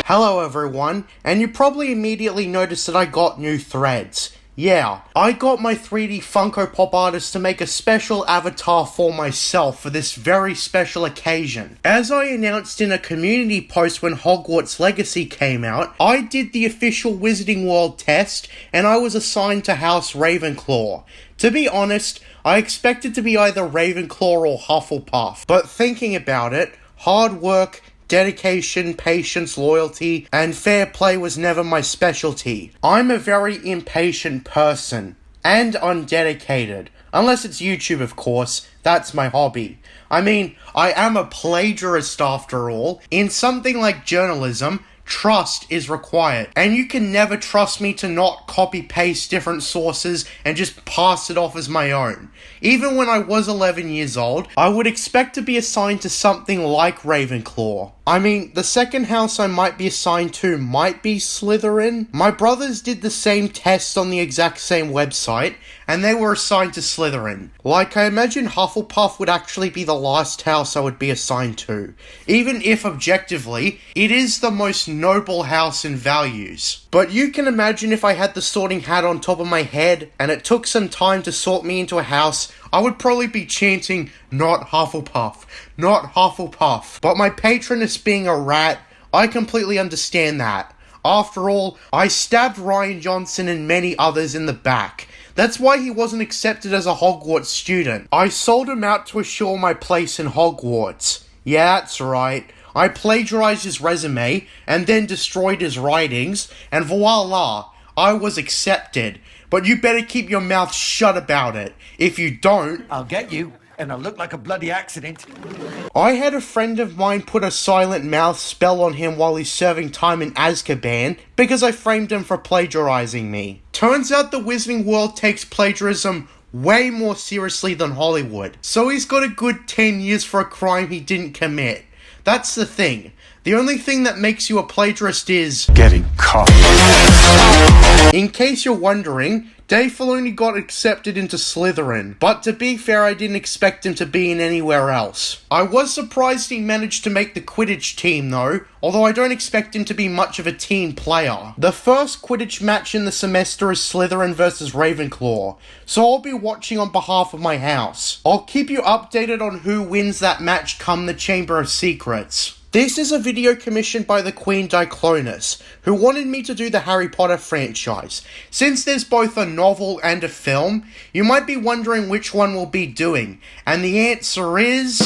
Hello everyone, and you probably immediately noticed that I got new threads. Yeah, I got my 3D Funko Pop artist to make a special avatar for myself for this very special occasion. As I announced in a community post when Hogwarts Legacy came out, I did the official Wizarding World test, and I was assigned to House Ravenclaw. To be honest, I expected to be either Ravenclaw or Hufflepuff, but thinking about it, hard work, dedication, patience, loyalty, and fair play was never my specialty. I'm a very impatient person, and undedicated. Unless it's YouTube, of course. That's my hobby. I mean, I am a plagiarist after all. In something like journalism, trust is required, and you can never trust me to not copy-paste different sources and just pass it off as my own. Even when I was 11 years old, I would expect to be assigned to something like Ravenclaw. I mean, the second house I might be assigned to might be Slytherin. My brothers did the same test on the exact same website, and they were assigned to Slytherin. Like, I imagine Hufflepuff would actually be the last house I would be assigned to, even if objectively, it is the most noble house in values. But you can imagine if I had the sorting hat on top of my head, and it took some time to sort me into a house, I would probably be chanting, "Not Hufflepuff, not Hufflepuff." But my patroness being a rat, I completely understand that. After all, I stabbed Ryan Johnson and many others in the back. That's why he wasn't accepted as a Hogwarts student. I sold him out to assure my place in Hogwarts. Yeah, that's right. I plagiarized his resume, and then destroyed his writings, and voila, I was accepted. But you better keep your mouth shut about it. If you don't, I'll get you, and I'll look like a bloody accident. I had a friend of mine put a silent mouth spell on him while he's serving time in Azkaban because I framed him for plagiarizing me. Turns out the Wizarding World takes plagiarism way more seriously than Hollywood, so he's got a good 10 years for a crime he didn't commit. That's the thing. The only thing that makes you a plagiarist is getting caught. In case you're wondering, Dave Filoni got accepted into Slytherin, but to be fair, I didn't expect him to be in anywhere else. I was surprised he managed to make the Quidditch team though, although I don't expect him to be much of a team player. The first Quidditch match in the semester is Slytherin versus Ravenclaw, so I'll be watching on behalf of my house. I'll keep you updated on who wins that match come the Chamber of Secrets. This is a video commissioned by the Queen Diclonus, who wanted me to do the Harry Potter franchise. Since there's both a novel and a film, you might be wondering which one we'll be doing, and the answer is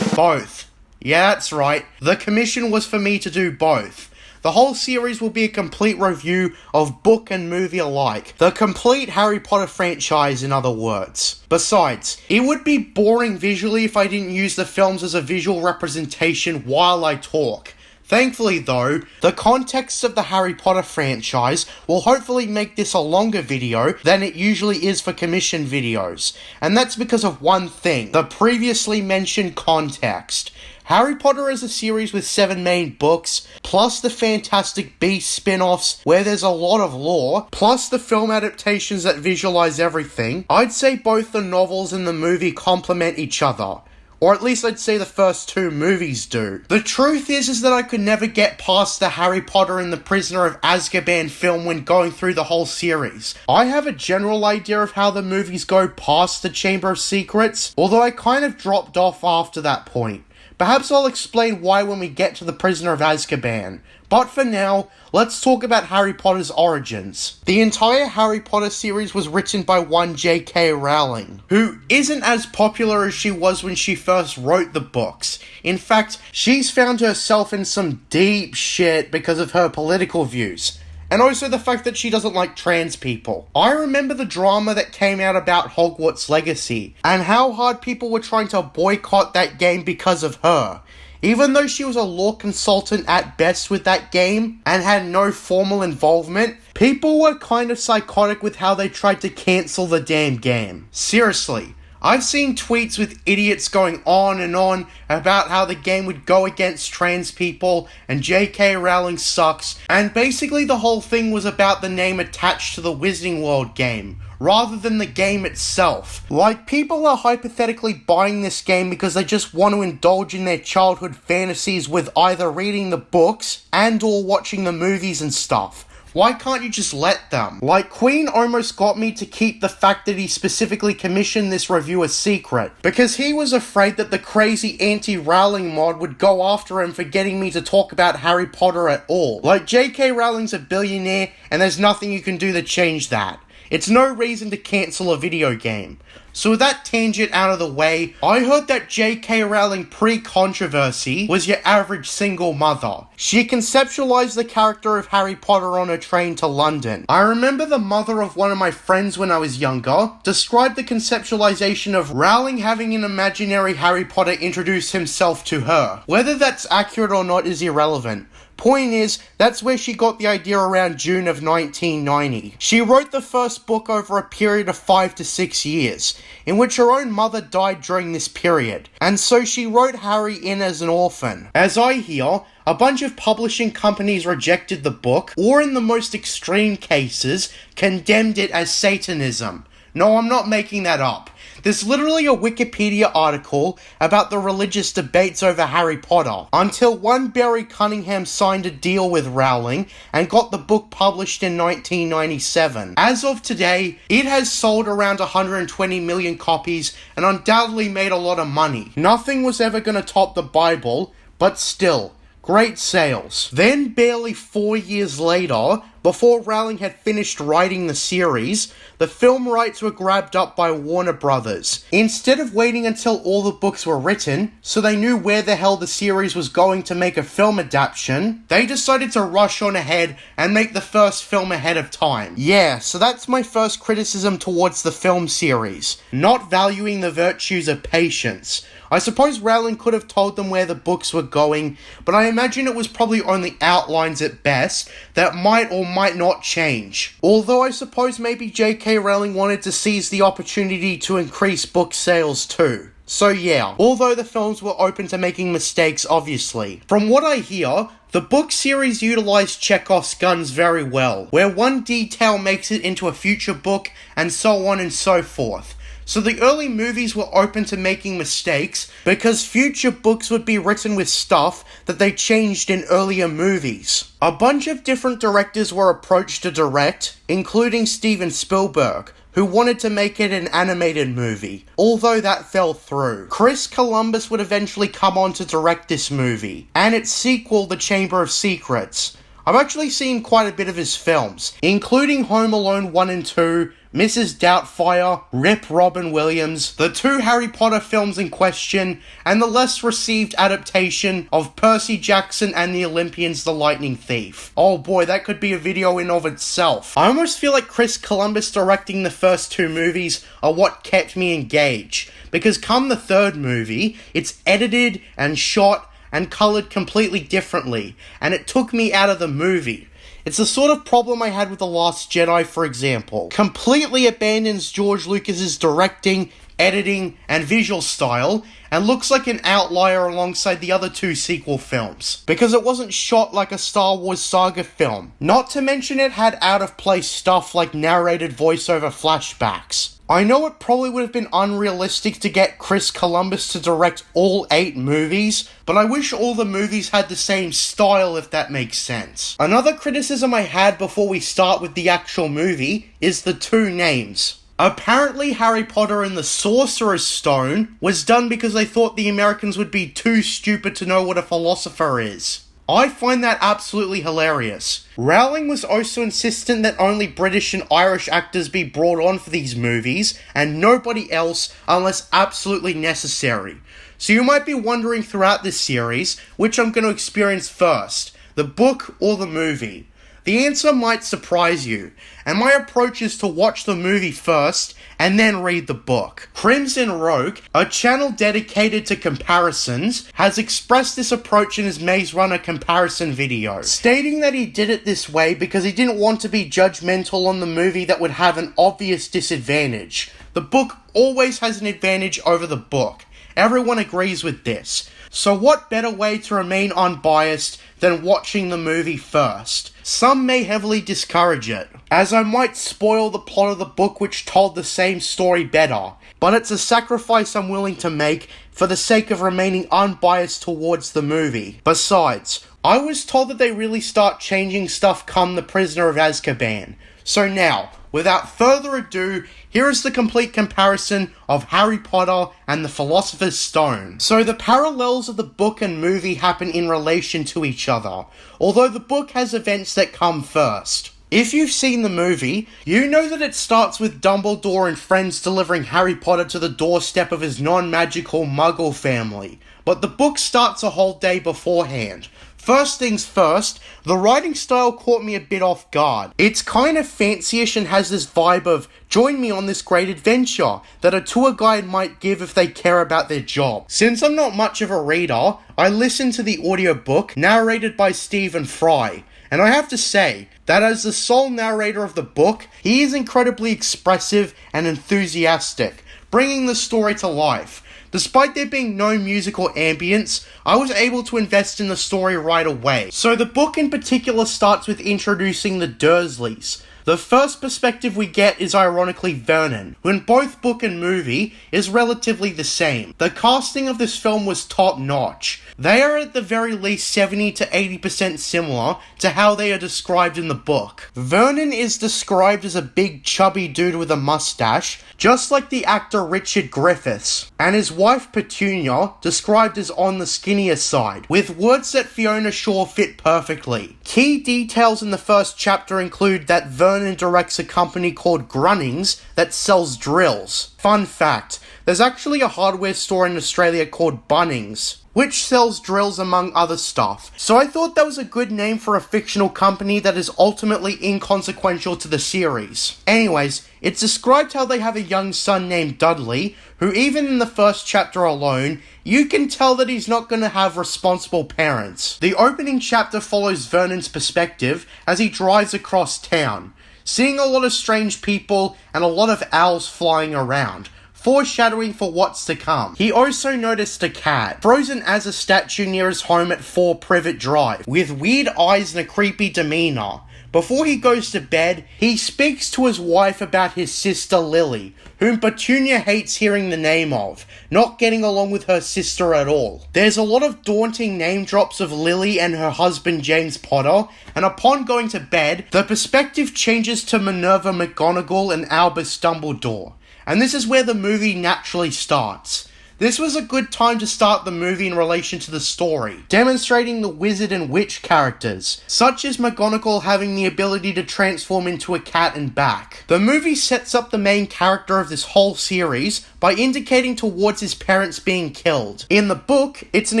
both. Yeah, that's right. The commission was for me to do both. The whole series will be a complete review of book and movie alike. The complete Harry Potter franchise, in other words. Besides, it would be boring visually if I didn't use the films as a visual representation while I talk. Thankfully though, the context of the Harry Potter franchise will hopefully make this a longer video than it usually is for commission videos. And that's because of one thing, the previously mentioned context. Harry Potter is a series with 7 main books, plus the Fantastic Beasts spin-offs where there's a lot of lore, plus the film adaptations that visualize everything. I'd say both the novels and the movie complement each other. Or at least I'd say the first 2 movies do. The truth is that I could never get past the Harry Potter and the Prisoner of Azkaban film when going through the whole series. I have a general idea of how the movies go past the Chamber of Secrets, although I kind of dropped off after that point. Perhaps I'll explain why when we get to the Prisoner of Azkaban. But for now, let's talk about Harry Potter's origins. The entire Harry Potter series was written by one J.K. Rowling, who isn't as popular as she was when she first wrote the books. In fact, she's found herself in some deep shit because of her political views. And also the fact that she doesn't like trans people. I remember the drama that came out about Hogwarts Legacy, and how hard people were trying to boycott that game because of her. Even though she was a law consultant at best with that game, and had no formal involvement, people were kind of psychotic with how they tried to cancel the damn game. Seriously, I've seen tweets with idiots going on and on about how the game would go against trans people and J.K. Rowling sucks, and basically the whole thing was about the name attached to the Wizarding World game, rather than the game itself. Like, people are hypothetically buying this game because they just want to indulge in their childhood fantasies with either reading the books and or watching the movies and stuff. Why can't you just let them? Like, Queen almost got me to keep the fact that he specifically commissioned this review a secret, because he was afraid that the crazy anti-Rowling mod would go after him for getting me to talk about Harry Potter at all. Like, J.K. Rowling's a billionaire, and there's nothing you can do to change that. It's no reason to cancel a video game. So with that tangent out of the way, I heard that J.K. Rowling pre-controversy was your average single mother. She conceptualized the character of Harry Potter on a train to London. I remember the mother of one of my friends when I was younger described the conceptualization of Rowling having an imaginary Harry Potter introduce himself to her. Whether that's accurate or not is irrelevant. Point is, that's where she got the idea around June of 1990. She wrote the first book over a period of 5 to 6 years, in which her own mother died during this period, and so she wrote Harry in as an orphan. As I hear, a bunch of publishing companies rejected the book, or in the most extreme cases, condemned it as Satanism. No, I'm not making that up. There's literally a Wikipedia article about the religious debates over Harry Potter, until one Barry Cunningham signed a deal with Rowling and got the book published in 1997. As of today, it has sold around 120 million copies and undoubtedly made a lot of money. Nothing was ever going to top the Bible, but still, great sales. Then, barely 4 years later, before Rowling had finished writing the series, the film rights were grabbed up by Warner Brothers. Instead of waiting until all the books were written, so they knew where the hell the series was going to make a film adaptation, they decided to rush on ahead and make the first film ahead of time. Yeah, so that's my first criticism towards the film series. Not valuing the virtues of patience. I suppose Rowling could have told them where the books were going, but I imagine it was probably only outlines at best that might or might not change. Although I suppose maybe J.K. Rowling wanted to seize the opportunity to increase book sales too. So yeah, although the films were open to making mistakes obviously. From what I hear, the book series utilized Chekhov's guns very well, where one detail makes it into a future book and so on and so forth. So the early movies were open to making mistakes because future books would be written with stuff that they changed in earlier movies. A bunch of different directors were approached to direct, including Steven Spielberg, who wanted to make it an animated movie, although that fell through. Chris Columbus would eventually come on to direct this movie, and its sequel, The Chamber of Secrets. I've actually seen quite a bit of his films, including Home Alone 1 and 2, Mrs. Doubtfire, Rip Robin Williams, the 2 Harry Potter films in question, and the less received adaptation of Percy Jackson and the Olympians The Lightning Thief. Oh boy, that could be a video in of itself. I almost feel like Chris Columbus directing the first 2 movies are what kept me engaged, because come the 3rd movie, it's edited and shot and coloured completely differently, and it took me out of the movie. It's the sort of problem I had with The Last Jedi, for example. Completely abandons George Lucas's directing, editing, and visual style, and looks like an outlier alongside the other 2 sequel films, because it wasn't shot like a Star Wars saga film. Not to mention it had out-of-place stuff like narrated voiceover flashbacks. I know it probably would have been unrealistic to get Chris Columbus to direct all 8 movies, but I wish all the movies had the same style, if that makes sense. Another criticism I had before we start with the actual movie is the 2 names. Apparently Harry Potter and the Sorcerer's Stone was done because they thought the Americans would be too stupid to know what a philosopher is. I find that absolutely hilarious. Rowling was also insistent that only British and Irish actors be brought on for these movies, and nobody else unless absolutely necessary. So you might be wondering throughout this series, which I'm going to experience first, the book or the movie. The answer might surprise you, and my approach is to watch the movie first and then read the book. Crimson Rogue, a channel dedicated to comparisons, has expressed this approach in his Maze Runner comparison video, stating that he did it this way because he didn't want to be judgmental on the movie that would have an obvious disadvantage. the book always has an advantage over the book. Everyone agrees with this. So what better way to remain unbiased than watching the movie first? Some may heavily discourage it, as I might spoil the plot of the book which told the same story better, but it's a sacrifice I'm willing to make for the sake of remaining unbiased towards the movie. Besides, I was told that they really start changing stuff come The Prisoner of Azkaban. So now, without further ado, here is the complete comparison of Harry Potter and the Philosopher's Stone. So the parallels of the book and movie happen in relation to each other, although the book has events that come first. If you've seen the movie, you know that it starts with Dumbledore and friends delivering Harry Potter to the doorstep of his non-magical Muggle family, but the book starts a whole day beforehand. First things first, the writing style caught me a bit off guard. It's kind of fancy-ish and has this vibe of, join me on this great adventure, that a tour guide might give if they care about their job. Since I'm not much of a reader, I listened to the audiobook, narrated by Stephen Fry, and I have to say, that as the sole narrator of the book, he is incredibly expressive and enthusiastic, bringing the story to life. Despite there being no musical ambience, I was able to invest in the story right away. So the book in particular starts with introducing the Dursleys. The first perspective we get is ironically Vernon, who in both book and movie is relatively the same. The casting of this film was top notch. They are at the very least 70 to 80% similar to how they are described in the book. Vernon is described as a big chubby dude with a mustache, just like the actor Richard Griffiths, and his wife Petunia described as on the skinnier side, with words that Fiona Shaw fit perfectly. Key details in the first chapter include that Vernon directs a company called Grunnings that sells drills. Fun fact, there's actually a hardware store in Australia called Bunnings, which sells drills among other stuff. So I thought that was a good name for a fictional company that is ultimately inconsequential to the series. Anyways, it's described how they have a young son named Dudley, who even in the first chapter alone, you can tell that he's not going to have responsible parents. The opening chapter follows Vernon's perspective as he drives across town, seeing a lot of strange people and a lot of owls flying around, foreshadowing for what's to come. He also noticed a cat, frozen as a statue near his home at 4 Privet Drive, with weird eyes and a creepy demeanor. Before he goes to bed, he speaks to his wife about his sister Lily, whom Petunia hates hearing the name of, not getting along with her sister at all. There's a lot of daunting name drops of Lily and her husband James Potter, and upon going to bed, the perspective changes to Minerva McGonagall and Albus Dumbledore. And this is where the movie naturally starts. This was a good time to start the movie in relation to the story, demonstrating the wizard and witch characters, such as McGonagall having the ability to transform into a cat and back. The movie sets up the main character of this whole series by indicating towards his parents being killed. In the book, it's an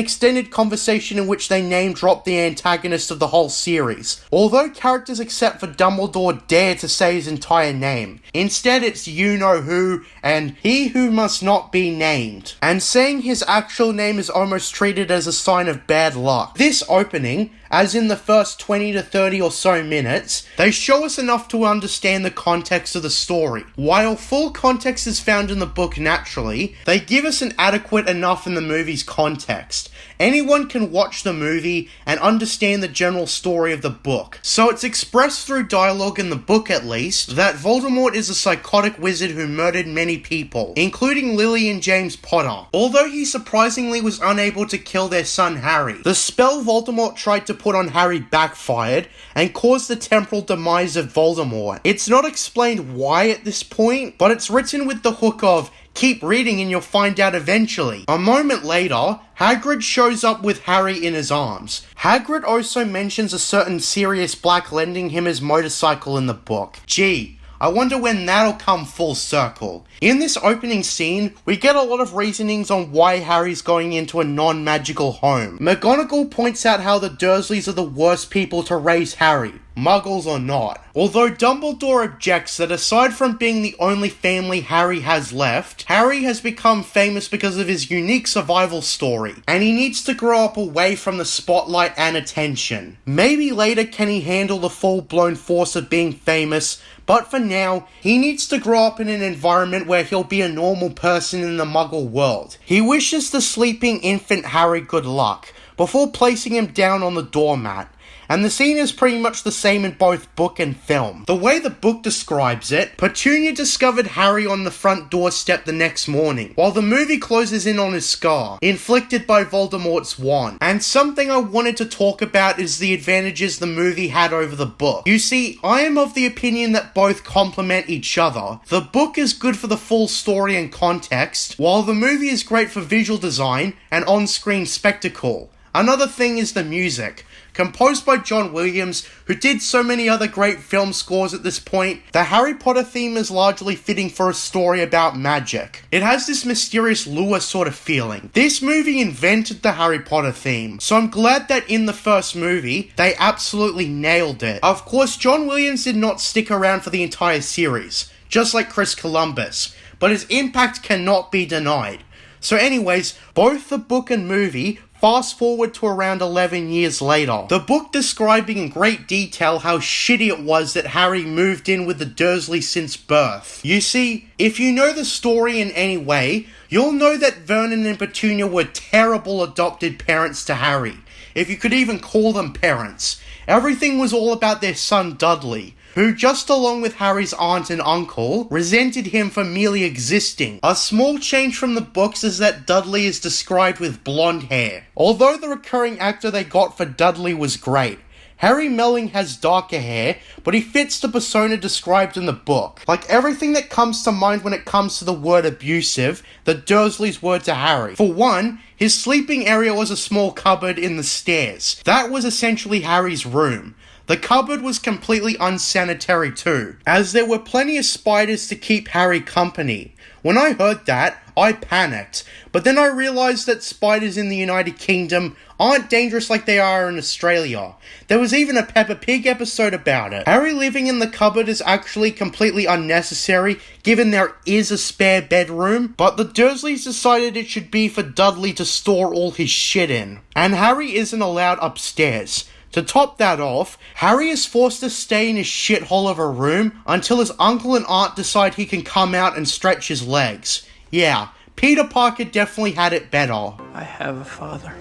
extended conversation in which they name drop the antagonist of the whole series, although characters except for Dumbledore dare to say his entire name. Instead, it's you-know-who and he who must not be named. And saying his actual name is almost treated as a sign of bad luck. This opening, as in the first 20 to 30 or so minutes, they show us enough to understand the context of the story. While full context is found in the book naturally, they give us an adequate enough in the movie's context. Anyone can watch the movie and understand the general story of the book. So it's expressed through dialogue in the book at least, that Voldemort is a psychotic wizard who murdered many people, including Lily and James Potter, although he surprisingly was unable to kill their son Harry. The spell Voldemort tried to put on Harry backfired and caused the temporal demise of Voldemort. It's not explained why at this point, but it's written with the hook of, keep reading and you'll find out eventually. A moment later, Hagrid shows up with Harry in his arms. Hagrid also mentions a certain Sirius Black lending him his motorcycle in the book. Gee, I wonder when that'll come full circle. In this opening scene, we get a lot of reasonings on why Harry's going into a non-magical home. McGonagall points out how the Dursleys are the worst people to raise Harry, Muggles or not. Although Dumbledore objects that aside from being the only family Harry has left, Harry has become famous because of his unique survival story, and he needs to grow up away from the spotlight and attention. Maybe later can he handle the full-blown force of being famous, But for now, he needs to grow up in an environment where he'll be a normal person in the Muggle world. He wishes the sleeping infant Harry good luck, before placing him down on the doormat. And the scene is pretty much the same in both book and film. The way the book describes it, Petunia discovered Harry on the front doorstep the next morning, while the movie closes in on his scar, inflicted by Voldemort's wand. And something I wanted to talk about is the advantages the movie had over the book. You see, I am of the opinion that both complement each other. The book is good for the full story and context, while the movie is great for visual design and on-screen spectacle. Another thing is the music. Composed by John Williams, who did so many other great film scores at this point, the Harry Potter theme is largely fitting for a story about magic. It has this mysterious lure sort of feeling. This movie invented the Harry Potter theme, so I'm glad that in the first movie, they absolutely nailed it. Of course, John Williams did not stick around for the entire series, just like Chris Columbus, but his impact cannot be denied. So anyways, both the book and movie fast forward to around 11 years later. The book describing in great detail how shitty it was that Harry moved in with the Dursleys since birth. You see, if you know the story in any way, you'll know that Vernon and Petunia were terrible adopted parents to Harry, if you could even call them parents. Everything was all about their son Dudley, who, just along with Harry's aunt and uncle, resented him for merely existing. A small change from the books is that Dudley is described with blonde hair. Although the recurring actor they got for Dudley was great, Harry Melling has darker hair, but he fits the persona described in the book. Like everything that comes to mind when it comes to the word abusive, the Dursleys were to Harry. For one, his sleeping area was a small cupboard in the stairs. That was essentially Harry's room. The cupboard was completely unsanitary too, as there were plenty of spiders to keep Harry company. When I heard that, I panicked, but then I realised that spiders in the United Kingdom aren't dangerous like they are in Australia. There was even a Peppa Pig episode about it. Harry living in the cupboard is actually completely unnecessary, given there is a spare bedroom, but the Dursleys decided it should be for Dudley to store all his shit in. And Harry isn't allowed upstairs. To top that off, Harry is forced to stay in his shithole of a room until his uncle and aunt decide he can come out and stretch his legs. Yeah, Peter Parker definitely had it better. I have a father.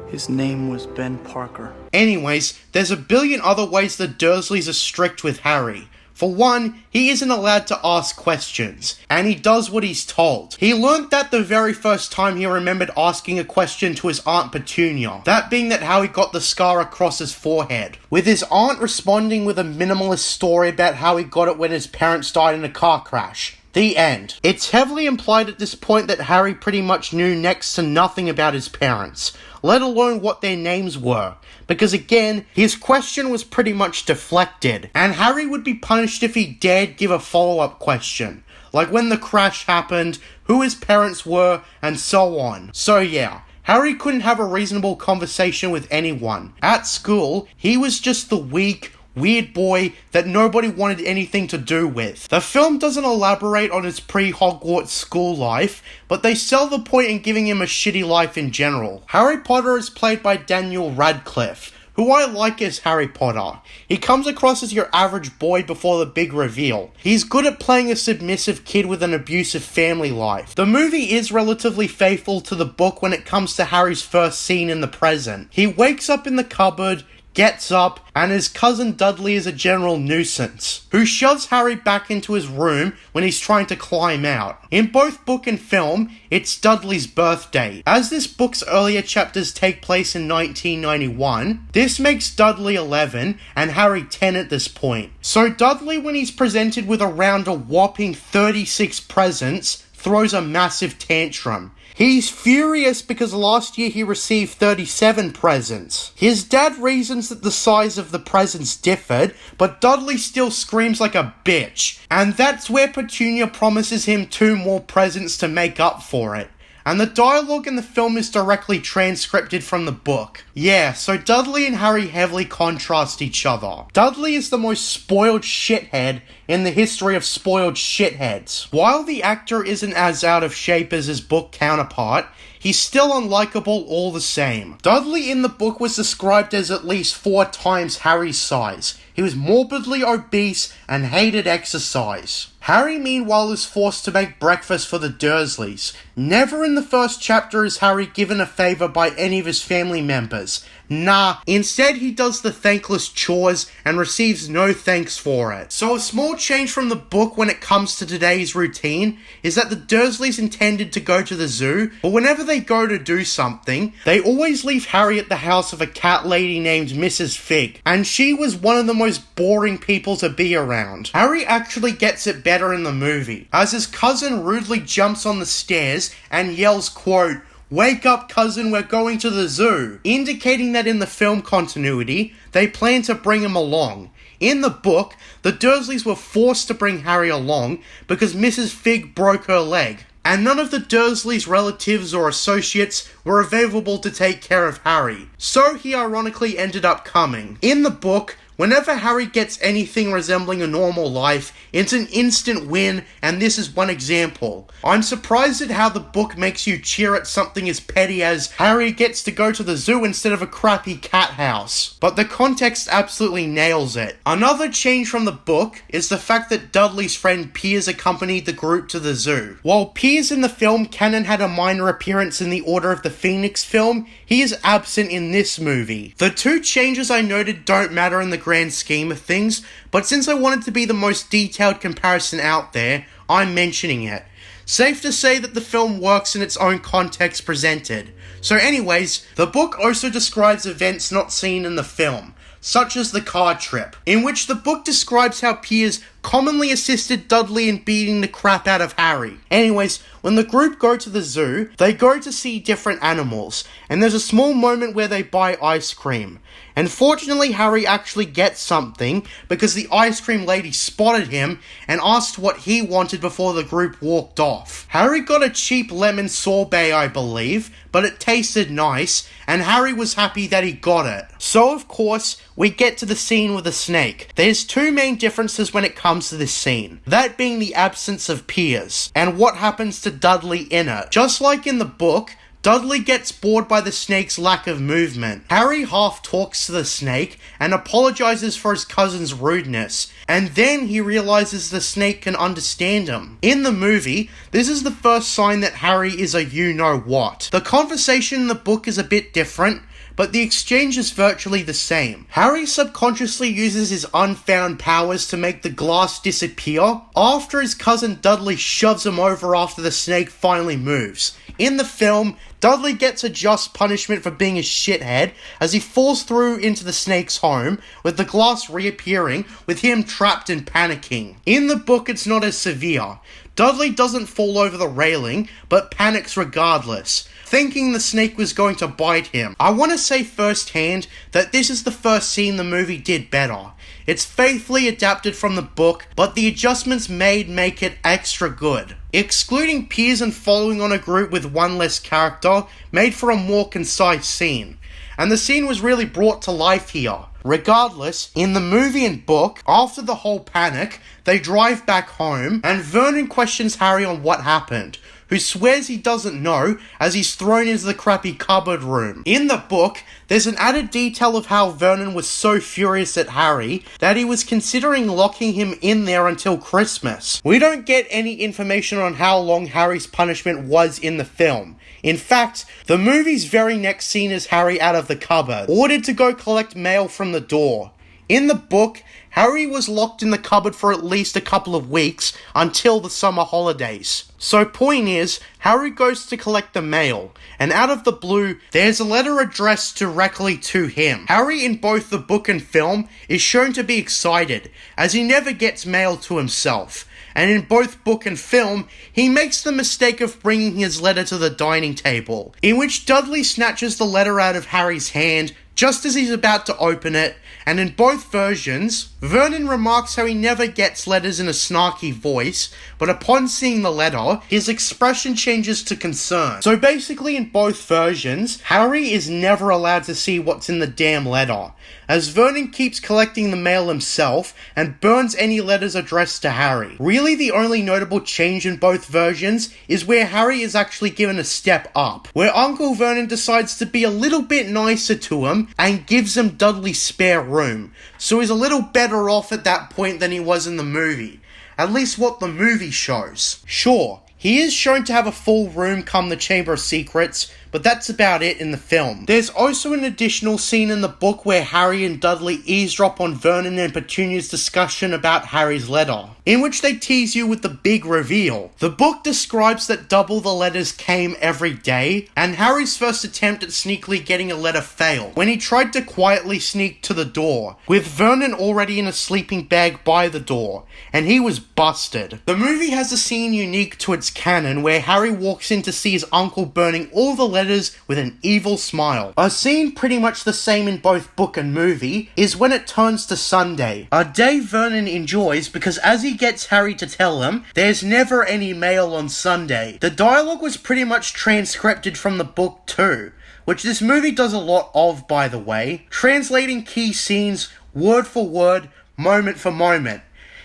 His name was Ben Parker. Anyways, there's a billion other ways the Dursleys are strict with Harry. For one, he isn't allowed to ask questions, and he does what he's told. He learnt that the very first time he remembered asking a question to his Aunt Petunia, that being that how he got the scar across his forehead, with his aunt responding with a minimalist story about how he got it when his parents died in a car crash. The end. It's heavily implied at this point that Harry pretty much knew next to nothing about his parents, let alone what their names were, because again, his question was pretty much deflected, and Harry would be punished if he dared give a follow-up question, like when the crash happened, who his parents were, and so on. So yeah, Harry couldn't have a reasonable conversation with anyone. At school, he was just the weak, weird boy that nobody wanted anything to do with. The film doesn't elaborate on his pre-Hogwarts school life, but they sell the point in giving him a shitty life in general. Harry Potter is played by Daniel Radcliffe, who I like as Harry Potter. He comes across as your average boy before the big reveal. He's good at playing a submissive kid with an abusive family life. The movie is relatively faithful to the book when it comes to Harry's first scene in the present. He wakes up in the cupboard, gets up, and his cousin Dudley is a general nuisance, who shoves Harry back into his room when he's trying to climb out. In both book and film, it's Dudley's birthday. As this book's earlier chapters take place in 1991, this makes Dudley 11 and Harry 10 at this point. So Dudley, when he's presented with around a whopping 36 presents, throws a massive tantrum. He's furious because last year he received 37 presents. His dad reasons that the size of the presents differed, but Dudley still screams like a bitch. And that's where Petunia promises him 2 more presents to make up for it. and the dialogue in the film is directly transcribed from the book. Yeah, so Dudley and Harry heavily contrast each other. Dudley is the most spoiled shithead in the history of spoiled shitheads. While the actor isn't as out of shape as his book counterpart, he's still unlikable all the same. Dudley in the book was described as at least 4 times Harry's size. He was morbidly obese and hated exercise. Harry, meanwhile, is forced to make breakfast for the Dursleys. Never in the first chapter is Harry given a favour by any of his family members. Nah, instead he does the thankless chores and receives no thanks for it. So a small change from the book when it comes to today's routine is that the Dursleys intended to go to the zoo, but whenever they go to do something, they always leave Harry at the house of a cat lady named Mrs. Fig, and she was one of the most boring people to be around. Harry actually gets it better in the movie, as his cousin rudely jumps on the stairs and yells, quote, "Wake up, cousin, we're going to the zoo," indicating that in the film continuity, they plan to bring him along. In the book, the Dursleys were forced to bring Harry along because Mrs. Fig broke her leg, and none of the Dursleys' relatives or associates were available to take care of Harry, so he ironically ended up coming. In the book, whenever Harry gets anything resembling a normal life, it's an instant win, and this is one example. I'm surprised at how the book makes you cheer at something as petty as Harry gets to go to the zoo instead of a crappy cat house, but the context absolutely nails it. Another change from the book is the fact that Dudley's friend Piers accompanied the group to the zoo. While Piers in the film canon had a minor appearance in the Order of the Phoenix film, he is absent in this movie. The 2 changes I noted don't matter in the grand scheme of things, but since I wanted to be the most detailed comparison out there, I'm mentioning it. Safe to say that the film works in its own context presented. So anyways, the book also describes events not seen in the film, such as the car trip, in which the book describes how Piers commonly assisted Dudley in beating the crap out of Harry. Anyways, when the group go to the zoo, they go to see different animals, and there's a small moment where they buy ice cream. And fortunately, Harry actually gets something because the ice cream lady spotted him and asked what he wanted before the group walked off. Harry got a cheap lemon sorbet, I believe, but it tasted nice, and Harry was happy that he got it. So of course, we get to the scene with the snake. There's 2 main differences when it comes to this scene, that being the absence of Piers, and what happens to Dudley in it. Just like in the book, Dudley gets bored by the snake's lack of movement. Harry half talks to the snake and apologizes for his cousin's rudeness, and then he realizes the snake can understand him. In the movie, this is the first sign that Harry is a you-know-what. The conversation in the book is a bit different, but the exchange is virtually the same. Harry subconsciously uses his unfound powers to make the glass disappear after his cousin Dudley shoves him over after the snake finally moves. In the film, Dudley gets a just punishment for being a shithead as he falls through into the snake's home, with the glass reappearing with him trapped and panicking. In the book, it's not as severe. Dudley doesn't fall over the railing, but panics regardless, thinking the snake was going to bite him. I want to say firsthand that this is the first scene the movie did better. It's faithfully adapted from the book, but the adjustments made make it extra good. Excluding Piers and following on a group with one less character made for a more concise scene, and the scene was really brought to life here. Regardless, in the movie and book, after the whole panic, they drive back home, and Vernon questions Harry on what happened, who swears he doesn't know as he's thrown into the crappy cupboard room. In the book, there's an added detail of how Vernon was so furious at Harry that he was considering locking him in there until Christmas. We don't get any information on how long Harry's punishment was in the film. In fact, the movie's very next scene is Harry out of the cupboard, ordered to go collect mail from the door. In the book, Harry was locked in the cupboard for at least a couple of weeks until the summer holidays. So point is, Harry goes to collect the mail, and out of the blue, there's a letter addressed directly to him. Harry in both the book and film is shown to be excited, as he never gets mail to himself. And in both book and film, he makes the mistake of bringing his letter to the dining table, in which Dudley snatches the letter out of Harry's hand just as he's about to open it, and in both versions, Vernon remarks how he never gets letters in a snarky voice, but upon seeing the letter, his expression changes to concern. So basically in both versions, Harry is never allowed to see what's in the damn letter, as Vernon keeps collecting the mail himself and burns any letters addressed to Harry. Really, the only notable change in both versions is where Harry is actually given a step up, where Uncle Vernon decides to be a little bit nicer to him and gives him Dudley's spare room, so he's a little better off at that point than he was in the movie. At least what the movie shows. Sure, he is shown to have a full room come the Chamber of Secrets, but that's about it in the film. There's also an additional scene in the book where Harry and Dudley eavesdrop on Vernon and Petunia's discussion about Harry's letter, in which they tease you with the big reveal. The book describes that double the letters came every day, and Harry's first attempt at sneakily getting a letter failed, when he tried to quietly sneak to the door, with Vernon already in a sleeping bag by the door, and he was busted. The movie has a scene unique to its canon where Harry walks in to see his uncle burning all the letters with an evil smile. A scene pretty much the same in both book and movie is when it turns to Sunday, a day Vernon enjoys because as he gets Harry to tell him, there's never any mail on Sunday. The dialogue was pretty much transcribed from the book too, which this movie does a lot of, by the way, translating key scenes word for word, moment for moment.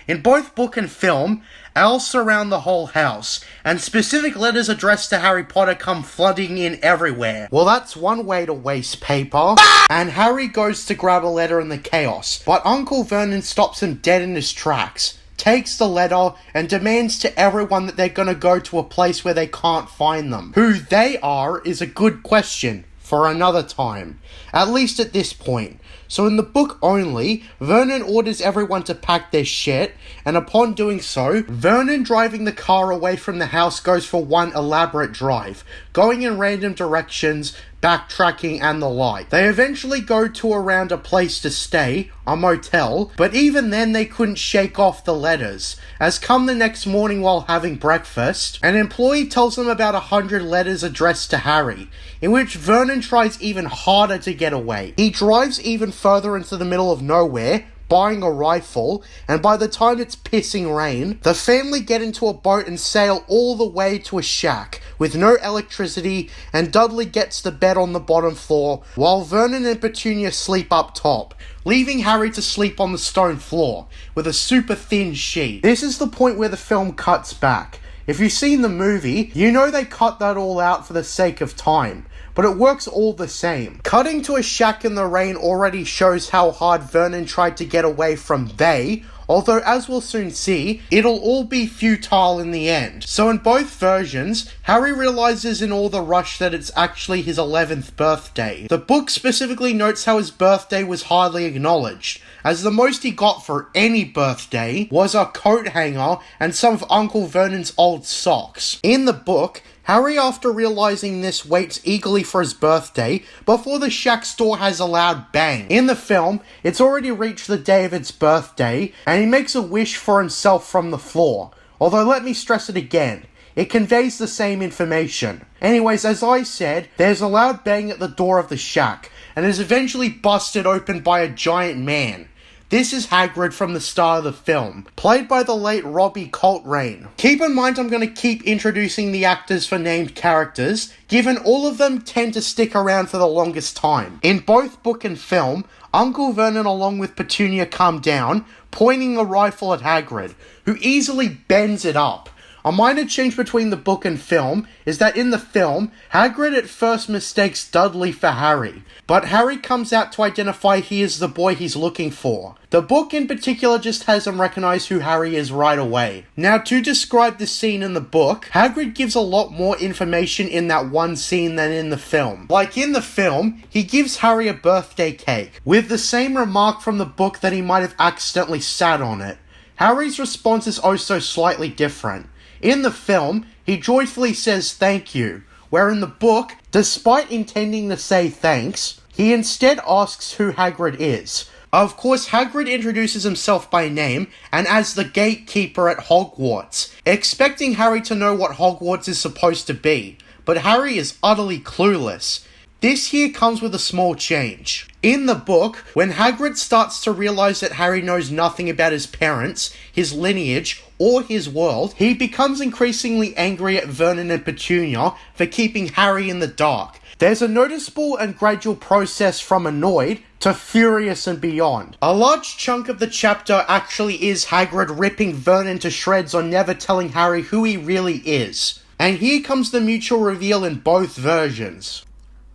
In both book and film, owls surround the whole house, and specific letters addressed to Harry Potter come flooding in everywhere. Well, that's one way to waste paper. And Harry goes to grab a letter in the chaos, but Uncle Vernon stops him dead in his tracks, takes the letter, and demands to everyone that they're gonna go to a place where they can't find them. Who they are is a good question for another time, at least at this point. So in the book only, Vernon orders everyone to pack their shit, and upon doing so, Vernon driving the car away from the house goes for one elaborate drive, going in random directions, backtracking and the like. They eventually go to around a place to stay, a motel, but even then they couldn't shake off the letters, as come the next morning while having breakfast, an employee tells them about 100 letters addressed to Harry, in which Vernon tries even harder to get away. He drives even further into the middle of nowhere, buying a rifle, and by the time it's pissing rain, the family get into a boat and sail all the way to a shack with no electricity, and Dudley gets the bed on the bottom floor while Vernon and Petunia sleep up top, leaving Harry to sleep on the stone floor with a super thin sheet. This is the point where the film cuts back. If you've seen the movie, you know they cut that all out for the sake of time, but it works all the same. Cutting to a shack in the rain already shows how hard Vernon tried to get away from they, although as we'll soon see, it'll all be futile in the end. So in both versions, Harry realizes in all the rush that it's actually his 11th birthday. The book specifically notes how his birthday was hardly acknowledged, as the most he got for any birthday was a coat hanger and some of Uncle Vernon's old socks. In the book, Harry, after realizing this, waits eagerly for his birthday before the shack's door has a loud bang. In the film, it's already reached the day of its birthday, and he makes a wish for himself from the floor. Although let me stress it again, it conveys the same information. Anyways, as I said, there's a loud bang at the door of the shack, and is eventually busted open by a giant man. This is Hagrid from the start of the film, played by the late Robbie Coltrane. Keep in mind I'm going to keep introducing the actors for named characters, given all of them tend to stick around for the longest time. In both book and film, Uncle Vernon along with Petunia come down, pointing a rifle at Hagrid, who easily bends it up. A minor change between the book and film is that in the film, Hagrid at first mistakes Dudley for Harry, but Harry comes out to identify he is the boy he's looking for. The book in particular just has him recognize who Harry is right away. Now, to describe the scene in the book, Hagrid gives a lot more information in that one scene than in the film. Like in the film, he gives Harry a birthday cake, with the same remark from the book that he might have accidentally sat on it. Harry's response is also slightly different. In the film, he joyfully says thank you, where in the book, despite intending to say thanks, he instead asks who Hagrid is. Of course, Hagrid introduces himself by name and as the gatekeeper at Hogwarts, expecting Harry to know what Hogwarts is supposed to be, but Harry is utterly clueless. This here comes with a small change. In the book, when Hagrid starts to realise that Harry knows nothing about his parents, his lineage, or his world, he becomes increasingly angry at Vernon and Petunia for keeping Harry in the dark. There's a noticeable and gradual process from annoyed to furious and beyond. A large chunk of the chapter actually is Hagrid ripping Vernon to shreds on never telling Harry who he really is. And here comes the mutual reveal in both versions.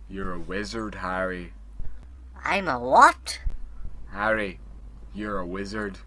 You're a wizard, Harry. I'm a what? Harry, you're a wizard.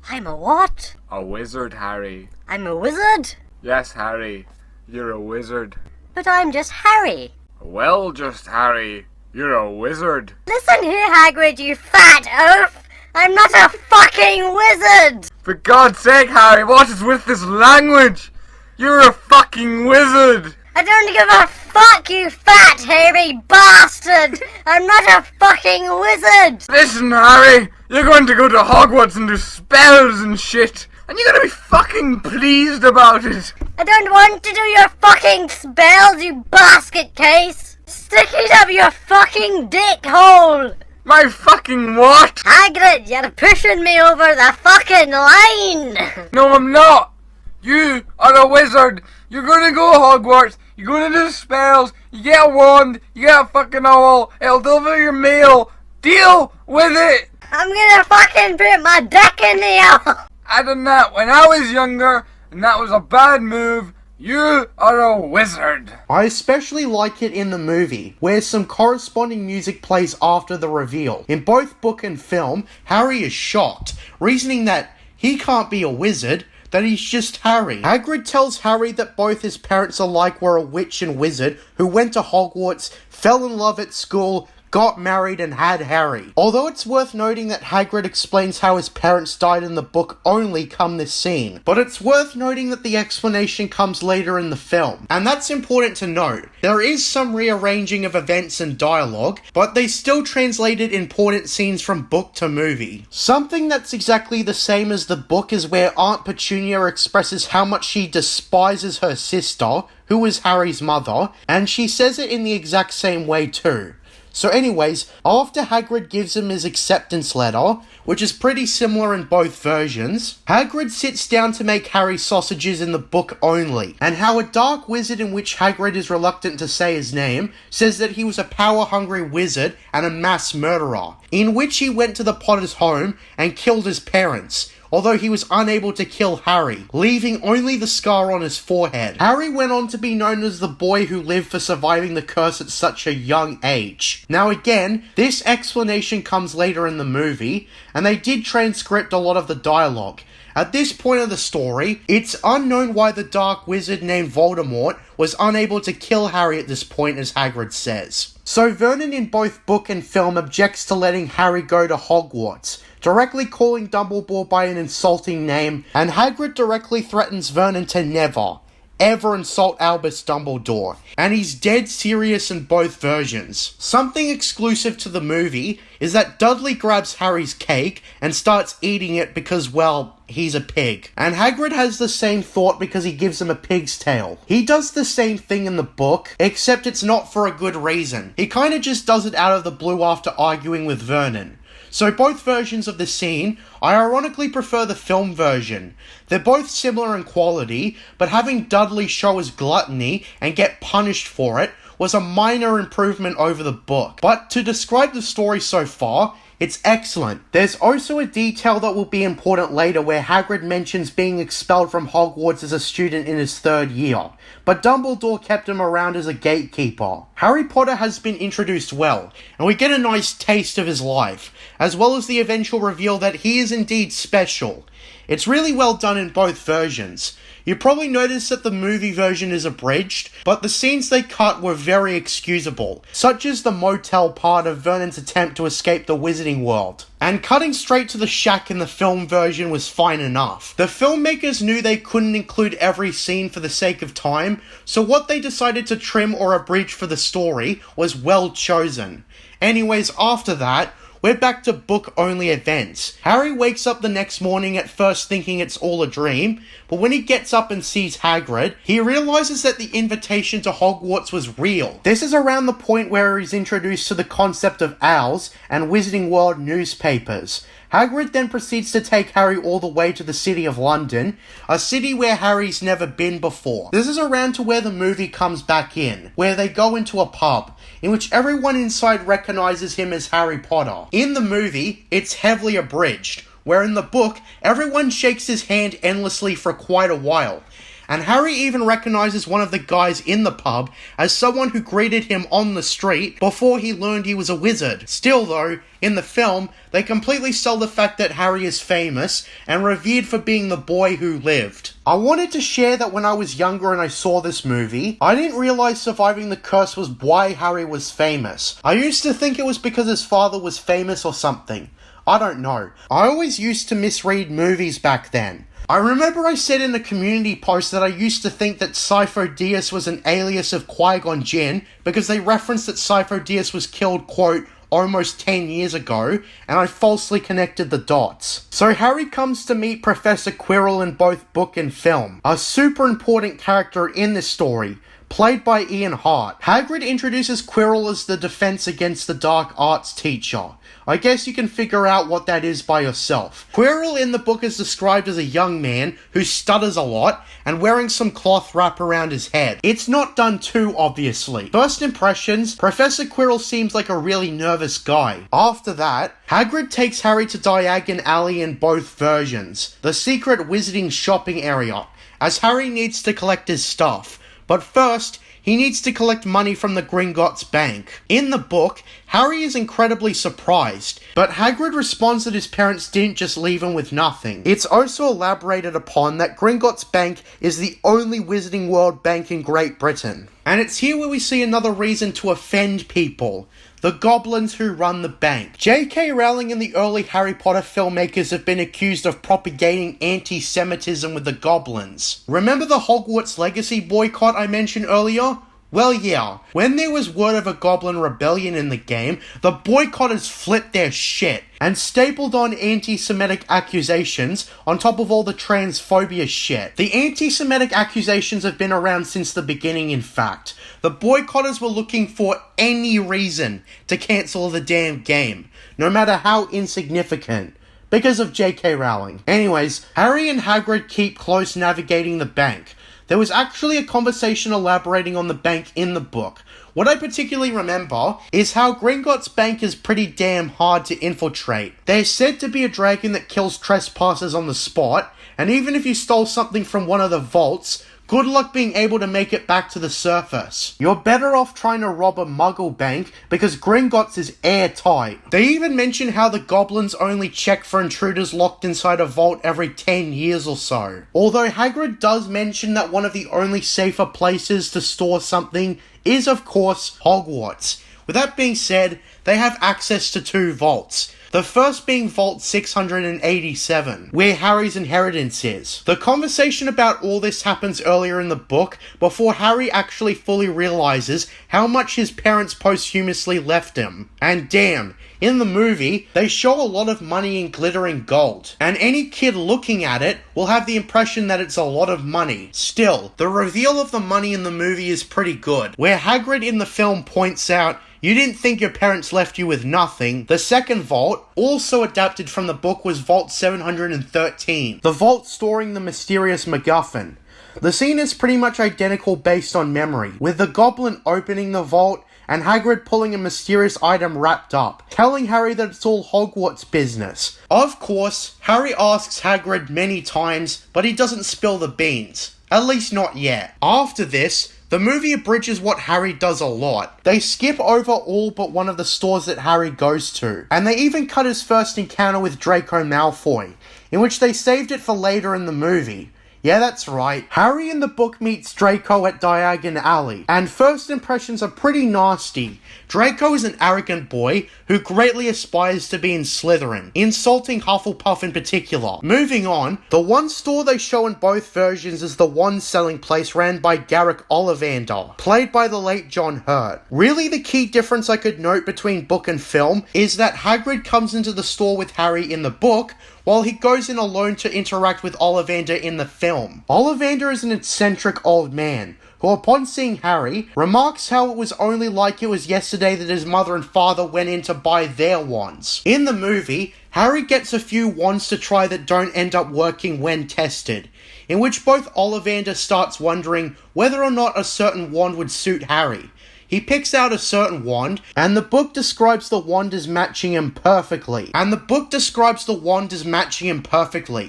I'm a what? A wizard, Harry. I'm a wizard? Yes, Harry, you're a wizard. But I'm just Harry. Well, just Harry, you're a wizard. Listen here, Hagrid, you fat oaf! I'm not a fucking wizard! For God's sake, Harry, what is with this language? You're a fucking wizard! I don't give a fuck, you fat, hairy bastard! I'm not a fucking wizard! Listen, Harry, you're going to go to Hogwarts and do spells and shit, and you're gonna be fucking pleased about it. I don't want to do your fucking spells, you basket case! Stick it up your fucking dick hole! My fucking what? Hagrid, you're pushing me over the fucking line! No, I'm not! You are a wizard! You're gonna go Hogwarts, you're gonna do spells, you get a wand, you get a fucking owl, it'll deliver your mail. Deal with it! I'm gonna fucking put my dick in the owl! I done that when I was younger, and that was a bad move. You are a wizard. I especially like it in the movie, where some corresponding music plays after the reveal. In both book and film, Harry is shocked, reasoning that he can't be a wizard, that he's just Harry. Hagrid tells Harry that both his parents alike were a witch and wizard who went to Hogwarts, fell in love at school, got married and had Harry. Although it's worth noting that Hagrid explains how his parents died in the book only come this scene. But it's worth noting that the explanation comes later in the film. And that's important to note. There is some rearranging of events and dialogue, but they still translated important scenes from book to movie. Something that's exactly the same as the book is where Aunt Petunia expresses how much she despises her sister, who is Harry's mother, and she says it in the exact same way too. So anyways, after Hagrid gives him his acceptance letter, which is pretty similar in both versions, Hagrid sits down to make Harry sausages in the book only, and how a dark wizard in which Hagrid is reluctant to say his name says that he was a power-hungry wizard and a mass murderer, in which he went to the Potter's home and killed his parents, although he was unable to kill Harry, leaving only the scar on his forehead. Harry went on to be known as the boy who lived for surviving the curse at such a young age. Now again, this explanation comes later in the movie, and they did transcript a lot of the dialogue. At this point of the story, it's unknown why the dark wizard named Voldemort was unable to kill Harry at this point, as Hagrid says. So Vernon in both book and film objects to letting Harry go to Hogwarts, directly calling Dumbledore by an insulting name, and Hagrid directly threatens Vernon to never, ever insult Albus Dumbledore, and he's dead serious in both versions. Something exclusive to the movie is that Dudley grabs Harry's cake and starts eating it because, well, he's a pig. And Hagrid has the same thought because he gives him a pig's tail. He does the same thing in the book, except it's not for a good reason. He kinda just does it out of the blue after arguing with Vernon. So both versions of the scene, I ironically prefer the film version. They're both similar in quality, but having Dudley show his gluttony and get punished for it was a minor improvement over the book. But to describe the story so far, it's excellent. There's also a detail that will be important later where Hagrid mentions being expelled from Hogwarts as a student in his 3rd year, but Dumbledore kept him around as a gatekeeper. Harry Potter has been introduced well, and we get a nice taste of his life, as well as the eventual reveal that he is indeed special. It's really well done in both versions. You probably noticed that the movie version is abridged, but the scenes they cut were very excusable, such as the motel part of Vernon's attempt to escape the wizarding world. And cutting straight to the shack in the film version was fine enough. The filmmakers knew they couldn't include every scene for the sake of time, so what they decided to trim or abridge for the story was well chosen. Anyways, after that, we're back to book-only events. Harry wakes up the next morning at first thinking it's all a dream, but when he gets up and sees Hagrid, he realizes that the invitation to Hogwarts was real. This is around the point where he's introduced to the concept of owls and Wizarding World newspapers. Hagrid then proceeds to take Harry all the way to the city of London, a city where Harry's never been before. This is around to where the movie comes back in, where they go into a pub, in which everyone inside recognizes him as Harry Potter. In the movie, it's heavily abridged, where in the book, everyone shakes his hand endlessly for quite a while. And Harry even recognizes one of the guys in the pub as someone who greeted him on the street before he learned he was a wizard. Still though, in the film, they completely sell the fact that Harry is famous and revered for being the boy who lived. I wanted to share that when I was younger and I saw this movie, I didn't realize surviving the curse was why Harry was famous. I used to think it was because his father was famous or something. I don't know. I always used to misread movies back then. I remember I said in a community post that I used to think that Sifo-Dyas was an alias of Qui-Gon Jinn because they referenced that Sifo-Dyas was killed, quote, almost 10 years ago, and I falsely connected the dots. So Harry comes to meet Professor Quirrell in both book and film, a super important character in this story, played by Ian Hart. Hagrid introduces Quirrell as the Defense Against the Dark Arts teacher. I guess you can figure out what that is by yourself. Quirrell in the book is described as a young man who stutters a lot and wearing some cloth wrap around his head. It's not done too obviously. First impressions, Professor Quirrell seems like a really nervous guy. After that, Hagrid takes Harry to Diagon Alley in both versions, the secret wizarding shopping area, as Harry needs to collect his stuff. But first, he needs to collect money from the Gringotts Bank. In the book, Harry is incredibly surprised, but Hagrid responds that his parents didn't just leave him with nothing. It's also elaborated upon that Gringotts Bank is the only Wizarding World bank in Great Britain. And it's here where we see another reason to offend people. The goblins who run the bank. J.K. Rowling and the early Harry Potter filmmakers have been accused of propagating anti-Semitism with the goblins. Remember the Hogwarts Legacy boycott I mentioned earlier? Well, yeah, when there was word of a goblin rebellion in the game, the boycotters flipped their shit and stapled on anti-Semitic accusations on top of all the transphobia shit. The anti-Semitic accusations have been around since the beginning, in fact. The boycotters were looking for any reason to cancel the damn game, no matter how insignificant, because of J.K. Rowling. Anyways, Harry and Hagrid keep close navigating the bank. There was actually a conversation elaborating on the bank in the book. What I particularly remember is how Gringotts Bank is pretty damn hard to infiltrate. There's said to be a dragon that kills trespassers on the spot, and even if you stole something from one of the vaults, good luck being able to make it back to the surface. You're better off trying to rob a muggle bank because Gringotts is airtight. They even mention how the goblins only check for intruders locked inside a vault every 10 years or so. Although Hagrid does mention that one of the only safer places to store something is of course Hogwarts. With that being said, they have access to 2 vaults. The first being Vault 687, where Harry's inheritance is. The conversation about all this happens earlier in the book, before Harry actually fully realizes how much his parents posthumously left him. And damn, in the movie, they show a lot of money in glittering gold, and any kid looking at it will have the impression that it's a lot of money. Still, the reveal of the money in the movie is pretty good, where Hagrid in the film points out, "You didn't think your parents left you with nothing." The second vault, also adapted from the book, was Vault 713, the vault storing the mysterious MacGuffin. The scene is pretty much identical based on memory, with the goblin opening the vault and Hagrid pulling a mysterious item wrapped up, telling Harry that it's all Hogwarts business. Of course, Harry asks Hagrid many times, but he doesn't spill the beans. At least not yet. After this, the movie abridges what Harry does a lot. They skip over all but one of the stores that Harry goes to, and they even cut his first encounter with Draco Malfoy, in which they saved it for later in the movie. Yeah, that's right. Harry in the book meets Draco at Diagon Alley, and first impressions are pretty nasty. Draco is an arrogant boy who greatly aspires to be in Slytherin, insulting Hufflepuff in particular. Moving on, the one store they show in both versions is the one selling place ran by Garrick Ollivander, played by the late John Hurt. Really, the key difference I could note between book and film is that Hagrid comes into the store with Harry in the book, while he goes in alone to interact with Ollivander in the film. Ollivander is an eccentric old man, who upon seeing Harry, remarks how it was only like it was yesterday that his mother and father went in to buy their wands. In the movie, Harry gets a few wands to try that don't end up working when tested, in which both Ollivander starts wondering whether or not a certain wand would suit Harry. He picks out a certain wand, and the book describes the wand as matching him perfectly.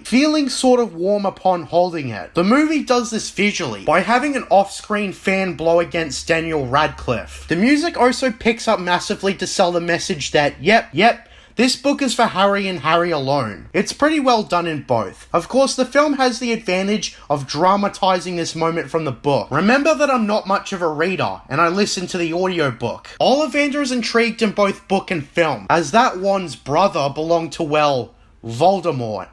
Feeling sort of warm upon holding it. The movie does this visually, by having an off-screen fan blow against Daniel Radcliffe. The music also picks up massively to sell the message that, yep, this book is for Harry and Harry alone. It's pretty well done in both. Of course, the film has the advantage of dramatizing this moment from the book. Remember that I'm not much of a reader, and I listen to the audiobook. Ollivander is intrigued in both book and film, as that one's brother belonged to, well, Voldemort.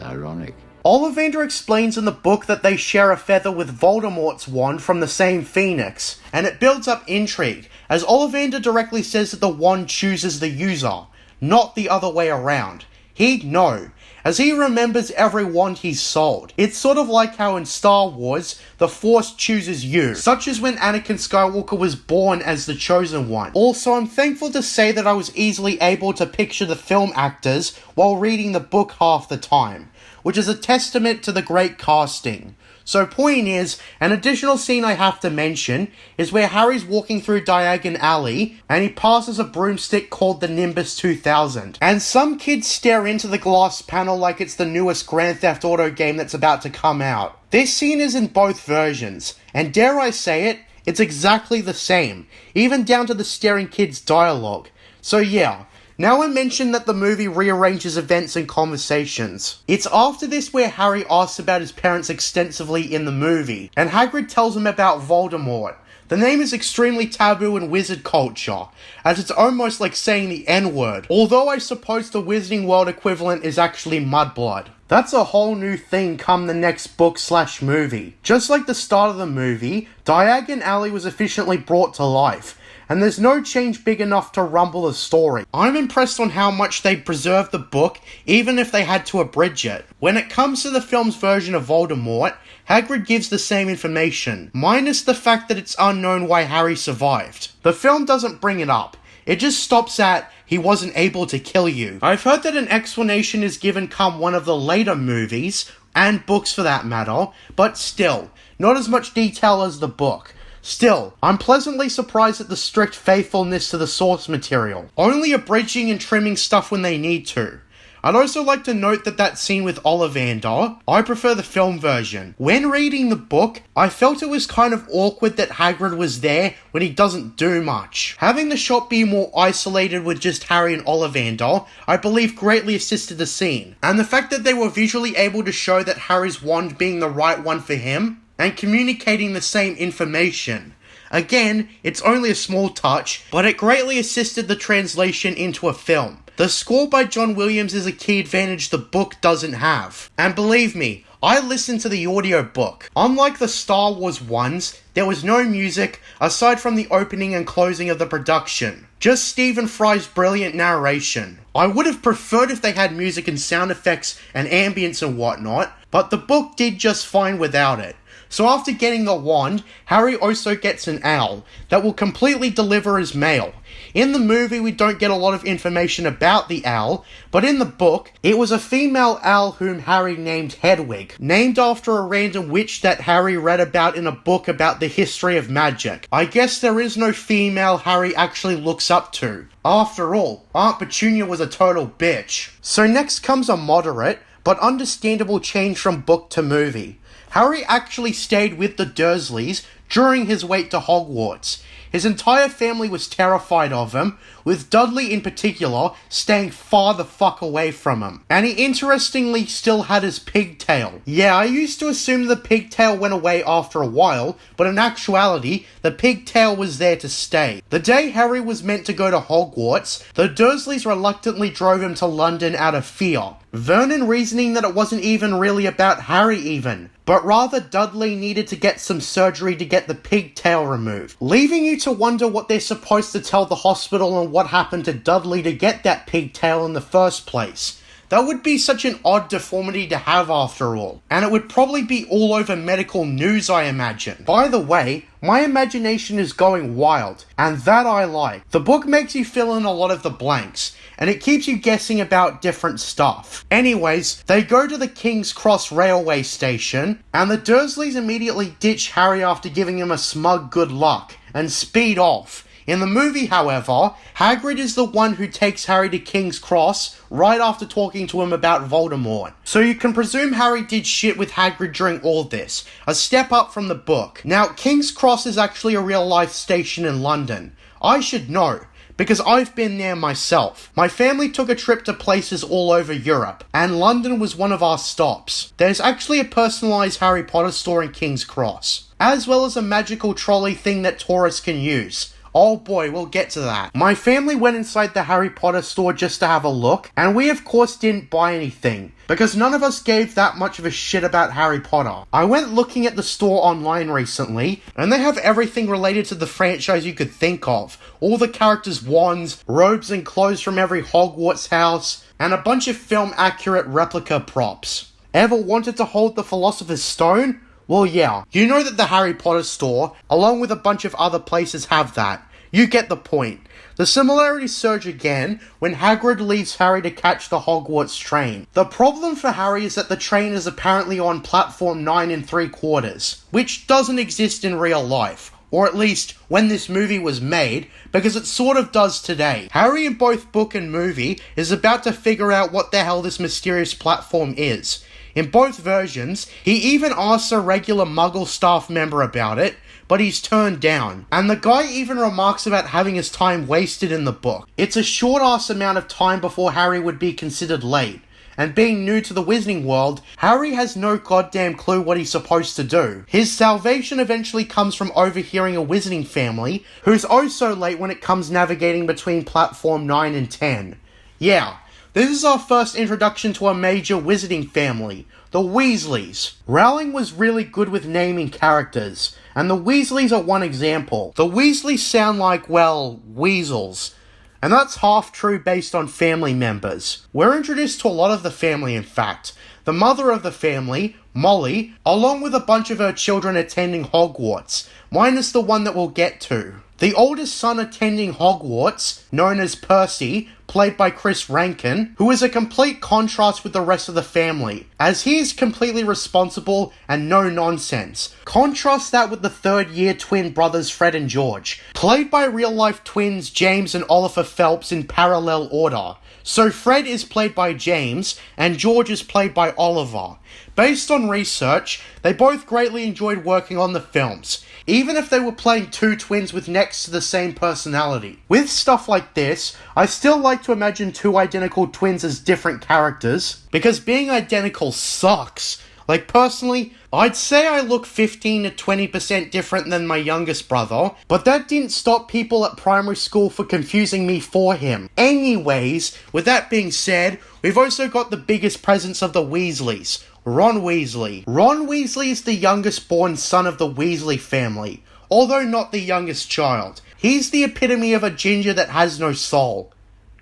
Ironic. Ollivander explains in the book that they share a feather with Voldemort's wand from the same phoenix, and it builds up intrigue, as Ollivander directly says that the wand chooses the user, not the other way around. He'd know, as he remembers every wand he's sold. It's sort of like how in Star Wars, the Force chooses you, such as when Anakin Skywalker was born as the Chosen One. Also, I'm thankful to say that I was easily able to picture the film actors while reading the book half the time, which is a testament to the great casting. So point is, an additional scene I have to mention is where Harry's walking through Diagon Alley and he passes a broomstick called the Nimbus 2000. And some kids stare into the glass panel like it's the newest Grand Theft Auto game that's about to come out. This scene is in both versions, and dare I say it, it's exactly the same, even down to the staring kids' dialogue. So yeah. Now I mentioned that the movie rearranges events and conversations. It's after this where Harry asks about his parents extensively in the movie, and Hagrid tells him about Voldemort. The name is extremely taboo in wizard culture, as it's almost like saying the N-word, although I suppose the Wizarding World equivalent is actually mudblood. That's a whole new thing come the next book/movie. Just like the start of the movie, Diagon Alley was efficiently brought to life, and there's no change big enough to rumble the story. I'm impressed on how much they preserved the book, even if they had to abridge it. When it comes to the film's version of Voldemort, Hagrid gives the same information, minus the fact that it's unknown why Harry survived. The film doesn't bring it up. It just stops at, he wasn't able to kill you. I've heard that an explanation is given come one of the later movies, and books for that matter, but still, not as much detail as the book. Still, I'm pleasantly surprised at the strict faithfulness to the source material, only abridging and trimming stuff when they need to. I'd also like to note that scene with Ollivander, I prefer the film version. When reading the book, I felt it was kind of awkward that Hagrid was there when he doesn't do much. Having the shot be more isolated with just Harry and Ollivander, I believe greatly assisted the scene. And the fact that they were visually able to show that Harry's wand being the right one for him, and communicating the same information. Again, it's only a small touch, but it greatly assisted the translation into a film. The score by John Williams is a key advantage the book doesn't have. And believe me, I listened to the audiobook. Unlike the Star Wars ones, there was no music aside from the opening and closing of the production. Just Stephen Fry's brilliant narration. I would have preferred if they had music and sound effects and ambience and whatnot, but the book did just fine without it. So after getting the wand, Harry also gets an owl that will completely deliver his mail. In the movie, we don't get a lot of information about the owl, but in the book, it was a female owl whom Harry named Hedwig, named after a random witch that Harry read about in a book about the history of magic. I guess there is no female Harry actually looks up to. After all, Aunt Petunia was a total bitch. So next comes a moderate, but understandable change from book to movie. Harry actually stayed with the Dursleys during his wait to Hogwarts. his entire family was terrified of him, with Dudley in particular staying far the fuck away from him. And he interestingly still had his pigtail. Yeah, I used to assume the pigtail went away after a while, but in actuality, the pigtail was there to stay. The day Harry was meant to go to Hogwarts, the Dursleys reluctantly drove him to London out of fear. Vernon reasoning that it wasn't even really about Harry even, but rather Dudley needed to get some surgery to get the pigtail removed, leaving you to wonder what they're supposed to tell the hospital and what happened to Dudley to get that pigtail in the first place. That would be such an odd deformity to have after all, and it would probably be all over medical news, I imagine. By the way, my imagination is going wild, and that I like. The book makes you fill in a lot of the blanks, and it keeps you guessing about different stuff. Anyways, they go to the King's Cross railway station, and the Dursleys immediately ditch Harry after giving him a smug good luck, and speed off. In the movie, however, Hagrid is the one who takes Harry to King's Cross right after talking to him about Voldemort. So you can presume Harry did shit with Hagrid during all this, a step up from the book. Now, King's Cross is actually a real-life station in London. I should know, because I've been there myself. My family took a trip to places all over Europe, and London was one of our stops. There's actually a personalised Harry Potter store in King's Cross, as well as a magical trolley thing that tourists can use. Oh boy, we'll get to that. My family went inside the Harry Potter store just to have a look, and we of course didn't buy anything, because none of us gave that much of a shit about Harry Potter. I went looking at the store online recently, and they have everything related to the franchise you could think of. All the characters' wands, robes and clothes from every Hogwarts house, and a bunch of film-accurate replica props. Ever wanted to hold the Philosopher's Stone? Well, yeah, you know that the Harry Potter store, along with a bunch of other places, have that. You get the point. The similarities surge again when Hagrid leaves Harry to catch the Hogwarts train. The problem for Harry is that the train is apparently on platform 9 3/4, which doesn't exist in real life. Or at least when this movie was made, because it sort of does today. Harry in both book and movie is about to figure out what the hell this mysterious platform is. In both versions, he even asks a regular Muggle staff member about it, but he's turned down. And the guy even remarks about having his time wasted in the book. It's a short-ass amount of time before Harry would be considered late. And being new to the Wizarding world, Harry has no goddamn clue what he's supposed to do. His salvation eventually comes from overhearing a Wizarding family, who's oh so late when it comes navigating between platform 9 and 10. Yeah. This is our first introduction to a major Wizarding family, the Weasleys. Rowling was really good with naming characters, and the Weasleys are one example. The Weasleys sound like, well, weasels. And that's half true based on family members. We're introduced to a lot of the family, in fact. The mother of the family, Molly, along with a bunch of her children attending Hogwarts, minus the one that we'll get to. The oldest son attending Hogwarts, known as Percy, played by Chris Rankin, who is a complete contrast with the rest of the family, as he is completely responsible and no nonsense. Contrast that with the third-year twin brothers Fred and George, played by real-life twins James and Oliver Phelps in parallel order. So Fred is played by James, and George is played by Oliver. Based on research, they both greatly enjoyed working on the films, even if they were playing two twins with next to the same personality. With stuff like this, I still like to imagine two identical twins as different characters, because being identical sucks. Like, personally, I'd say I look 15 to 20% different than my youngest brother, but that didn't stop people at primary school for confusing me for him. Anyways, with that being said, we've also got the biggest presence of the Weasleys, Ron Weasley. Ron Weasley is the youngest born son of the Weasley family, although not the youngest child. He's the epitome of a ginger that has no soul.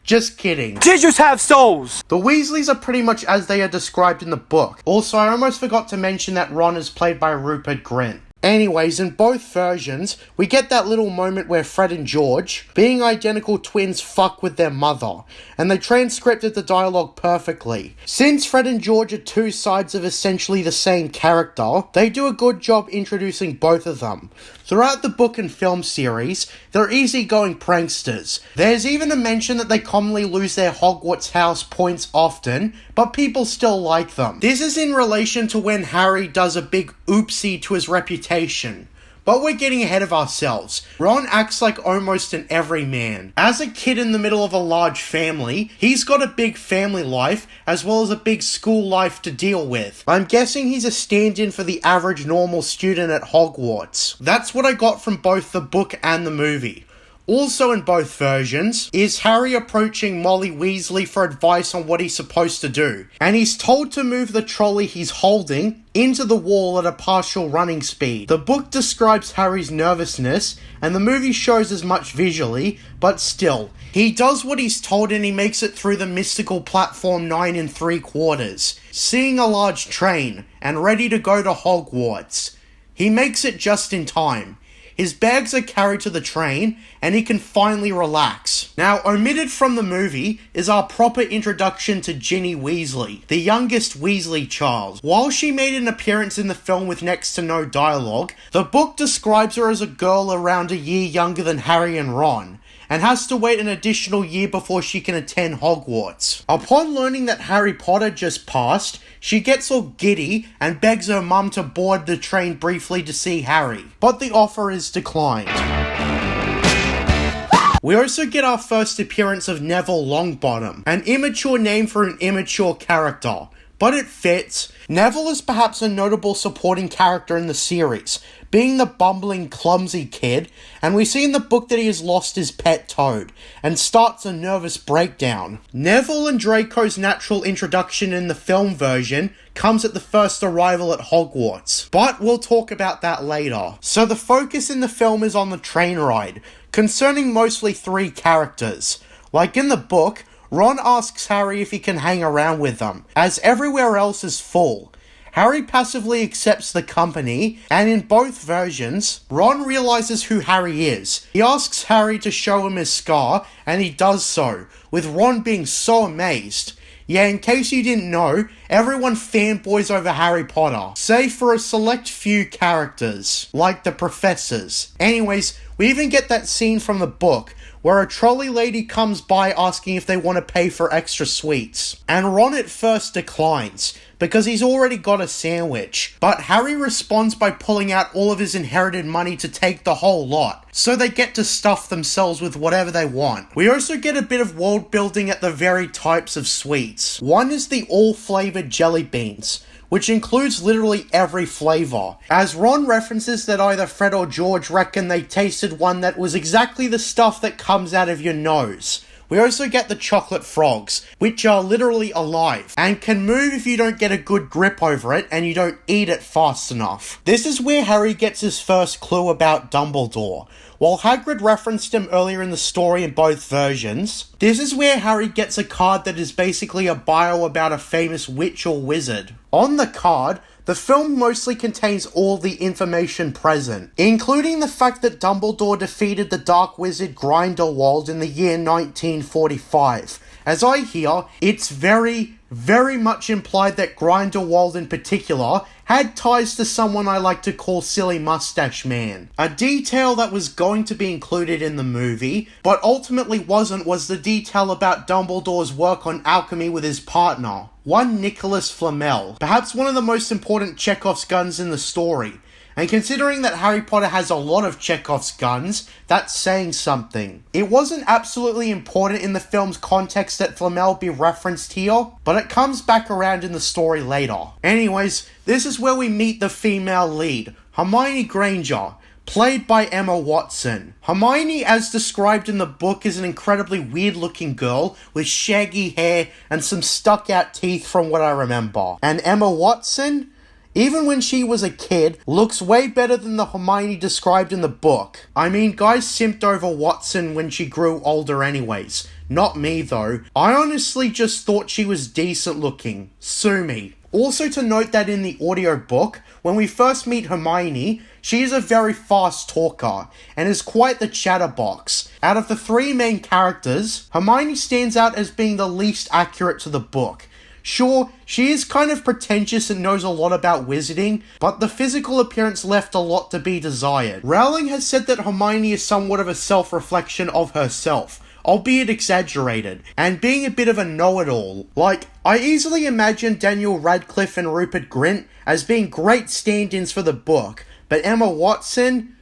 Just kidding. Gingers have souls! The Weasleys are pretty much as they are described in the book. Also, I almost forgot to mention that Ron is played by Rupert Grint. Anyways, in both versions, we get that little moment where Fred and George, being identical twins, fuck with their mother, and they transcripted the dialogue perfectly. Since Fred and George are two sides of essentially the same character, they do a good job introducing both of them. Throughout the book and film series, they're easygoing pranksters. There's even a mention that they commonly lose their Hogwarts house points often, but people still like them. This is in relation to when Harry does a big oopsie to his reputation. But we're getting ahead of ourselves. Ron acts like almost an everyman. As a kid in the middle of a large family, he's got a big family life as well as a big school life to deal with. I'm guessing he's a stand-in for the average normal student at Hogwarts. That's what I got from both the book and the movie. Also in both versions is Harry approaching Molly Weasley for advice on what he's supposed to do, and he's told to move the trolley he's holding into the wall at a partial running speed. The book describes Harry's nervousness, and the movie shows as much visually, but still, he does what he's told and he makes it through the mystical platform 9 3/4, seeing a large train, and ready to go to Hogwarts. He makes it just in time. His bags are carried to the train, and he can finally relax. Now, omitted from the movie is our proper introduction to Ginny Weasley, the youngest Weasley child. While she made an appearance in the film with next to no dialogue, the book describes her as a girl around a year younger than Harry and Ron, and has to wait an additional year before she can attend Hogwarts. Upon learning that Harry Potter just passed, she gets all giddy and begs her mum to board the train briefly to see Harry, but the offer is declined. We also get our first appearance of Neville Longbottom, an immature name for an immature character, but it fits. Neville is perhaps a notable supporting character in the series, being the bumbling, clumsy kid, and we see in the book that he has lost his pet toad, and starts a nervous breakdown. Neville and Draco's natural introduction in the film version comes at the first arrival at Hogwarts, but we'll talk about that later. So the focus in the film is on the train ride, concerning mostly 3 characters. Like in the book, Ron asks Harry if he can hang around with them, as everywhere else is full. Harry passively accepts the company, and in both versions, Ron realizes who Harry is. He asks Harry to show him his scar, and he does so, with Ron being so amazed. Yeah, in case you didn't know, everyone fanboys over Harry Potter, save for a select few characters, like the professors. Anyways, we even get that scene from the book, where a trolley lady comes by asking if they want to pay for extra sweets. And Ron at first declines, because he's already got a sandwich. But Harry responds by pulling out all of his inherited money to take the whole lot, so they get to stuff themselves with whatever they want. We also get a bit of world building at the very types of sweets. One is the all-flavoured jelly beans, which includes literally every flavour, as Ron references that either Fred or George reckon they tasted one that was exactly the stuff that comes out of your nose. We also get the chocolate frogs, which are literally alive, and can move if you don't get a good grip over it and you don't eat it fast enough. This is where Harry gets his first clue about Dumbledore. While Hagrid referenced him earlier in the story in both versions, this is where Harry gets a card that is basically a bio about a famous witch or wizard. On the card, the film mostly contains all the information present, including the fact that Dumbledore defeated the dark wizard Grindelwald in the year 1945. As I hear, it's very much implied that Grindelwald in particular had ties to someone I like to call Silly Mustache Man. A detail that was going to be included in the movie, but ultimately wasn't, was the detail about Dumbledore's work on alchemy with his partner, one Nicholas Flamel, perhaps one of the most important Chekhov's guns in the story. And considering that Harry Potter has a lot of Chekhov's guns, that's saying something. It wasn't absolutely important in the film's context that Flamel be referenced here, but it comes back around in the story later. Anyways, this is where we meet the female lead, Hermione Granger, played by Emma Watson. Hermione, as described in the book, is an incredibly weird-looking girl with shaggy hair and some stuck-out teeth from what I remember. And Emma Watson, even when she was a kid, looks way better than the Hermione described in the book. I mean, guys simped over Watson when she grew older anyways. Not me though. I honestly just thought she was decent looking. Sue me. Also to note that in the audiobook, when we first meet Hermione, she is a very fast talker, and is quite the chatterbox. Out of the 3 main characters, Hermione stands out as being the least accurate to the book. Sure, she is kind of pretentious and knows a lot about wizarding, but the physical appearance left a lot to be desired. Rowling has said that Hermione is somewhat of a self-reflection of herself, albeit exaggerated, and being a bit of a know-it-all. Like, I easily imagine Daniel Radcliffe and Rupert Grint as being great stand-ins for the book, But Emma Watson?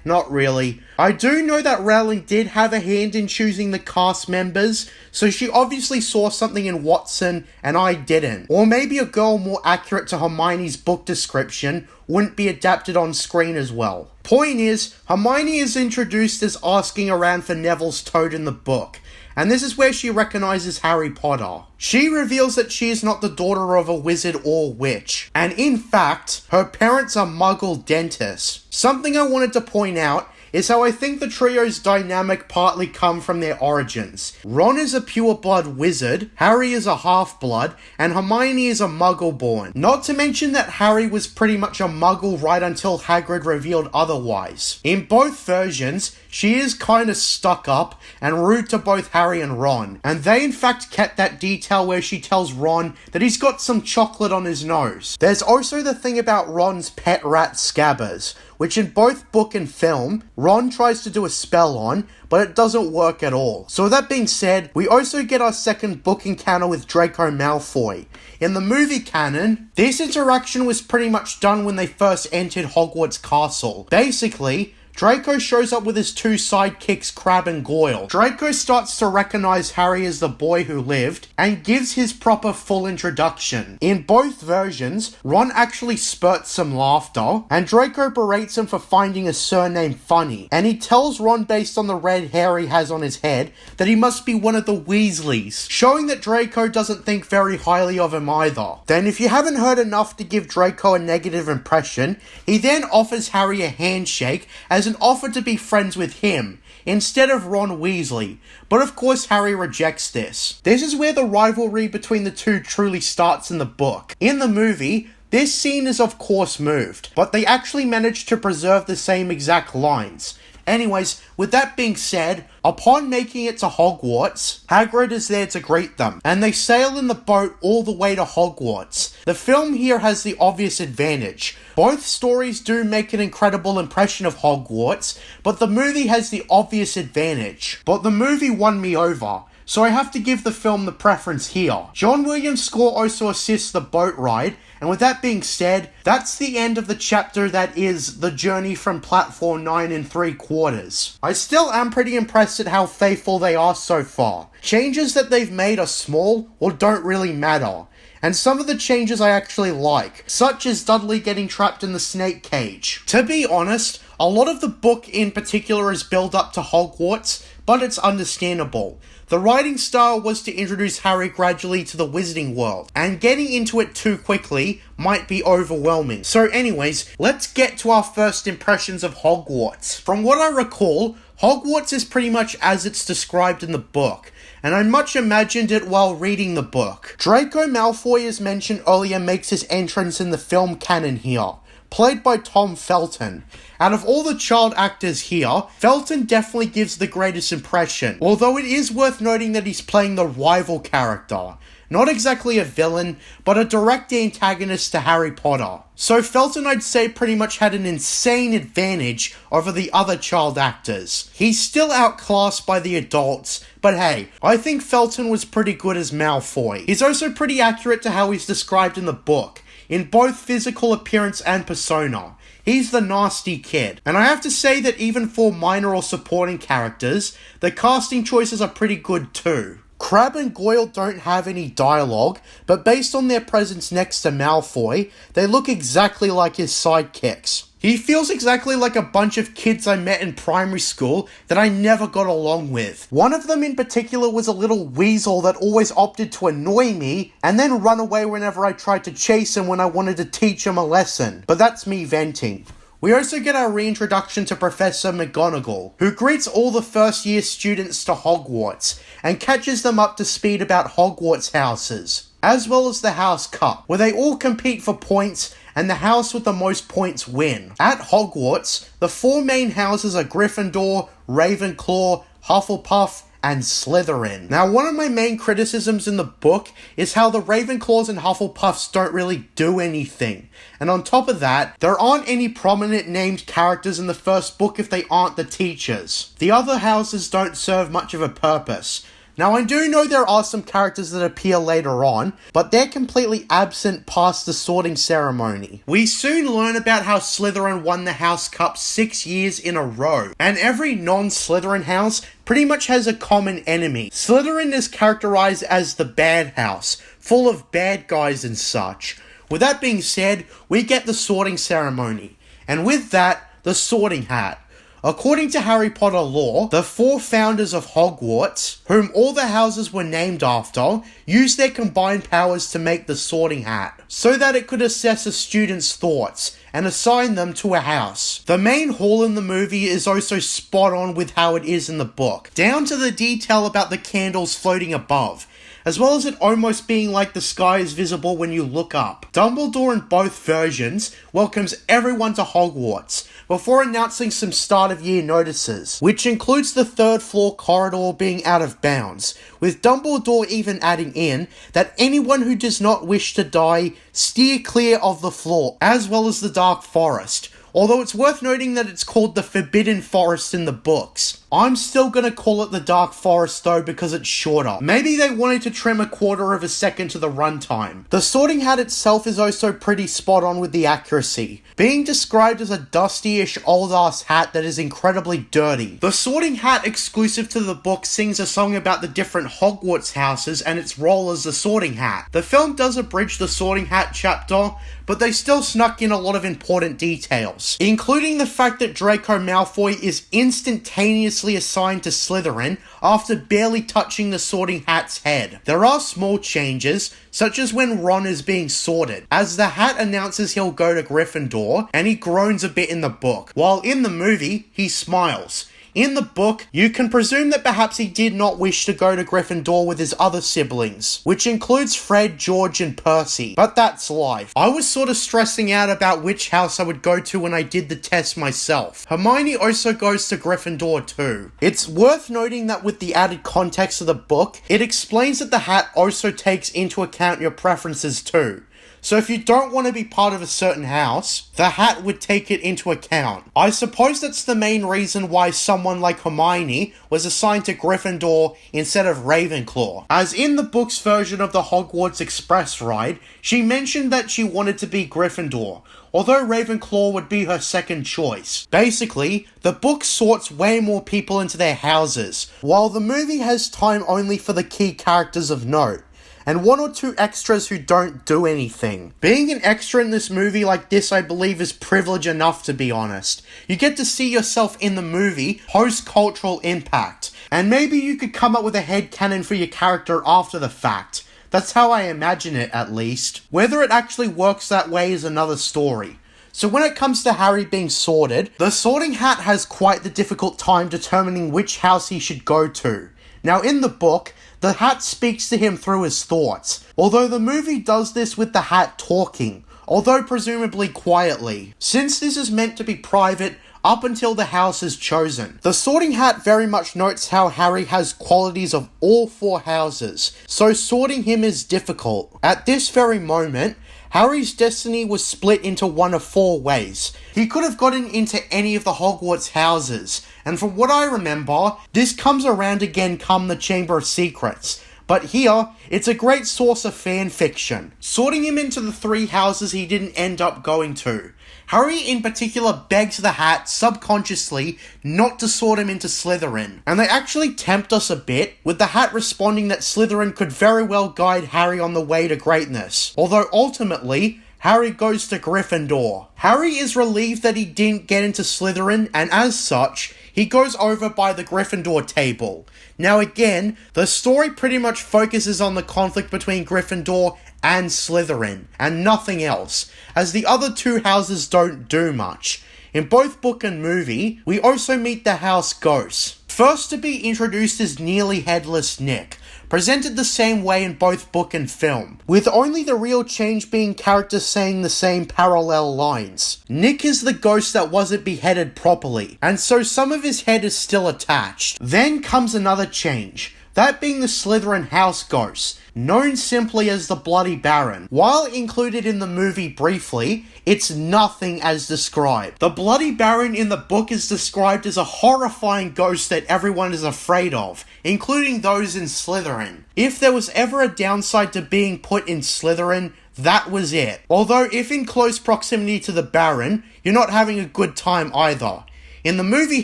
Not really. I do know that Rowling did have a hand in choosing the cast members, so she obviously saw something in Watson and I didn't. Or maybe a girl more accurate to Hermione's book description wouldn't be adapted on screen as well. Point is, Hermione is introduced as asking around for Neville's toad in the book, and this is where she recognizes Harry Potter. She reveals that she is not the daughter of a wizard or witch, and in fact, her parents are Muggle dentists. Something I wanted to point out is how I think the trio's dynamic partly come from their origins. Ron is a pure-blood wizard, Harry is a half-blood, and Hermione is a Muggle-born. Not to mention that Harry was pretty much a Muggle right until Hagrid revealed otherwise. In both versions, she is kinda stuck up and rude to both Harry and Ron, and they in fact kept that detail where she tells Ron that he's got some chocolate on his nose. There's also the thing about Ron's pet rat Scabbers, which in both book and film, Ron tries to do a spell on, but it doesn't work at all. So with that being said, we also get our second book encounter with Draco Malfoy. In the movie canon, this interaction was pretty much done when they first entered Hogwarts Castle. Basically, Draco shows up with his two sidekicks, Crabbe and Goyle. Draco starts to recognize Harry as the boy who lived, and gives his proper full introduction. In both versions, Ron actually spurts some laughter, and Draco berates him for finding a surname funny, and he tells Ron based on the red hair he has on his head, that he must be one of the Weasleys, showing that Draco doesn't think very highly of him either. Then if you haven't heard enough to give Draco a negative impression, he then offers Harry a handshake as an offer to be friends with him, instead of Ron Weasley, but of course Harry rejects this. This is where the rivalry between the two truly starts in the book. In the movie, this scene is of course moved, but they actually managed to preserve the same exact lines. Anyways, with that being said, upon making it to Hogwarts, Hagrid is there to greet them, and they sail in the boat all the way to Hogwarts. The film here has the obvious advantage. Both stories do make an incredible impression of Hogwarts, but the movie has the obvious advantage. But the movie won me over, so I have to give the film the preference here. John Williams' score also assists the boat ride, and with that being said, that's the end of the chapter that is the journey from platform 9 3/4. I still am pretty impressed at how faithful they are so far. Changes that they've made are small or don't really matter. And some of the changes I actually like, such as Dudley getting trapped in the snake cage. To be honest, a lot of the book in particular is build up to Hogwarts, but it's understandable. The writing style was to introduce Harry gradually to the wizarding world, and getting into it too quickly might be overwhelming. So anyways, let's get to our first impressions of Hogwarts. From what I recall, Hogwarts is pretty much as it's described in the book, and I much imagined it while reading the book. Draco Malfoy, as mentioned earlier, makes his entrance in the film canon here, played by Tom Felton. Out of all the child actors here, Felton definitely gives the greatest impression, although it is worth noting that he's playing the rival character. Not exactly a villain, but a direct antagonist to Harry Potter. So Felton, I'd say, pretty much had an insane advantage over the other child actors. He's still outclassed by the adults, but hey, I think Felton was pretty good as Malfoy. He's also pretty accurate to how he's described in the book, in both physical appearance and persona. He's the nasty kid. And I have to say that even for minor or supporting characters, the casting choices are pretty good too. Crabbe and Goyle don't have any dialogue, but based on their presence next to Malfoy, they look exactly like his sidekicks. He feels exactly like a bunch of kids I met in primary school that I never got along with. One of them in particular was a little weasel that always opted to annoy me and then run away whenever I tried to chase him when I wanted to teach him a lesson. But that's me venting. We also get our reintroduction to Professor McGonagall, who greets all the first year students to Hogwarts and catches them up to speed about Hogwarts houses, as well as the House Cup, where they all compete for points and the house with the most points win. At Hogwarts, the four main houses are Gryffindor, Ravenclaw, Hufflepuff, and Slytherin. Now, one of my main criticisms in the book is how the Ravenclaws and Hufflepuffs don't really do anything. And on top of that, there aren't any prominent named characters in the first book if they aren't the teachers. The other houses don't serve much of a purpose. Now, I do know there are some characters that appear later on, but they're completely absent past the sorting ceremony. We soon learn about how Slytherin won the House Cup 6 years in a row, and every non-Slytherin house pretty much has a common enemy. Slytherin is characterized as the bad house, full of bad guys and such. With that being said, we get the sorting ceremony, and with that, the sorting hat. According to Harry Potter lore, the 4 founders of Hogwarts, whom all the houses were named after, used their combined powers to make the sorting hat, so that it could assess a student's thoughts and assign them to a house. The main hall in the movie is also spot on with how it is in the book, down to the detail about the candles floating above, as well as it almost being like the sky is visible when you look up. Dumbledore in both versions welcomes everyone to Hogwarts, before announcing some start of year notices, which includes the 3rd floor corridor being out of bounds, with Dumbledore even adding in that anyone who does not wish to die, steer clear of the floor, as well as the Dark Forest. Although it's worth noting that it's called the Forbidden Forest in the books. I'm still gonna call it the Dark Forest though because it's shorter. Maybe they wanted to trim a quarter of a second to the runtime. The sorting hat itself is also pretty spot on with the accuracy, being described as a dusty-ish old-ass hat that is incredibly dirty. The sorting hat exclusive to the book sings a song about the different Hogwarts houses and its role as the sorting hat. The film does abridge the sorting hat chapter, but they still snuck in a lot of important details, including the fact that Draco Malfoy is instantaneously assigned to Slytherin after barely touching the sorting hat's head. There are small changes, such as when Ron is being sorted, as the hat announces he'll go to Gryffindor, and he groans a bit in the book, while in the movie, he smiles. In the book, you can presume that perhaps he did not wish to go to Gryffindor with his other siblings, which includes Fred, George, and Percy. But that's life. I was sort of stressing out about which house I would go to when I did the test myself. Hermione also goes to Gryffindor too. It's worth noting that with the added context of the book, it explains that the hat also takes into account your preferences too. So if you don't want to be part of a certain house, the hat would take it into account. I suppose that's the main reason why someone like Hermione was assigned to Gryffindor instead of Ravenclaw. As in the book's version of the Hogwarts Express ride, she mentioned that she wanted to be Gryffindor, although Ravenclaw would be her second choice. Basically, the book sorts way more people into their houses, while the movie has time only for the key characters of note, and 1 or 2 extras who don't do anything. Being an extra in this movie like this, I believe, is privilege enough, to be honest. You get to see yourself in the movie, post-cultural impact, and maybe you could come up with a headcanon for your character after the fact. That's how I imagine it, at least. Whether it actually works that way is another story. So when it comes to Harry being sorted, the sorting hat has quite the difficult time determining which house he should go to. Now in the book, the hat speaks to him through his thoughts, although the movie does this with the hat talking, although presumably quietly, since this is meant to be private up until the house is chosen. The sorting hat very much notes how Harry has qualities of all 4 houses, so sorting him is difficult. At this very moment, Harry's destiny was split into one of 4 ways. He could have gotten into any of the Hogwarts houses, and from what I remember, this comes around again come the Chamber of Secrets. But here, it's a great source of fan fiction, sorting him into the 3 houses he didn't end up going to. Harry in particular begs the hat subconsciously not to sort him into Slytherin, and they actually tempt us a bit, with the hat responding that Slytherin could very well guide Harry on the way to greatness, although ultimately, Harry goes to Gryffindor. Harry is relieved that he didn't get into Slytherin, and as such, he goes over by the Gryffindor table. Now again, the story pretty much focuses on the conflict between Gryffindor and Slytherin, and nothing else, as the other 2 houses don't do much. In both book and movie, we also meet the house ghosts. First to be introduced is Nearly Headless Nick, presented the same way in both book and film, with only the real change being characters saying the same parallel lines. Nick is the ghost that wasn't beheaded properly, and so some of his head is still attached. Then comes another change, that being the Slytherin house ghost, known simply as the Bloody Baron. While included in the movie briefly, it's nothing as described. The Bloody Baron in the book is described as a horrifying ghost that everyone is afraid of, including those in Slytherin. If there was ever a downside to being put in Slytherin, that was it. Although if in close proximity to the Baron, you're not having a good time either. In the movie,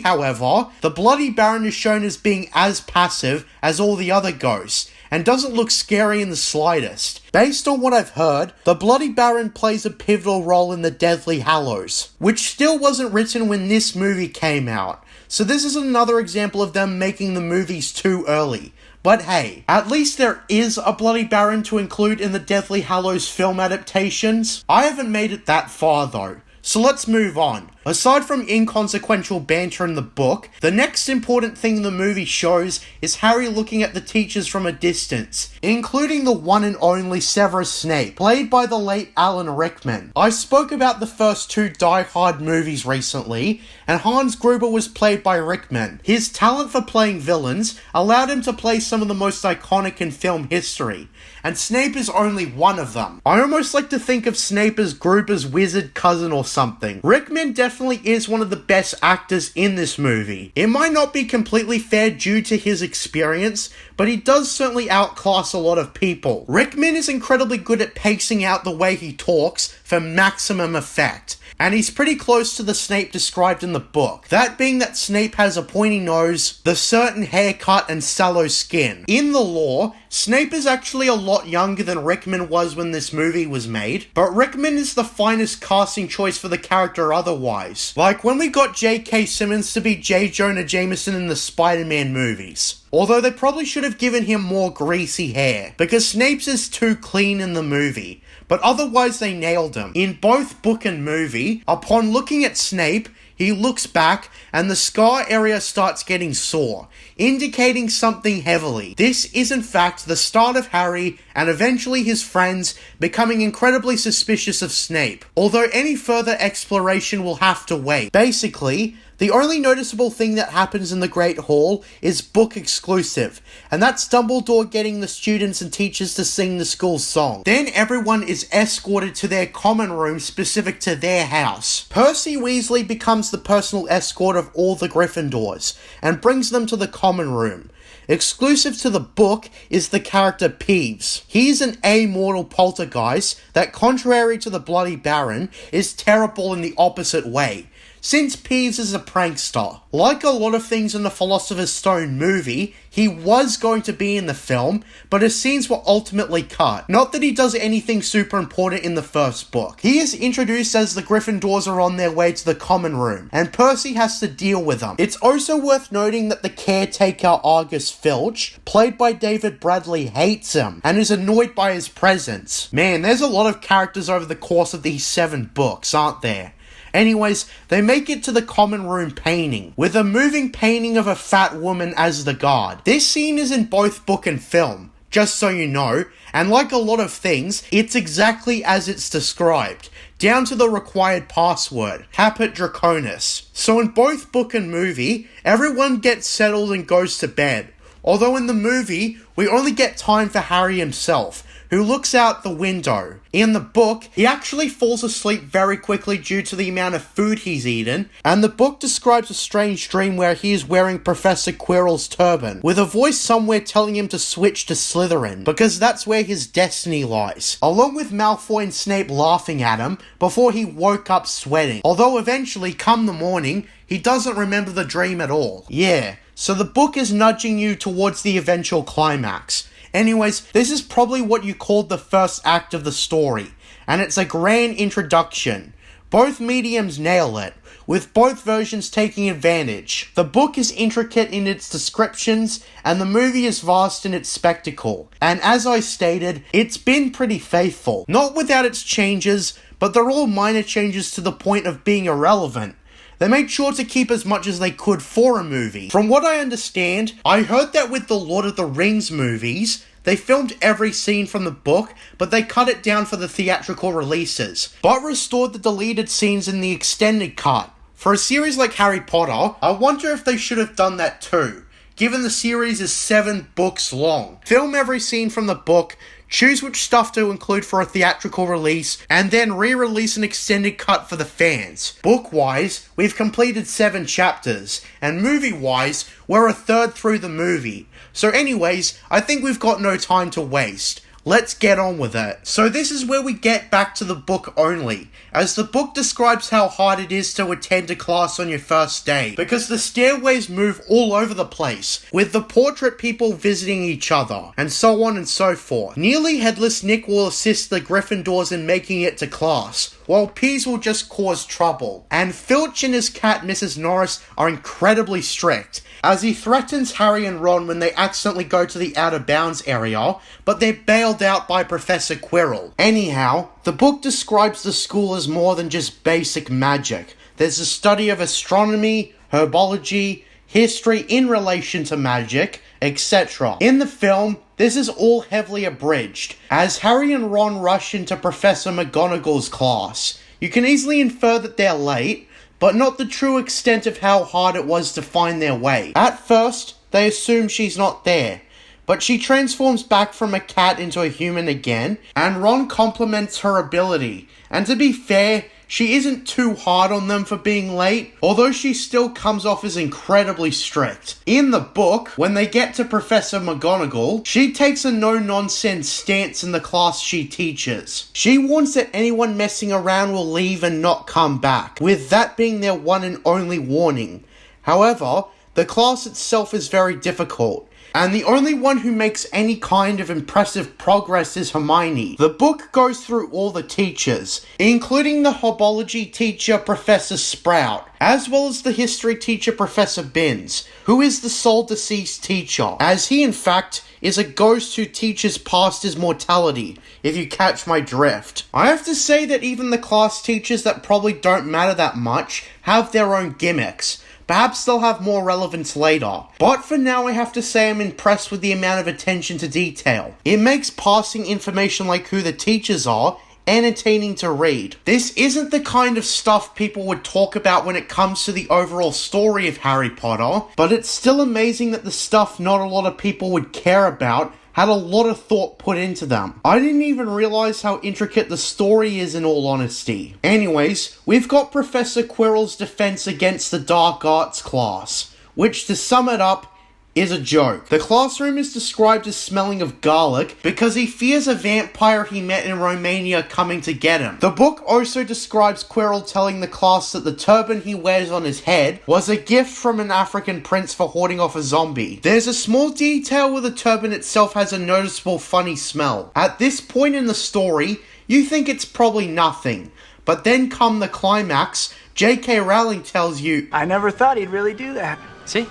however, the Bloody Baron is shown as being as passive as all the other ghosts, and doesn't look scary in the slightest. Based on what I've heard, the Bloody Baron plays a pivotal role in the Deathly Hallows, which still wasn't written when this movie came out. So this is another example of them making the movies too early. But hey, at least there is a Bloody Baron to include in the Deathly Hallows film adaptations. I haven't made it that far though. So let's move on. Aside from inconsequential banter in the book, the next important thing the movie shows is Harry looking at the teachers from a distance, including the one and only Severus Snape, played by the late Alan Rickman. I spoke about the first two Die Hard movies recently, and Hans Gruber was played by Rickman. His talent for playing villains allowed him to play some of the most iconic in film history, and Snape is only one of them. I almost like to think of Snape as Gruber's wizard cousin or something. Rickman definitely is one of the best actors in this movie. It might not be completely fair due to his experience, but he does certainly outclass a lot of people. Rickman is incredibly good at pacing out the way he talks for maximum effect, and he's pretty close to the Snape described in the book. That being that Snape has a pointy nose, the certain haircut, and sallow skin. In the lore, Snape is actually a lot younger than Rickman was when this movie was made, but Rickman is the finest casting choice for the character otherwise. Like when we got J.K. Simmons to be J. Jonah Jameson in the Spider-Man movies. Although they probably should have given him more greasy hair, because Snape's is too clean in the movie. But otherwise they nailed him. In both book and movie, upon looking at Snape, he looks back and the scar area starts getting sore, indicating something heavily. This is in fact the start of Harry and eventually his friends becoming incredibly suspicious of Snape, although any further exploration will have to wait. Basically, the only noticeable thing that happens in the Great Hall is book exclusive, and that's Dumbledore getting the students and teachers to sing the school song. Then everyone is escorted to their common room specific to their house. Percy Weasley becomes the personal escort of all the Gryffindors, and brings them to the common room. Exclusive to the book is the character Peeves. He's an amortal poltergeist that, contrary to the Bloody Baron, is terrible in the opposite way, since Peeves is a prankster. Like a lot of things in the Philosopher's Stone movie, he was going to be in the film, but his scenes were ultimately cut. Not that he does anything super important in the first book. He is introduced as the Gryffindors are on their way to the common room, and Percy has to deal with them. It's also worth noting that the caretaker Argus Filch, played by David Bradley, hates him, and is annoyed by his presence. Man, there's a lot of characters over the course of these 7 books, aren't there? Anyways, they make it to the common room painting, with a moving painting of a fat woman as the guard. This scene is in both book and film, just so you know, and like a lot of things, it's exactly as it's described, down to the required password, Caput Draconis. So in both book and movie, everyone gets settled and goes to bed, although in the movie, we only get time for Harry himself, who looks out the window. In the book, he actually falls asleep very quickly due to the amount of food he's eaten, and the book describes a strange dream where he is wearing Professor Quirrell's turban, with a voice somewhere telling him to switch to Slytherin, because that's where his destiny lies, along with Malfoy and Snape laughing at him before he woke up sweating, although eventually, come the morning, he doesn't remember the dream at all. Yeah, so the book is nudging you towards the eventual climax. Anyways, this is probably what you called the first act of the story, and it's a grand introduction. Both mediums nail it, with both versions taking advantage. The book is intricate in its descriptions, and the movie is vast in its spectacle. And as I stated, it's been pretty faithful. Not without its changes, but they're all minor changes to the point of being irrelevant. They made sure to keep as much as they could for a movie. From what I understand, I heard that with the Lord of the Rings movies, they filmed every scene from the book, but they cut it down for the theatrical releases, but restored the deleted scenes in the extended cut. For a series like Harry Potter, I wonder if they should have done that too, given the series is 7 books long. Film every scene from the book, choose which stuff to include for a theatrical release, and then re-release an extended cut for the fans. Book-wise, we've completed 7 chapters, and movie-wise, we're a third through the movie. So anyways, I think we've got no time to waste. Let's get on with it. So this is where we get back to the book only, as the book describes how hard it is to attend a class on your first day, because the stairways move all over the place, with the portrait people visiting each other, and so on and so forth. Nearly Headless Nick will assist the Gryffindors in making it to class, while Peeves will just cause trouble. And Filch and his cat Mrs. Norris are incredibly strict, as he threatens Harry and Ron when they accidentally go to the out of bounds area, but they're bailed out by Professor Quirrell. Anyhow, the book describes the school as more than just basic magic. There's a study of astronomy, herbology, history in relation to magic, etc. In the film, this is all heavily abridged, as Harry and Ron rush into Professor McGonagall's class. You can easily infer that they're late, but not the true extent of how hard it was to find their way. At first, they assume she's not there, but she transforms back from a cat into a human again, and Ron compliments her ability. And to be fair, she isn't too hard on them for being late, although she still comes off as incredibly strict. In the book, when they get to Professor McGonagall, she takes a no-nonsense stance in the class she teaches. She warns that anyone messing around will leave and not come back, with that being their one and only warning. However, the class itself is very difficult, and the only one who makes any kind of impressive progress is Hermione. The book goes through all the teachers, including the herbology teacher Professor Sprout, as well as the history teacher Professor Binns, who is the sole deceased teacher, as he in fact is a ghost who teaches past his mortality, if you catch my drift. I have to say that even the class teachers that probably don't matter that much have their own gimmicks. Perhaps they'll have more relevance later. But for now, I have to say I'm impressed with the amount of attention to detail. It makes passing information like who the teachers are entertaining to read. This isn't the kind of stuff people would talk about when it comes to the overall story of Harry Potter, but it's still amazing that the stuff not a lot of people would care about had a lot of thought put into them. I didn't even realize how intricate the story is, in all honesty. Anyways, we've got Professor Quirrell's defense against the dark arts class, which, to sum it up, is a joke. The classroom is described as smelling of garlic because he fears a vampire he met in Romania coming to get him. The book also describes Quirrell telling the class that the turban he wears on his head was a gift from an African prince for hoarding off a zombie. There's a small detail where the turban itself has a noticeable funny smell. At this point in the story, you think it's probably nothing, but then come the climax, J.K. Rowling tells you, I never thought he'd really do that. See?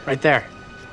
Right there.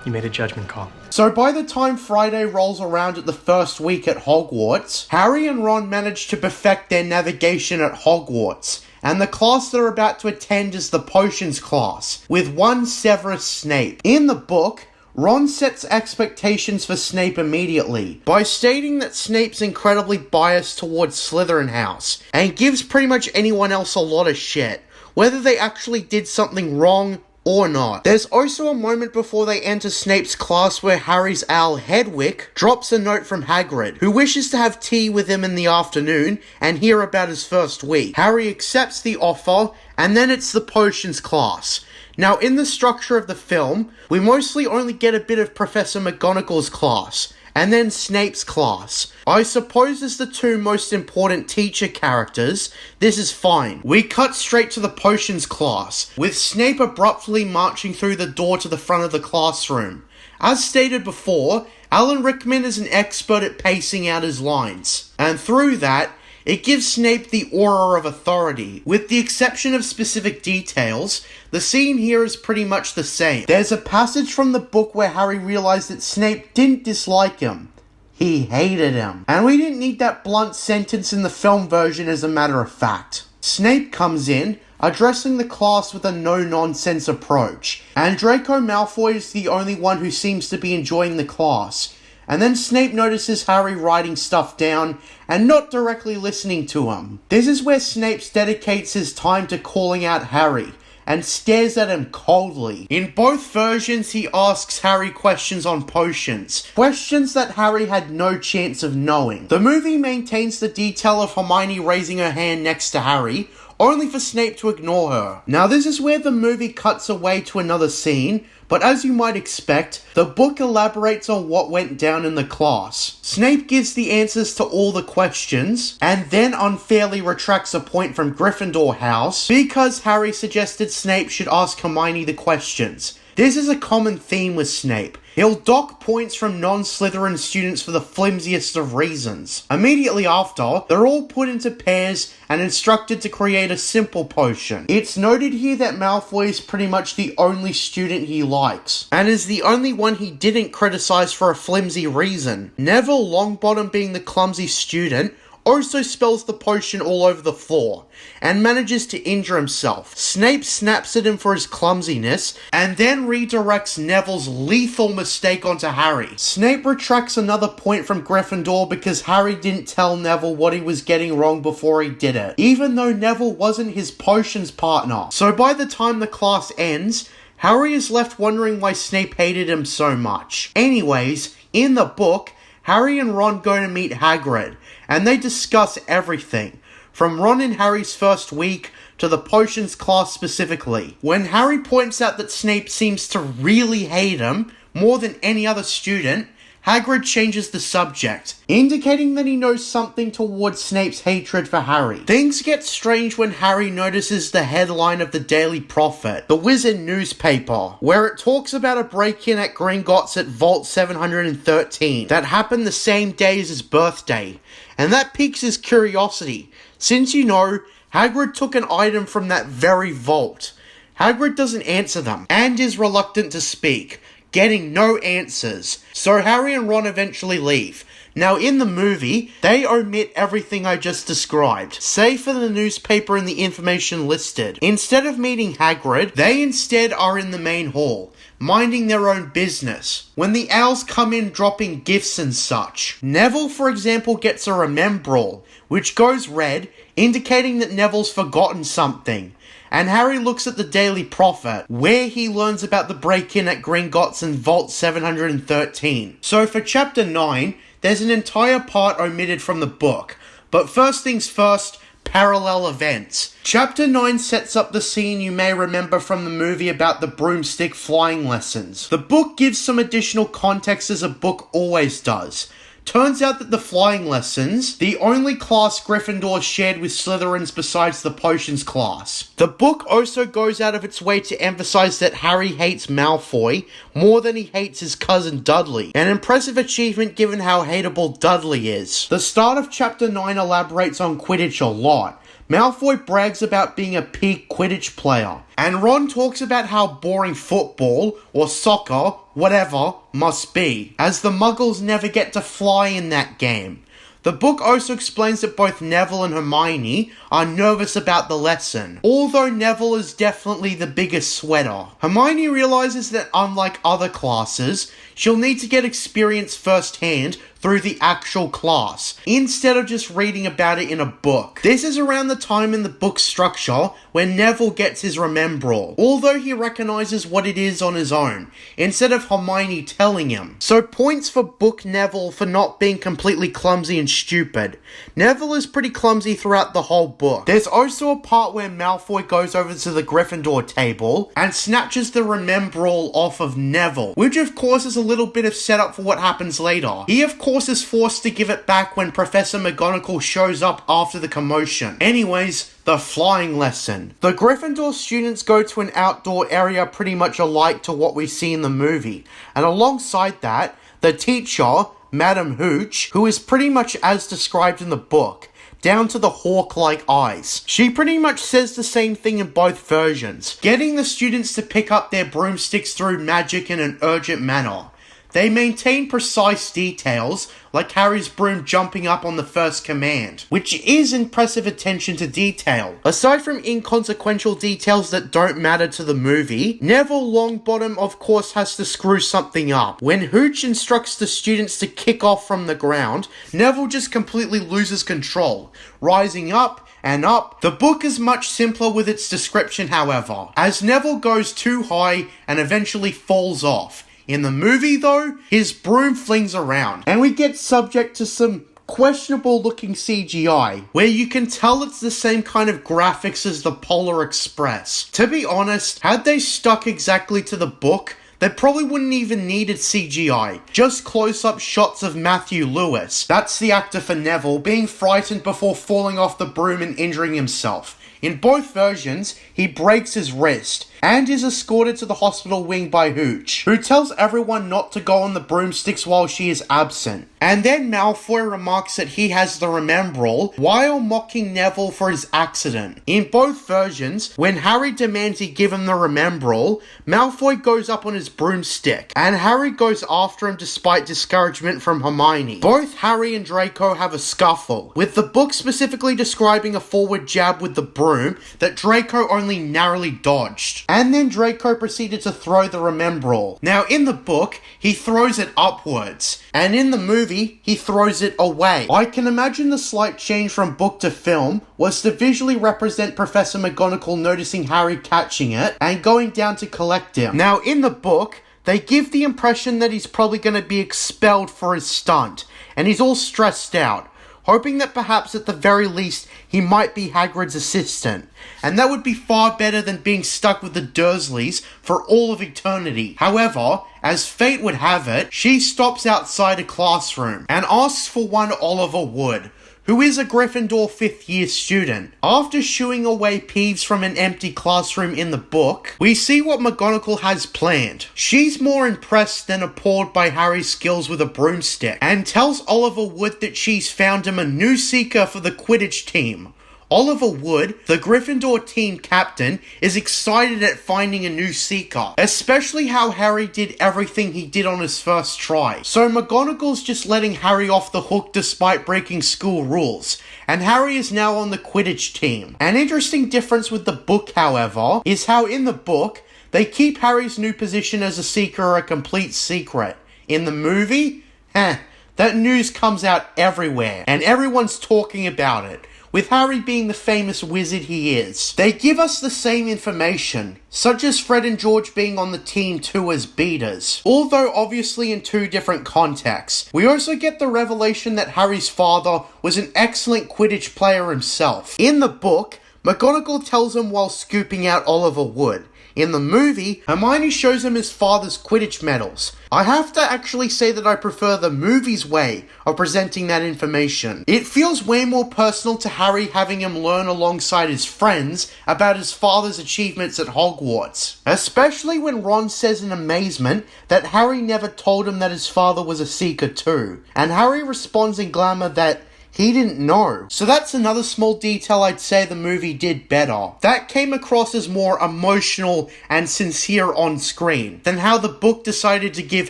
You made a judgment call. So by the time Friday rolls around at the first week at Hogwarts, Harry and Ron manage to perfect their navigation at Hogwarts, and the class they're about to attend is the Potions class, with one Severus Snape. In the book, Ron sets expectations for Snape immediately, by stating that Snape's incredibly biased towards Slytherin House, and gives pretty much anyone else a lot of shit, whether they actually did something wrong or not. There's also a moment before they enter Snape's class where Harry's owl Hedwig drops a note from Hagrid, who wishes to have tea with him in the afternoon and hear about his first week. Harry accepts the offer, and then it's the Potions class. Now, in the structure of the film, we mostly only get a bit of Professor McGonagall's class, and then Snape's class. I suppose as the two most important teacher characters, this is fine. We cut straight to the Potions class, with Snape abruptly marching through the door to the front of the classroom. As stated before, Alan Rickman is an expert at pacing out his lines, and through that, it gives Snape the aura of authority. With the exception of specific details, the scene here is pretty much the same. There's a passage from the book where Harry realized that Snape didn't dislike him. He hated him. And we didn't need that blunt sentence in the film version, as a matter of fact. Snape comes in, addressing the class with a no-nonsense approach, and Draco Malfoy is the only one who seems to be enjoying the class. And then Snape notices Harry writing stuff down and not directly listening to him. This is where Snape dedicates his time to calling out Harry, and stares at him coldly. In both versions, he asks Harry questions on potions, questions that Harry had no chance of knowing. The movie maintains the detail of Hermione raising her hand next to Harry, only for Snape to ignore her. Now this is where the movie cuts away to another scene, but as you might expect, the book elaborates on what went down in the class. Snape gives the answers to all the questions, and then unfairly retracts a point from Gryffindor House because Harry suggested Snape should ask Hermione the questions. This is a common theme with Snape. He'll dock points from non-Slytherin students for the flimsiest of reasons. Immediately after, they're all put into pairs and instructed to create a simple potion. It's noted here that Malfoy is pretty much the only student he likes, and is the only one he didn't criticize for a flimsy reason. Neville Longbottom, being the clumsy student, also spills the potion all over the floor, and manages to injure himself. Snape snaps at him for his clumsiness, and then redirects Neville's lethal mistake onto Harry. Snape retracts another point from Gryffindor because Harry didn't tell Neville what he was getting wrong before he did it, even though Neville wasn't his potions partner. So by the time the class ends, Harry is left wondering why Snape hated him so much. Anyways, in the book, Harry and Ron go to meet Hagrid, and they discuss everything, from Ron and Harry's first week to the potions class specifically. When Harry points out that Snape seems to really hate him more than any other student, Hagrid changes the subject, indicating that he knows something towards Snape's hatred for Harry. Things get strange when Harry notices the headline of the Daily Prophet, the Wizard newspaper, where it talks about a break-in at Gringotts at Vault 713 that happened the same day as his birthday, and that piques his curiosity, since Hagrid took an item from that very vault. Hagrid doesn't answer them, and is reluctant to speak, getting no answers, so Harry and Ron eventually leave. Now in the movie, they omit everything I just described, save for the newspaper and the information listed. Instead of meeting Hagrid, they instead are in the main hall, minding their own business, when the owls come in dropping gifts and such. Neville, for example, gets a remembrall, which goes red, indicating that Neville's forgotten something. And Harry looks at the Daily Prophet, where he learns about the break-in at Gringotts and Vault 713. So for Chapter 9, there's an entire part omitted from the book. But first things first, parallel events. Chapter 9 sets up the scene you may remember from the movie about the broomstick flying lessons. The book gives some additional context, as a book always does. Turns out that the flying lessons, the only class Gryffindor shared with Slytherins besides the potions class. The book also goes out of its way to emphasize that Harry hates Malfoy more than he hates his cousin Dudley, an impressive achievement given how hateable Dudley is. The start of Chapter 9 elaborates on Quidditch a lot. Malfoy brags about being a peak Quidditch player, and Ron talks about how boring football, or soccer, whatever, must be, as the Muggles never get to fly in that game. The book also explains that both Neville and Hermione are nervous about the lesson, although Neville is definitely the biggest sweater. Hermione realizes that unlike other classes, she'll need to get experience firsthand through the actual class, instead of just reading about it in a book. This is around the time in the book's structure when Neville gets his remembrall, although he recognizes what it is on his own, instead of Hermione telling him. So points for Book Neville for not being completely clumsy and stupid. Neville is pretty clumsy throughout the whole book. There's also a part where Malfoy goes over to the Gryffindor table and snatches the remembrall off of Neville, which of course is a little bit of setup for what happens later. He of course is forced to give it back when Professor McGonagall shows up after the commotion. Anyways, the flying lesson. The Gryffindor students go to an outdoor area pretty much alike to what we see in the movie, and alongside that, the teacher, Madam Hooch, who is pretty much as described in the book, down to the hawk-like eyes. She pretty much says the same thing in both versions, getting the students to pick up their broomsticks through magic in an urgent manner. They maintain precise details, like Harry's broom jumping up on the first command, which is impressive attention to detail. Aside from inconsequential details that don't matter to the movie, Neville Longbottom of course has to screw something up. When Hooch instructs the students to kick off from the ground, Neville just completely loses control, rising up and up. The book is much simpler with its description, however, as Neville goes too high and eventually falls off. In the movie, though, his broom flings around, and we get subject to some questionable looking CGI, where you can tell it's the same kind of graphics as the Polar Express. To be honest, had they stuck exactly to the book, they probably wouldn't even needed CGI, just close-up shots of Matthew Lewis, that's the actor for Neville, being frightened before falling off the broom and injuring himself. In both versions, he breaks his wrist, and is escorted to the hospital wing by Hooch, who tells everyone not to go on the broomsticks while she is absent. And then Malfoy remarks that he has the Remembrall, while mocking Neville for his accident. In both versions, when Harry demands he give him the Remembrall, Malfoy goes up on his broomstick, and Harry goes after him despite discouragement from Hermione. Both Harry and Draco have a scuffle, with the book specifically describing a forward jab with the broom that Draco only narrowly dodged. And then Draco proceeded to throw the Remembrall. Now in the book, he throws it upwards, and in the movie, he throws it away. I can imagine the slight change from book to film was to visually represent Professor McGonagall noticing Harry catching it and going down to collect him. Now in the book, they give the impression that he's probably going to be expelled for his stunt, and he's all stressed out, hoping that perhaps at the very least he might be Hagrid's assistant, and that would be far better than being stuck with the Dursleys for all of eternity. However, as fate would have it, she stops outside a classroom and asks for one Oliver Wood, who is a Gryffindor 5th year student. After shooing away Peeves from an empty classroom in the book, we see what McGonagall has planned. She's more impressed than appalled by Harry's skills with a broomstick, and tells Oliver Wood that she's found him a new seeker for the Quidditch team. Oliver Wood, the Gryffindor team captain, is excited at finding a new seeker, especially how Harry did everything he did on his first try. So McGonagall's just letting Harry off the hook despite breaking school rules, and Harry is now on the Quidditch team. An interesting difference with the book, however, is how in the book, they keep Harry's new position as a seeker a complete secret. In the movie, that news comes out everywhere, and everyone's talking about it, with Harry being the famous wizard he is. They give us the same information, such as Fred and George being on the team too as beaters, although obviously in two different contexts. We also get the revelation that Harry's father was an excellent Quidditch player himself. In the book, McGonagall tells him while scooping out Oliver Wood. In the movie, Hermione shows him his father's Quidditch medals. I have to actually say that I prefer the movie's way of presenting that information. It feels way more personal to Harry having him learn alongside his friends about his father's achievements at Hogwarts. Especially when Ron says in amazement that Harry never told him that his father was a seeker too. And Harry responds in glamour that he didn't know. So that's another small detail I'd say the movie did better. That came across as more emotional and sincere on screen than how the book decided to give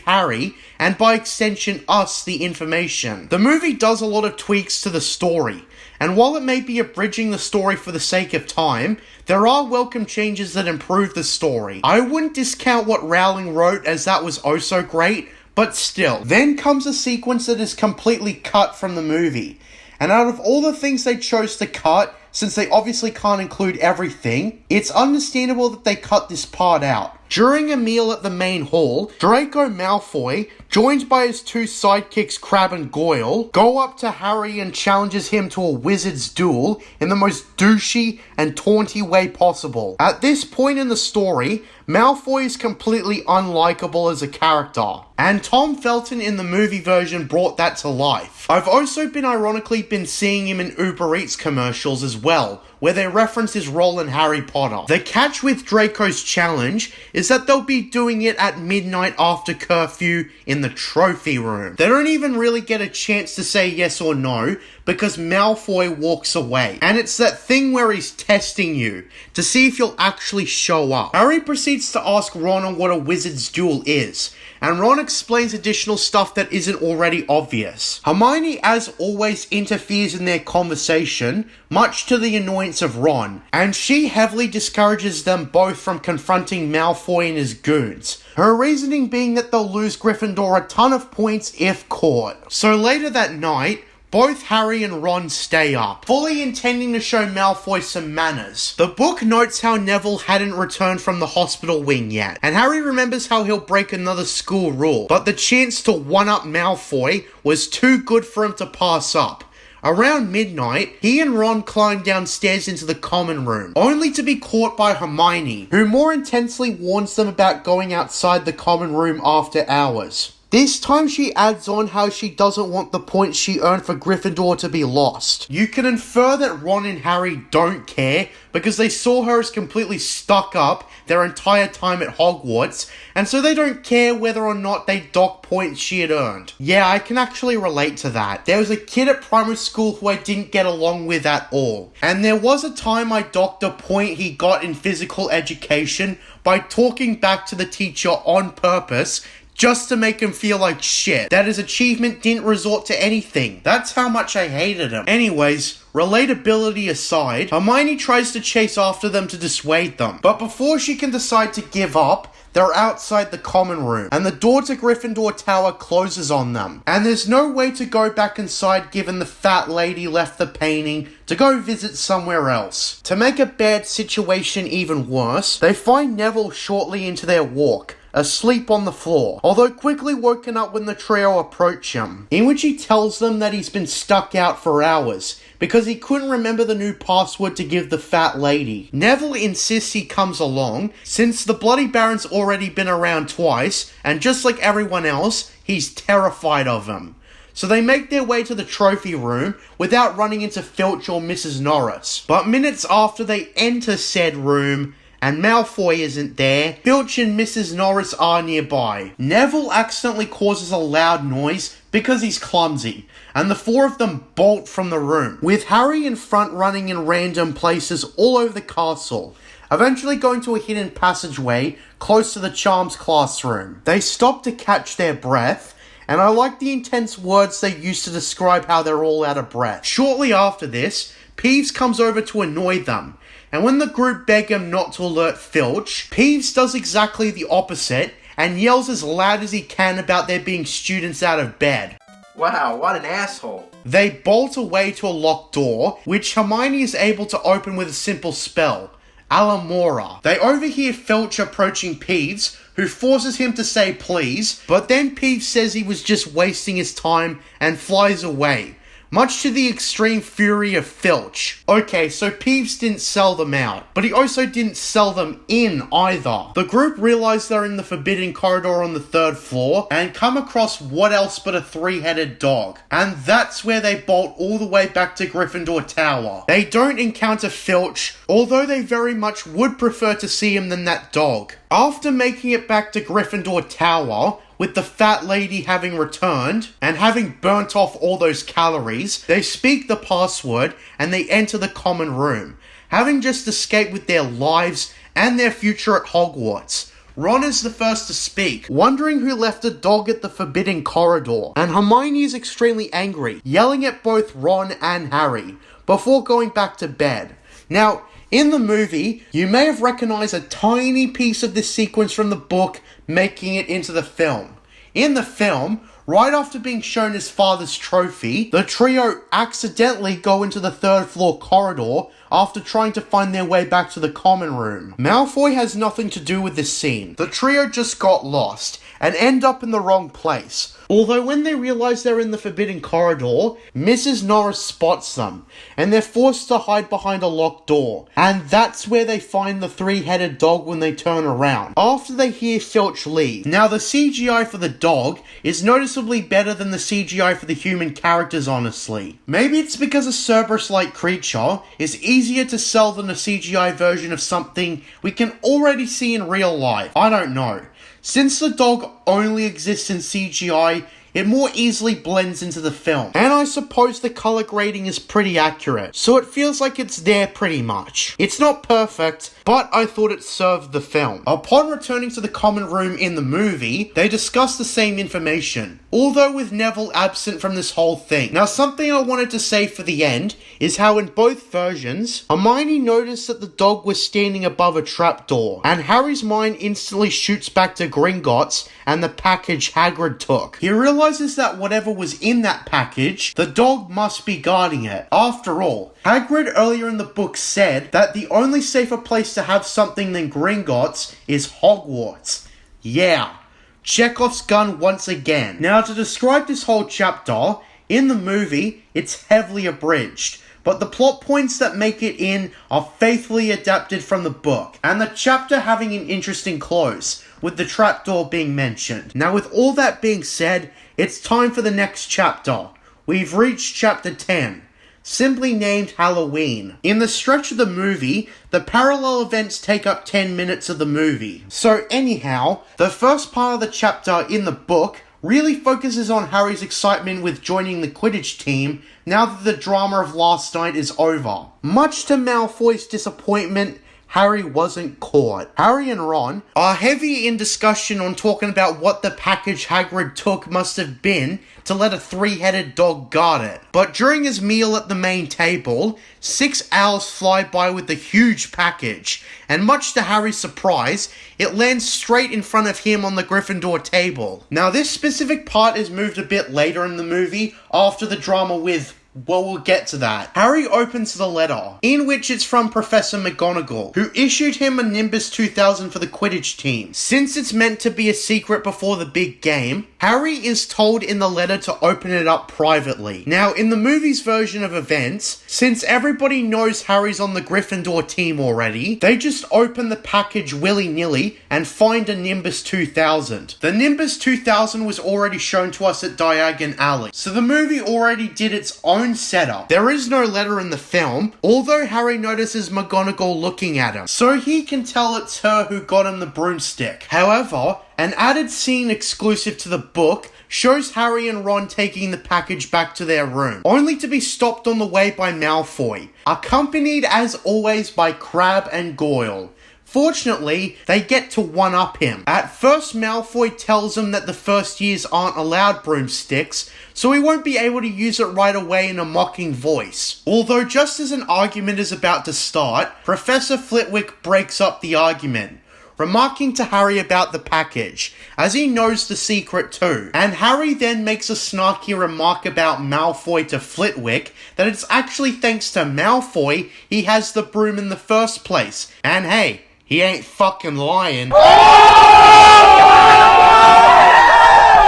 Harry, and by extension us, the information. The movie does a lot of tweaks to the story, and while it may be abridging the story for the sake of time, there are welcome changes that improve the story. I wouldn't discount what Rowling wrote, as that was oh so great, but still. Then comes a sequence that is completely cut from the movie. And out of all the things they chose to cut, since they obviously can't include everything, it's understandable that they cut this part out. During a meal at the main hall, Draco Malfoy, joined by his two sidekicks Crabbe and Goyle, go up to Harry and challenges him to a wizard's duel in the most douchey and taunty way possible. At this point in the story, Malfoy is completely unlikable as a character, and Tom Felton in the movie version brought that to life. I've also ironically been seeing him in Uber Eats commercials as well, where they reference his role in Harry Potter. The catch with Draco's challenge is that they'll be doing it at midnight after curfew in the trophy room. They don't even really get a chance to say yes or no, because Malfoy walks away. And it's that thing where he's testing you to see if you'll actually show up. Harry proceeds to ask Ron on what a wizard's duel is, and Ron explains additional stuff that isn't already obvious. Hermione, as always, interferes in their conversation, much to the annoyance of Ron, and she heavily discourages them both from confronting Malfoy and his goons. Her reasoning being that they'll lose Gryffindor a ton of points if caught. So later that night, both Harry and Ron stay up, fully intending to show Malfoy some manners. The book notes how Neville hadn't returned from the hospital wing yet, and Harry remembers how he'll break another school rule, but the chance to one-up Malfoy was too good for him to pass up. Around midnight, he and Ron climb downstairs into the common room, only to be caught by Hermione, who more intensely warns them about going outside the common room after hours. This time she adds on how she doesn't want the points she earned for Gryffindor to be lost. You can infer that Ron and Harry don't care because they saw her as completely stuck up their entire time at Hogwarts, and so they don't care whether or not they dock points she had earned. Yeah, I can actually relate to that. There was a kid at primary school who I didn't get along with at all, and there was a time I docked a point he got in physical education by talking back to the teacher on purpose just to make him feel like shit. That his achievement didn't resort to anything. That's how much I hated him. Anyways, relatability aside, Hermione tries to chase after them to dissuade them. But before she can decide to give up, they're outside the common room, and the door to Gryffindor Tower closes on them. And there's no way to go back inside given the fat lady left the painting to go visit somewhere else. To make a bad situation even worse, they find Neville shortly into their walk, asleep on the floor, although quickly woken up when the trio approach him, in which he tells them that he's been stuck out for hours because he couldn't remember the new password to give the fat lady. Neville insists he comes along, since the Bloody Baron's already been around twice, and just like everyone else, he's terrified of him. So they make their way to the trophy room without running into Filch or Mrs. Norris. But minutes after they enter said room, and Malfoy isn't there, Filch and Mrs. Norris are nearby. Neville accidentally causes a loud noise because he's clumsy, and the four of them bolt from the room, with Harry in front running in random places all over the castle, eventually going to a hidden passageway close to the Charms classroom. They stop to catch their breath, and I like the intense words they use to describe how they're all out of breath. Shortly after this, Peeves comes over to annoy them, and when the group beg him not to alert Filch, Peeves does exactly the opposite and yells as loud as he can about there being students out of bed. Wow, what an asshole. They bolt away to a locked door, which Hermione is able to open with a simple spell, Alamora. They overhear Filch approaching Peeves, who forces him to say please, but then Peeves says he was just wasting his time and flies away, much to the extreme fury of Filch. Okay, so Peeves didn't sell them out, but he also didn't sell them in either. The group realize they're in the forbidden corridor on the 3rd floor and come across what else but a 3-headed dog. And that's where they bolt all the way back to Gryffindor Tower. They don't encounter Filch, although they very much would prefer to see him than that dog. After making it back to Gryffindor Tower, with the fat lady having returned, and having burnt off all those calories, they speak the password and they enter the common room, having just escaped with their lives and their future at Hogwarts. Ron is the first to speak, wondering who left a dog at the forbidden corridor, and Hermione is extremely angry, yelling at both Ron and Harry, before going back to bed. Now, in the movie, you may have recognized a tiny piece of this sequence from the book making it into the film. In the film, right after being shown his father's trophy, the trio accidentally go into the 3rd floor corridor after trying to find their way back to the common room. Malfoy has nothing to do with this scene. The trio just got lost and end up in the wrong place. Although when they realize they're in the forbidden corridor, Mrs. Norris spots them, and they're forced to hide behind a locked door. And that's where they find the 3-headed dog when they turn around, after they hear Filch leave. Now, the CGI for the dog is noticeably better than the CGI for the human characters, honestly. Maybe it's because a Cerberus-like creature is easier to sell than a CGI version of something we can already see in real life. I don't know. Since the dog only exists in CGI, it more easily blends into the film. And I suppose the color grading is pretty accurate, so it feels like it's there pretty much. It's not perfect, but I thought it served the film. Upon returning to the common room in the movie, they discuss the same information, although with Neville absent from this whole thing. Now, something I wanted to say for the end is how in both versions, Hermione noticed that the dog was standing above a trapdoor, and Harry's mind instantly shoots back to Gringotts and the package Hagrid took. He realizes that whatever was in that package, the dog must be guarding it. After all, Hagrid earlier in the book said that the only safer place to have something than Gringotts is Hogwarts. Yeah, Chekhov's gun once again. Now, to describe this whole chapter, in the movie, it's heavily abridged, but the plot points that make it in are faithfully adapted from the book, and the chapter having an interesting close, with the trapdoor being mentioned. Now, with all that being said, it's time for the next chapter. We've reached chapter 10, simply named Halloween. In the stretch of the movie, the parallel events take up 10 minutes of the movie. So anyhow, the first part of the chapter in the book really focuses on Harry's excitement with joining the Quidditch team now that the drama of last night is over. Much to Malfoy's disappointment, Harry wasn't caught. Harry and Ron are heavy in discussion on talking about what the package Hagrid took must have been to let a three-headed dog guard it. But during his meal at the main table, 6 owls fly by with the huge package, and much to Harry's surprise, it lands straight in front of him on the Gryffindor table. Now, this specific part is moved a bit later in the movie, after the drama with... well, we'll get to that. Harry opens the letter, in which it's from Professor McGonagall, who issued him a Nimbus 2000 for the Quidditch team. Since it's meant to be a secret before the big game, Harry is told in the letter to open it up privately. Now, in the movie's version of events, since everybody knows Harry's on the Gryffindor team already, they just open the package willy-nilly and find a Nimbus 2000. The Nimbus 2000 was already shown to us at Diagon Alley, so the movie already did its own setup. There is no letter in the film, although Harry notices McGonagall looking at him, so he can tell it's her who got him the broomstick. However, an added scene exclusive to the book shows Harry and Ron taking the package back to their room, only to be stopped on the way by Malfoy, accompanied as always by Crabbe and Goyle. Fortunately, they get to one-up him. At first, Malfoy tells him that the first years aren't allowed broomsticks, so he won't be able to use it right away in a mocking voice. Although just as an argument is about to start, Professor Flitwick breaks up the argument, remarking to Harry about the package, as he knows the secret too. And Harry then makes a snarky remark about Malfoy to Flitwick, that it's actually thanks to Malfoy he has the broom in the first place. And hey, he ain't fucking lying.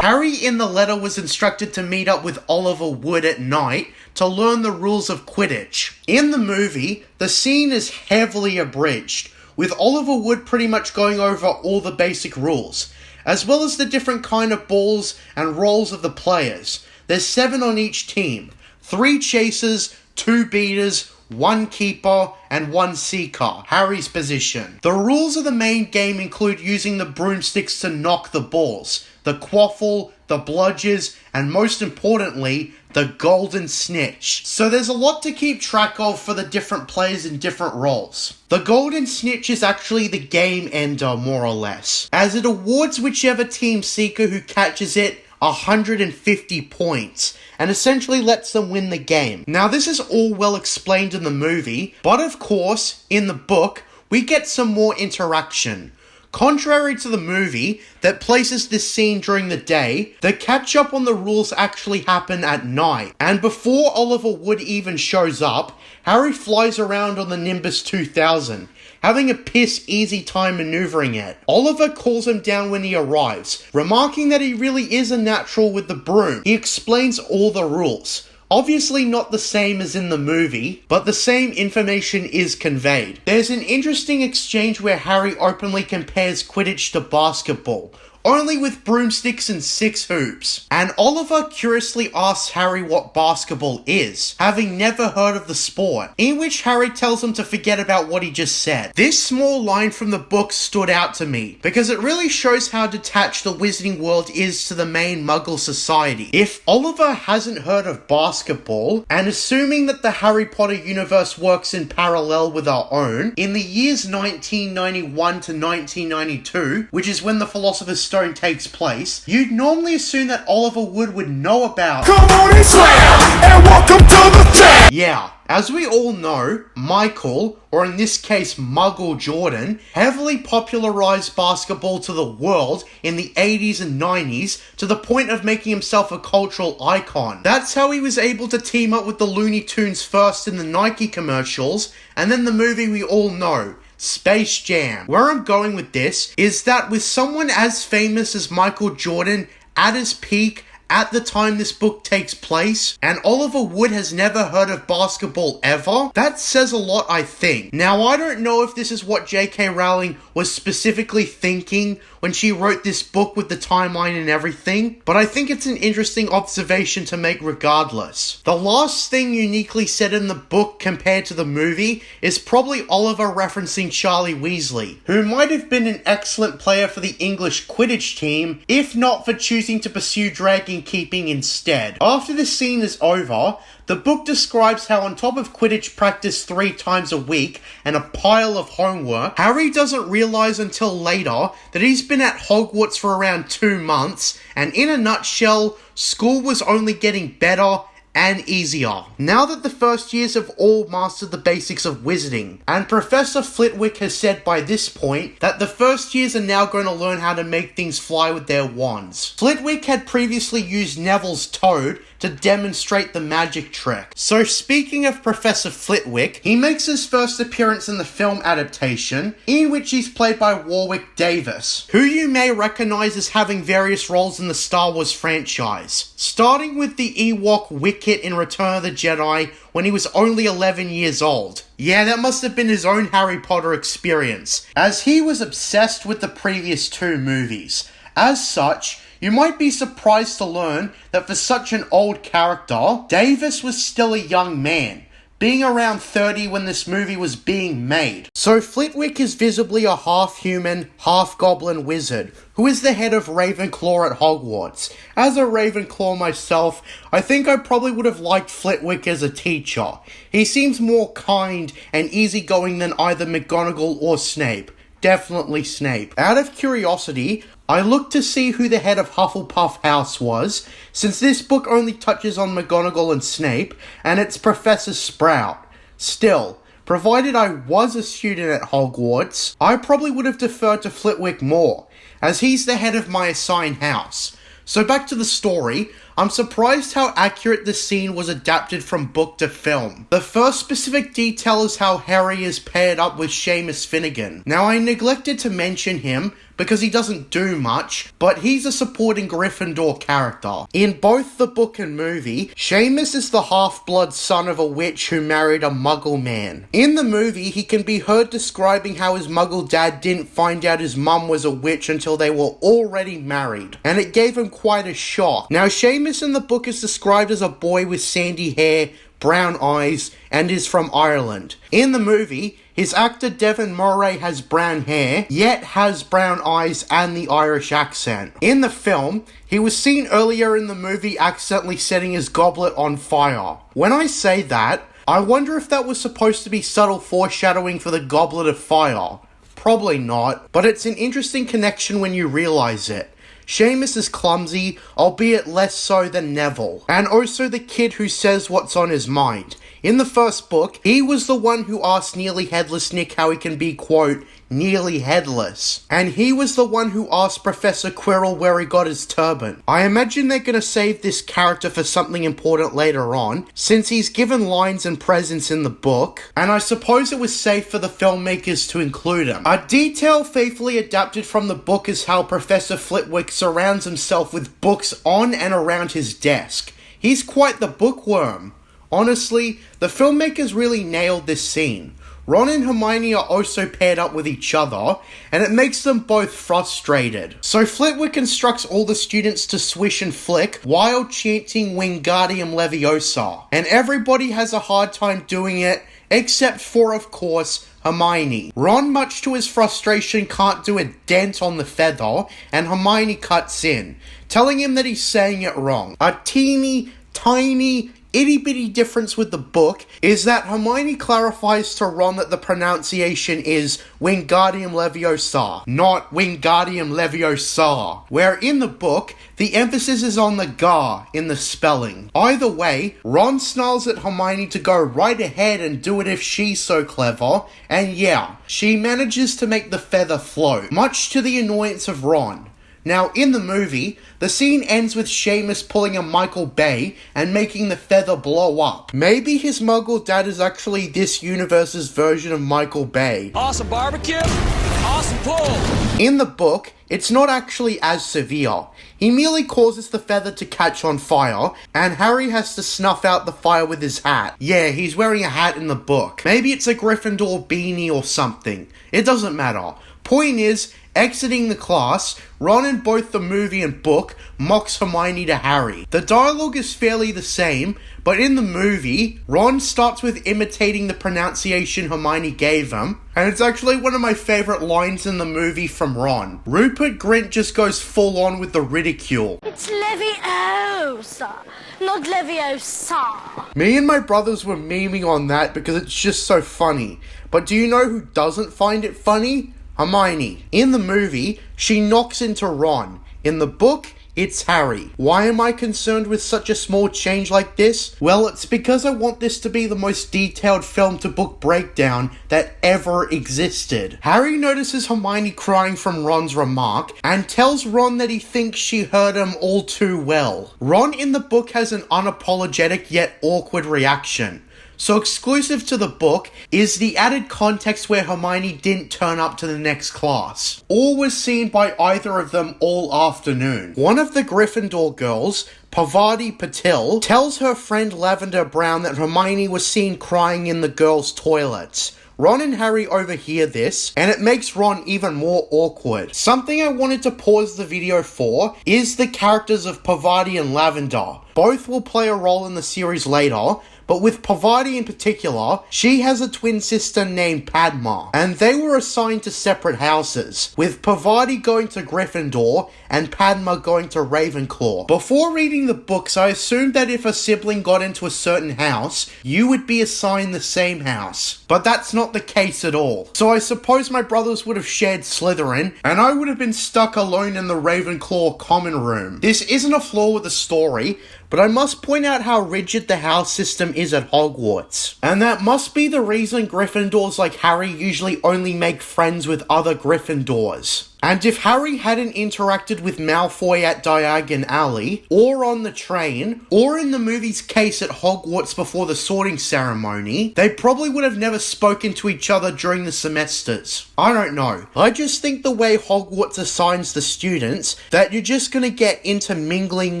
Harry in the letter was instructed to meet up with Oliver Wood at night to learn the rules of Quidditch. In the movie, the scene is heavily abridged, with Oliver Wood pretty much going over all the basic rules, as well as the different kind of balls and roles of the players. There's 7 on each team, 3 chasers, 2 beaters, 1 keeper, and 1 seeker, Harry's position. The rules of the main game include using the broomsticks to knock the balls, the quaffle, the bludgers, and most importantly, the golden snitch. So there's a lot to keep track of for the different players in different roles. The golden snitch is actually the game ender, more or less, as it awards whichever team seeker who catches it 150 points, and essentially lets them win the game. Now, this is all well explained in the movie, but of course, in the book, we get some more interaction. Contrary to the movie, that places this scene during the day, the catch-up on the rules actually happen at night. And before Oliver Wood even shows up, Harry flies around on the Nimbus 2000, having a piss-easy time maneuvering it. Oliver calls him down when he arrives, remarking that he really is a natural with the broom. He explains all the rules. Obviously not the same as in the movie, but the same information is conveyed. There's an interesting exchange where Harry openly compares Quidditch to basketball, only with broomsticks and 6 hoops. And Oliver curiously asks Harry what basketball is, having never heard of the sport, in which Harry tells him to forget about what he just said. This small line from the book stood out to me, because it really shows how detached the Wizarding world is to the main Muggle society. If Oliver hasn't heard of basketball, and assuming that the Harry Potter universe works in parallel with our own, in the years 1991 to 1992, which is when the Philosopher's Stone takes place, you'd normally assume that Oliver would know about. Come on and slam, and welcome to the jam! Yeah, as we all know, Michael, or in this case Muggle Jordan, heavily popularized basketball to the world in the 80s and 90s to the point of making himself a cultural icon. That's how he was able to team up with the Looney Tunes first in the Nike commercials, and then the movie we all know, Space Jam. Where I'm going with this is that with someone as famous as Michael Jordan at his peak at the time this book takes place, and Oliver Wood has never heard of basketball ever, that says a lot, I think. Now, I don't know if this is what J.K. Rowling was specifically thinking when she wrote this book with the timeline and everything, but I think it's an interesting observation to make regardless. The last thing uniquely said in the book compared to the movie is probably Oliver referencing Charlie Weasley, who might have been an excellent player for the English Quidditch team, if not for choosing to pursue dragon keeping instead. After this scene is over, the book describes how on top of Quidditch practice 3 times a week and a pile of homework, Harry doesn't realise until later that he's been at Hogwarts for around 2 months, and in a nutshell, school was only getting better and easier. Now that the first years have all mastered the basics of wizarding, and Professor Flitwick has said by this point that the first years are now going to learn how to make things fly with their wands. Flitwick had previously used Neville's toad to demonstrate the magic trick. So speaking of Professor Flitwick, he makes his first appearance in the film adaptation, in which he's played by Warwick Davis, who you may recognise as having various roles in the Star Wars franchise, starting with the Ewok Wicket in Return of the Jedi when he was only 11 years old. Yeah, that must have been his own Harry Potter experience, as he was obsessed with the previous 2 movies. As such, you might be surprised to learn that for such an old character, Davis was still a young man, being around 30 when this movie was being made. So Flitwick is visibly a half-human, half-goblin wizard, who is the head of Ravenclaw at Hogwarts. As a Ravenclaw myself, I think I probably would have liked Flitwick as a teacher. He seems more kind and easygoing than either McGonagall or Snape. Definitely Snape. Out of curiosity, I looked to see who the head of Hufflepuff House was, since this book only touches on McGonagall and Snape, and it's Professor Sprout. Still, provided I was a student at Hogwarts, I probably would have deferred to Flitwick more, as he's the head of my assigned house. So back to the story, I'm surprised how accurate this scene was adapted from book to film. The first specific detail is how Harry is paired up with Seamus Finnegan. Now I neglected to mention him because he doesn't do much, but he's a supporting Gryffindor character. In both the book and movie, Seamus is the half-blood son of a witch who married a Muggle man. In the movie, he can be heard describing how his Muggle dad didn't find out his mum was a witch until they were already married, and it gave him quite a shock. Now, Seamus in the book is described as a boy with sandy hair, brown eyes, and is from Ireland. In the movie, his actor Devon Murray has brown hair, yet has brown eyes and the Irish accent. In the film, he was seen earlier in the movie accidentally setting his goblet on fire. When I say that, I wonder if that was supposed to be subtle foreshadowing for the Goblet of Fire. Probably not, but it's an interesting connection when you realise it. Seamus is clumsy, albeit less so than Neville, and also the kid who says what's on his mind. In the first book, he was the one who asked Nearly Headless Nick how he can be, quote, nearly headless. And he was the one who asked Professor Quirrell where he got his turban. I imagine they're gonna save this character for something important later on, since he's given lines and presence in the book, and I suppose it was safe for the filmmakers to include him. A detail faithfully adapted from the book is how Professor Flitwick surrounds himself with books on and around his desk. He's quite the bookworm. Honestly, the filmmakers really nailed this scene. Ron and Hermione are also paired up with each other, and it makes them both frustrated. So Flitwick instructs all the students to swish and flick while chanting Wingardium Leviosa, and everybody has a hard time doing it, except for, of course, Hermione. Ron, much to his frustration, can't do a dent on the feather, and Hermione cuts in, telling him that he's saying it wrong. A teeny, tiny, itty bitty difference with the book is that Hermione clarifies to Ron that the pronunciation is Wingardium Leviosa, not Wingardium Leviosa, where in the book, the emphasis is on the gar in the spelling. Either way, Ron snarls at Hermione to go right ahead and do it if she's so clever, and yeah, she manages to make the feather float, much to the annoyance of Ron. Now, in the movie, the scene ends with Seamus pulling a Michael Bay and making the feather blow up. Maybe his muggle dad is actually this universe's version of Michael Bay. Awesome barbecue, awesome pull. In the book, it's not actually as severe. He merely causes the feather to catch on fire, and Harry has to snuff out the fire with his hat. Yeah, he's wearing a hat in the book. Maybe it's a Gryffindor beanie or something. It doesn't matter. Point is, exiting the class, Ron in both the movie and book mocks Hermione to Harry. The dialogue is fairly the same, but in the movie, Ron starts with imitating the pronunciation Hermione gave him, and it's actually one of my favourite lines in the movie from Ron. Rupert Grint just goes full on with the ridicule. It's Leviosa, not Leviosa. Me and my brothers were memeing on that because it's just so funny. But do you know who doesn't find it funny? Hermione. In the movie, she knocks into Ron. In the book, it's Harry. Why am I concerned with such a small change like this? Well, it's because I want this to be the most detailed film to book breakdown that ever existed. Harry notices Hermione crying from Ron's remark and tells Ron that he thinks she heard him all too well. Ron in the book has an unapologetic yet awkward reaction. So exclusive to the book is the added context where Hermione didn't turn up to the next class, or was seen by either of them all afternoon. One of the Gryffindor girls, Pavati Patil, tells her friend Lavender Brown that Hermione was seen crying in the girls' toilets. Ron and Harry overhear this, and it makes Ron even more awkward. Something I wanted to pause the video for is the characters of Pavati and Lavender. Both will play a role in the series later, but with Pavati in particular, she has a twin sister named Padma, and they were assigned to separate houses, with Pavati going to Gryffindor and Padma going to Ravenclaw. Before reading the books, I assumed that if a sibling got into a certain house, you would be assigned the same house. But that's not the case at all. So I suppose my brothers would have shared Slytherin, and I would have been stuck alone in the Ravenclaw common room. This isn't a flaw with the story, but I must point out how rigid the house system is at Hogwarts. And that must be the reason Gryffindors like Harry usually only make friends with other Gryffindors. And if Harry hadn't interacted with Malfoy at Diagon Alley, or on the train, or in the movie's case at Hogwarts before the sorting ceremony, they probably would have never spoken to each other during the semesters. I don't know. I just think the way Hogwarts assigns the students, that you're just gonna get intermingling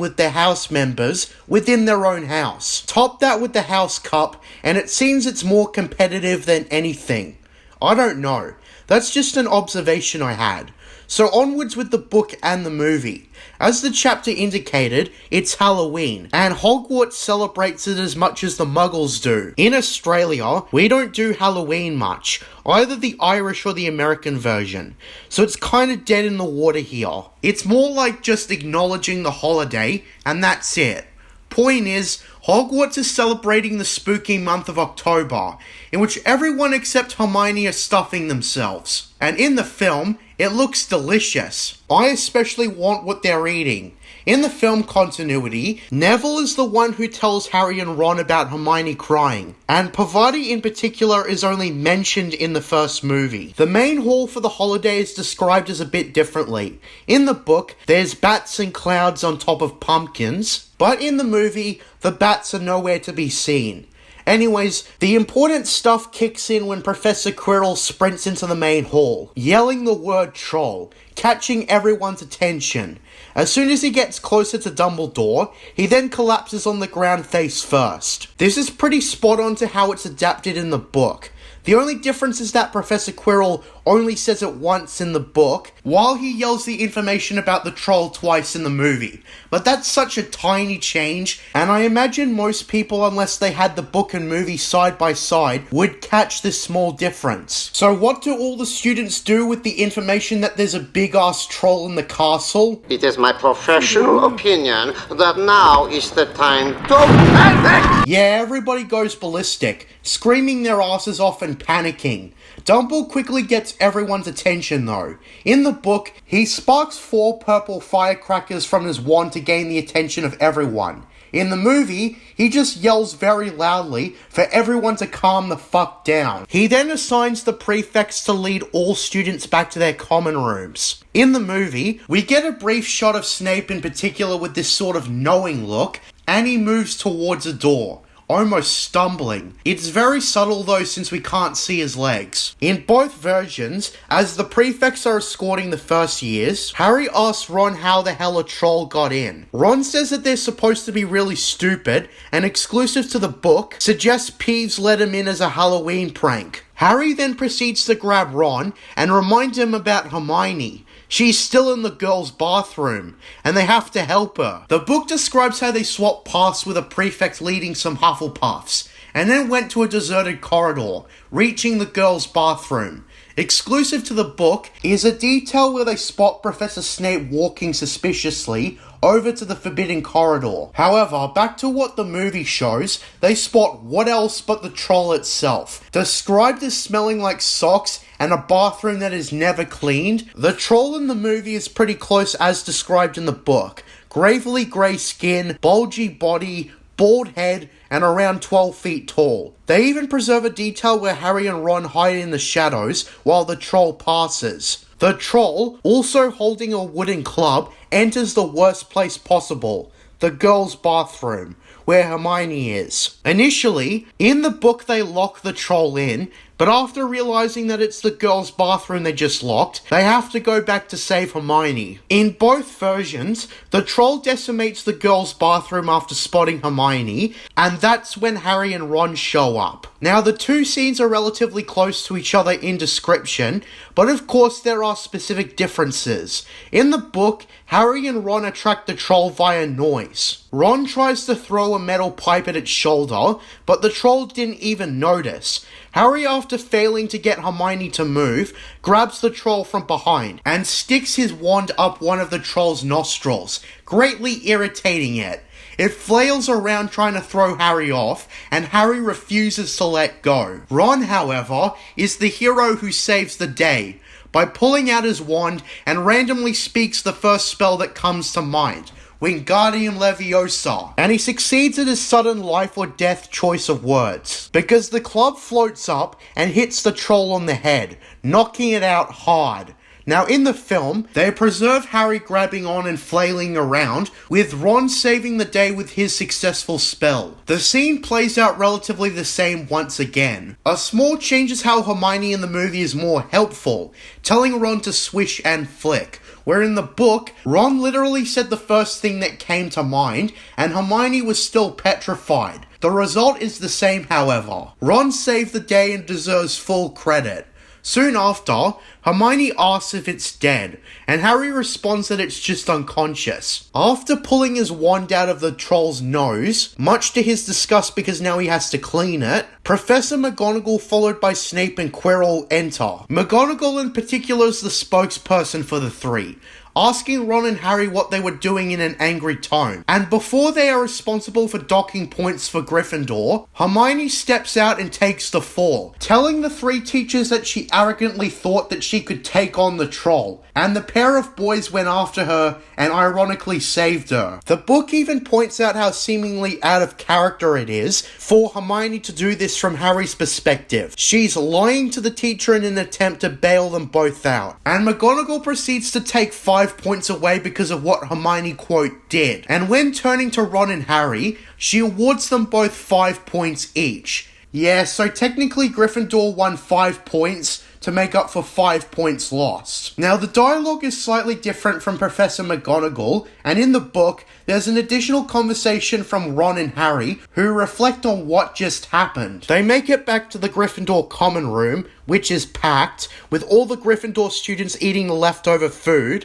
with their house members within their own house. Top that with the House Cup, and it seems it's more competitive than anything. I don't know. That's just an observation I had. So onwards with the book and the movie. As the chapter indicated, it's Halloween, and Hogwarts celebrates it as much as the Muggles do. In Australia, we don't do Halloween much, either the Irish or the American version, so it's kinda dead in the water here. It's more like just acknowledging the holiday, and that's it. Point is, Hogwarts is celebrating the spooky month of October, in which everyone except Hermione are stuffing themselves. And in the film, it looks delicious. I especially want what they're eating. In the film continuity, Neville is the one who tells Harry and Ron about Hermione crying, and Pavati in particular is only mentioned in the first movie. The main hall for the holiday is described as a bit differently. In the book, there's bats and clouds on top of pumpkins, but in the movie, the bats are nowhere to be seen. Anyways, the important stuff kicks in when Professor Quirrell sprints into the main hall, yelling the word troll, catching everyone's attention. As soon as he gets closer to Dumbledore, he then collapses on the ground face first. This is pretty spot on to how it's adapted in the book. The only difference is that Professor Quirrell only says it once in the book, while he yells the information about the troll twice in the movie. But that's such a tiny change, and I imagine most people, unless they had the book and movie side by side, would catch this small difference. So what do all the students do with the information that there's a big-ass troll in the castle? It is my professional opinion that now is the time to panic! Yeah, everybody goes ballistic, screaming their asses off and panicking. Dumbledore quickly gets everyone's attention though. In the book, he sparks 4 purple firecrackers from his wand to gain the attention of everyone. In the movie, he just yells very loudly for everyone to calm the fuck down. He then assigns the prefects to lead all students back to their common rooms. In the movie, we get a brief shot of Snape in particular with this sort of knowing look, and he moves towards a door, almost stumbling. It's very subtle though, since we can't see his legs. In both versions, as the prefects are escorting the first years, Harry asks Ron how the hell a troll got in. Ron says that they're supposed to be really stupid, and exclusive to the book, suggests Peeves let him in as a Halloween prank. Harry then proceeds to grab Ron and remind him about Hermione. She's still in the girls' bathroom, and they have to help her. The book describes how they swapped paths with a prefect leading some Hufflepuffs, and then went to a deserted corridor, reaching the girls' bathroom. Exclusive to the book is a detail where they spot Professor Snape walking suspiciously over to the forbidden corridor. However, back to what the movie shows, they spot what else but the troll itself. Described as smelling like socks and a bathroom that is never cleaned, the troll in the movie is pretty close as described in the book. Gravely grey skin, bulgy body, bald head, and around 12 feet tall. They even preserve a detail where Harry and Ron hide in the shadows while the troll passes. The troll, also holding a wooden club, enters the worst place possible, the girls' bathroom, where Hermione is. Initially, in the book they lock the troll in, but after realizing that it's the girls' bathroom they just locked, they have to go back to save Hermione. In both versions, the troll decimates the girls' bathroom after spotting Hermione, and that's when Harry and Ron show up. Now, the two scenes are relatively close to each other in description, but of course there are specific differences. In the book, Harry and Ron attract the troll via noise. Ron tries to throw a metal pipe at its shoulder, but the troll didn't even notice. Harry, after failing to get Hermione to move, grabs the troll from behind and sticks his wand up one of the troll's nostrils, greatly irritating it. It flails around trying to throw Harry off, and Harry refuses to let go. Ron, however, is the hero who saves the day by pulling out his wand and randomly speaks the first spell that comes to mind, Wingardium Leviosa, and he succeeds at his sudden life or death choice of words, because the club floats up and hits the troll on the head, knocking it out hard. Now in the film, they preserve Harry grabbing on and flailing around, with Ron saving the day with his successful spell. The scene plays out relatively the same once again. A small change is how Hermione in the movie is more helpful, telling Ron to swish and flick, where in the book, Ron literally said the first thing that came to mind, and Hermione was still petrified. The result is the same, however. Ron saved the day and deserves full credit. Soon after, Hermione asks if it's dead, and Harry responds that it's just unconscious. After pulling his wand out of the troll's nose, much to his disgust because now he has to clean it, Professor McGonagall followed by Snape and Quirrell enter. McGonagall in particular is the spokesperson for the three, asking Ron and Harry what they were doing in an angry tone. And before they are responsible for docking points for Gryffindor, Hermione steps out and takes the fall, telling the three teachers that she arrogantly thought that she could take on the troll, and the pair of boys went after her and ironically saved her. The book even points out how seemingly out of character it is for Hermione to do this from Harry's perspective. She's lying to the teacher in an attempt to bail them both out, and McGonagall proceeds to take 5 points away because of what Hermione, quote, did. And when turning to Ron and Harry, she awards them both 5 points each. Yeah, so technically Gryffindor won 5 points to make up for 5 points lost. Now, the dialogue is slightly different from Professor McGonagall, and in the book, there's an additional conversation from Ron and Harry, who reflect on what just happened. They make it back to the Gryffindor common room, which is packed, with all the Gryffindor students eating the leftover food,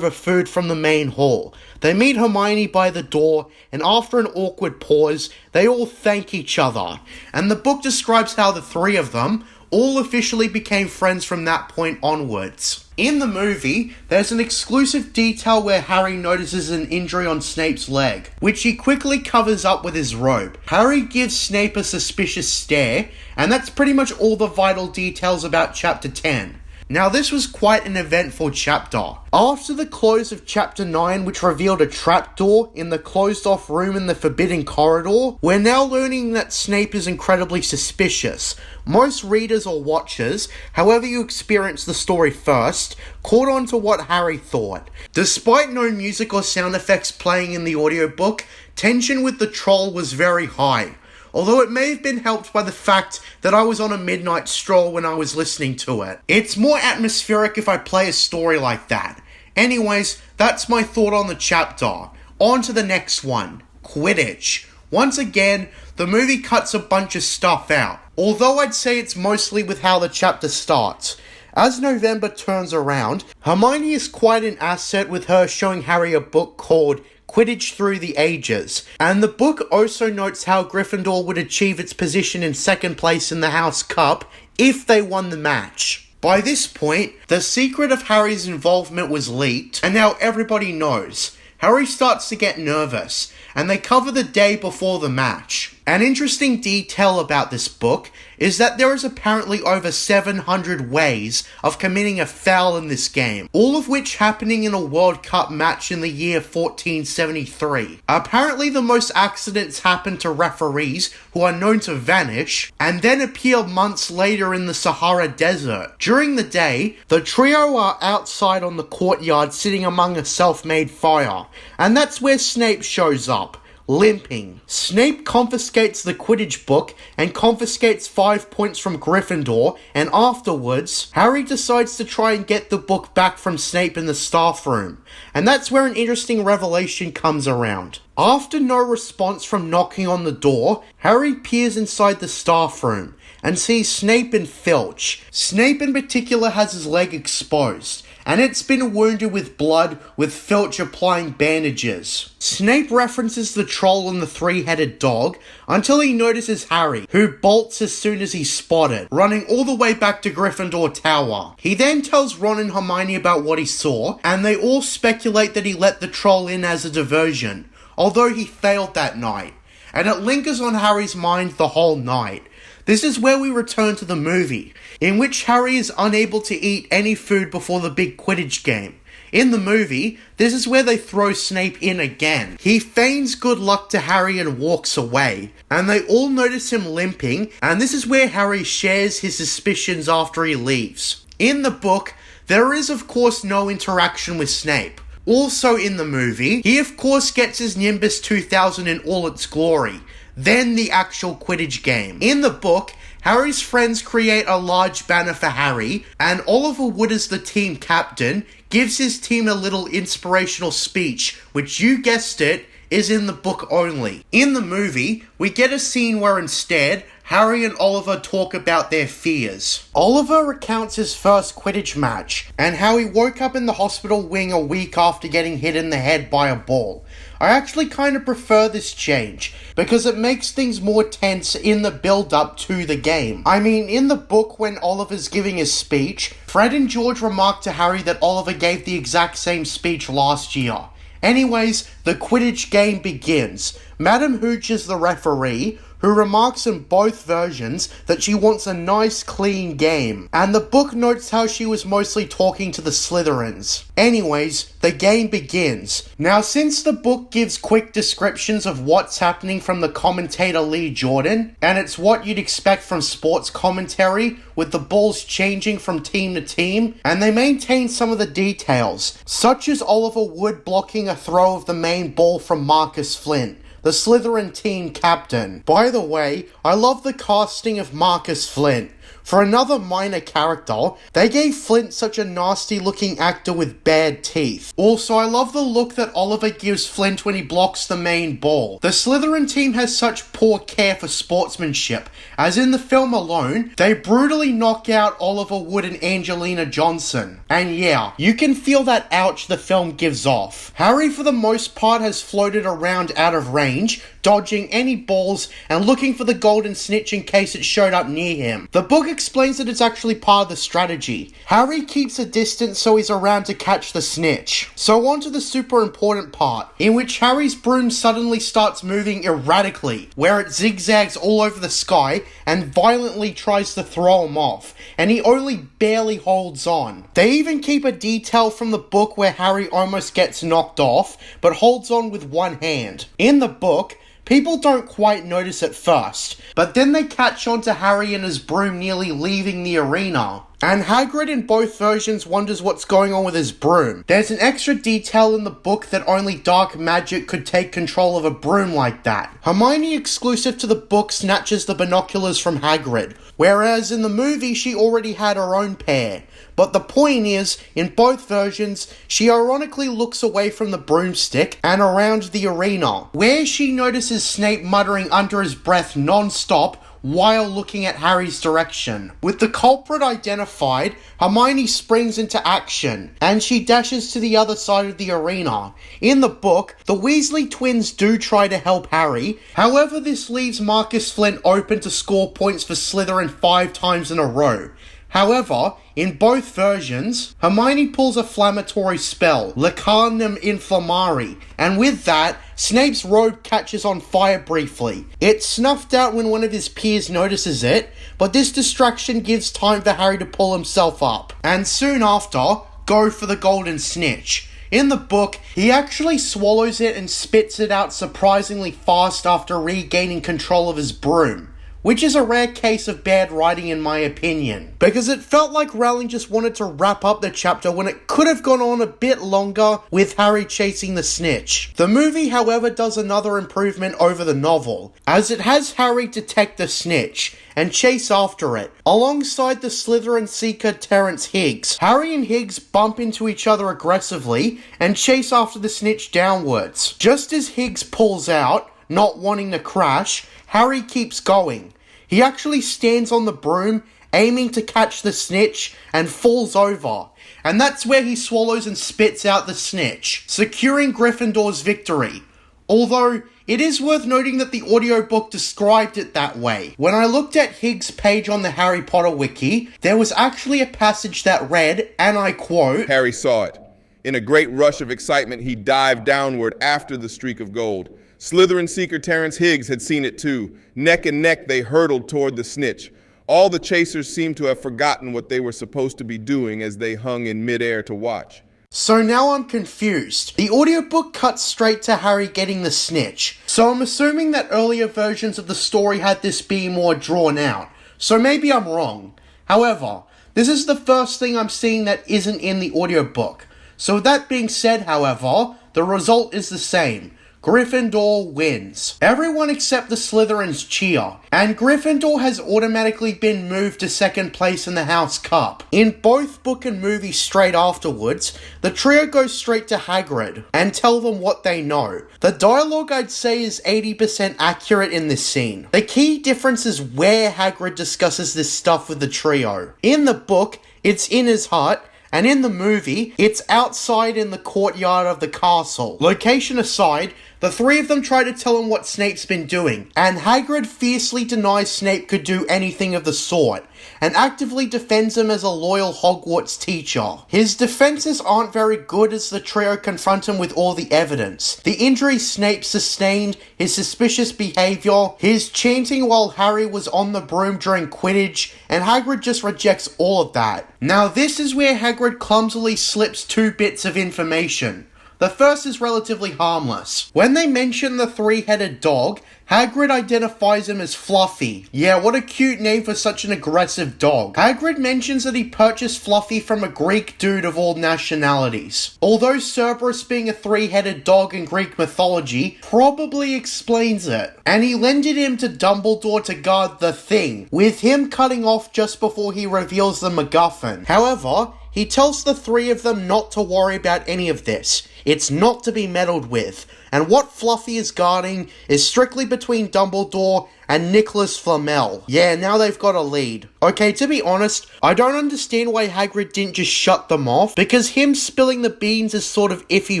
from the main hall. They meet Hermione by the door, and after an awkward pause, they all thank each other. And the book describes how the three of them all officially became friends from that point onwards. In the movie, there's an exclusive detail where Harry notices an injury on Snape's leg, which he quickly covers up with his robe. Harry gives Snape a suspicious stare, and that's pretty much all the vital details about Chapter 10. Now, this was quite an eventful chapter. After the close of Chapter 9, which revealed a trapdoor in the closed-off room in the Forbidden Corridor, we're now learning that Snape is incredibly suspicious. Most readers or watchers, however you experience the story first, caught on to what Harry thought. Despite no music or sound effects playing in the audiobook, tension with the troll was very high. Although it may have been helped by the fact that I was on a midnight stroll when I was listening to it. It's more atmospheric if I play a story like that. Anyways, that's my thought on the chapter. On to the next one. Quidditch. Once again, the movie cuts a bunch of stuff out. Although I'd say it's mostly with how the chapter starts. As November turns around, Hermione is quite an asset with her showing Harry a book called Quidditch Through the Ages, and the book also notes how Gryffindor would achieve its position in second place in the House Cup if they won the match. By this point, the secret of Harry's involvement was leaked, and now everybody knows. Harry starts to get nervous, and they cover the day before the match. An interesting detail about this book is that there is apparently over 700 ways of committing a foul in this game, all of which happening in a World Cup match in the year 1473. Apparently the most accidents happen to referees who are known to vanish and then appear months later in the Sahara Desert. During the day, the trio are outside on the courtyard sitting among a self-made fire, and that's where Snape shows up. Limping. Snape confiscates the Quidditch book and confiscates 5 points from Gryffindor, and afterwards, Harry decides to try and get the book back from Snape in the staff room. And that's where an interesting revelation comes around. After no response from knocking on the door, Harry peers inside the staff room and sees Snape and Filch. Snape in particular has his leg exposed, and it's been wounded with blood, with Filch applying bandages. Snape references the troll and the three-headed dog until he notices Harry, who bolts as soon as he's spotted, running all the way back to Gryffindor Tower. He then tells Ron and Hermione about what he saw, and they all speculate that he let the troll in as a diversion, although he failed that night, and it lingers on Harry's mind the whole night. This is where we return to the movie, in which Harry is unable to eat any food before the big Quidditch game. In the movie, this is where they throw Snape in again. He feigns good luck to Harry and walks away, and they all notice him limping, and this is where Harry shares his suspicions after he leaves. In the book, there is of course no interaction with Snape. Also in the movie, he of course gets his Nimbus 2000 in all its glory, then the actual Quidditch game. In the book, Harry's friends create a large banner for Harry, and Oliver Wood as the team captain gives his team a little inspirational speech, which you guessed it, is in the book only. In the movie, we get a scene where instead, Harry and Oliver talk about their fears. Oliver recounts his first Quidditch match, and how he woke up in the hospital wing a week after getting hit in the head by a ball. I actually kind of prefer this change, because it makes things more tense in the build-up to the game. I mean, in the book when Oliver's giving his speech, Fred and George remark to Harry that Oliver gave the exact same speech last year. Anyways, the Quidditch game begins. Madam Hooch is the referee, who remarks in both versions that she wants a nice clean game, and the book notes how she was mostly talking to the Slytherins. Anyways, the game begins. Now, since the book gives quick descriptions of what's happening from the commentator Lee Jordan, and it's what you'd expect from sports commentary, with the balls changing from team to team, and they maintain some of the details, such as Oliver Wood blocking a throw of the main ball from Marcus Flint, the Slytherin team captain. By the way, I love the casting of Marcus Flint. For another minor character, they gave Flint such a nasty looking actor with bad teeth. Also, I love the look that Oliver gives Flint when he blocks the main ball. The Slytherin team has such poor care for sportsmanship, as in the film alone, they brutally knock out Oliver Wood and Angelina Johnson. And yeah, you can feel that ouch the film gives off. Harry for the most part has floated around out of range, dodging any balls and looking for the golden snitch in case it showed up near him. The book explains that it's actually part of the strategy. Harry keeps a distance so he's around to catch the snitch. So on to the super important part, in which Harry's broom suddenly starts moving erratically, where it zigzags all over the sky and violently tries to throw him off, and he only barely holds on. They even keep a detail from the book where Harry almost gets knocked off, but holds on with one hand. In the book, people don't quite notice at first, but then they catch on to Harry and his broom nearly leaving the arena. And Hagrid in both versions wonders what's going on with his broom. There's an extra detail in the book that only dark magic could take control of a broom like that. Hermione, exclusive to the book, snatches the binoculars from Hagrid, whereas in the movie she already had her own pair. But the point is, in both versions, she ironically looks away from the broomstick and around the arena, where she notices Snape muttering under his breath non-stop while looking at Harry's direction. With the culprit identified, Hermione springs into action, and she dashes to the other side of the arena. In the book, the Weasley twins do try to help Harry, however this leaves Marcus Flint open to score points for Slytherin 5 times in a row. However, in both versions, Hermione pulls a flammatory spell, Lacanum Inflammari, and with that, Snape's robe catches on fire briefly. It's snuffed out when one of his peers notices it, but this distraction gives time for Harry to pull himself up, and soon after, go for the golden snitch. In the book, he actually swallows it and spits it out surprisingly fast after regaining control of his broom, which is a rare case of bad writing in my opinion, because it felt like Rowling just wanted to wrap up the chapter when it could have gone on a bit longer with Harry chasing the snitch. The movie, however, does another improvement over the novel, as it has Harry detect the snitch and chase after it, alongside the Slytherin seeker Terence Higgs. Harry and Higgs bump into each other aggressively and chase after the snitch downwards. Just as Higgs pulls out, not wanting to crash, Harry keeps going. He actually stands on the broom, aiming to catch the snitch, and falls over. And that's where he swallows and spits out the snitch, securing Gryffindor's victory. Although, it is worth noting that the audiobook described it that way. When I looked at Higgs' page on the Harry Potter wiki, there was actually a passage that read, and I quote, Harry saw it. In a great rush of excitement, he dived downward after the streak of gold. Slytherin seeker Terence Higgs had seen it too. Neck and neck, they hurtled toward the snitch. All the chasers seemed to have forgotten what they were supposed to be doing as they hung in midair to watch. So now I'm confused. The audiobook cuts straight to Harry getting the snitch, so I'm assuming that earlier versions of the story had this be more drawn out. So maybe I'm wrong. However, this is the first thing I'm seeing that isn't in the audiobook. So with that being said, however, the result is the same. Gryffindor wins. Everyone except the Slytherins cheer, and Gryffindor has automatically been moved to second place in the House Cup. In both book and movie straight afterwards, the trio goes straight to Hagrid and tell them what they know. The dialogue I'd say is 80% accurate in this scene. The key difference is where Hagrid discusses this stuff with the trio. In the book, it's in his hut, and in the movie, it's outside in the courtyard of the castle. Location aside, the three of them try to tell him what Snape's been doing, and Hagrid fiercely denies Snape could do anything of the sort, and actively defends him as a loyal Hogwarts teacher. His defenses aren't very good as the trio confront him with all the evidence. The injuries Snape sustained, his suspicious behaviour, his chanting while Harry was on the broom during Quidditch, and Hagrid just rejects all of that. Now this is where Hagrid clumsily slips 2 bits of information. The The first is relatively harmless. When they mention the three-headed dog, Hagrid identifies him as Fluffy. Yeah, what a cute name for such an aggressive dog. Hagrid mentions that he purchased Fluffy from a Greek dude of all nationalities. Although Cerberus being a three-headed dog in Greek mythology probably explains it. And he lended him to Dumbledore to guard the Thing, with him cutting off just before he reveals the MacGuffin. However, he tells the three of them not to worry about any of this. It's not to be meddled with. And what Fluffy is guarding is strictly between Dumbledore and Nicholas Flamel. Yeah, now they've got a lead. Okay, to be honest, I don't understand why Hagrid didn't just shut them off, because him spilling the beans is sort of iffy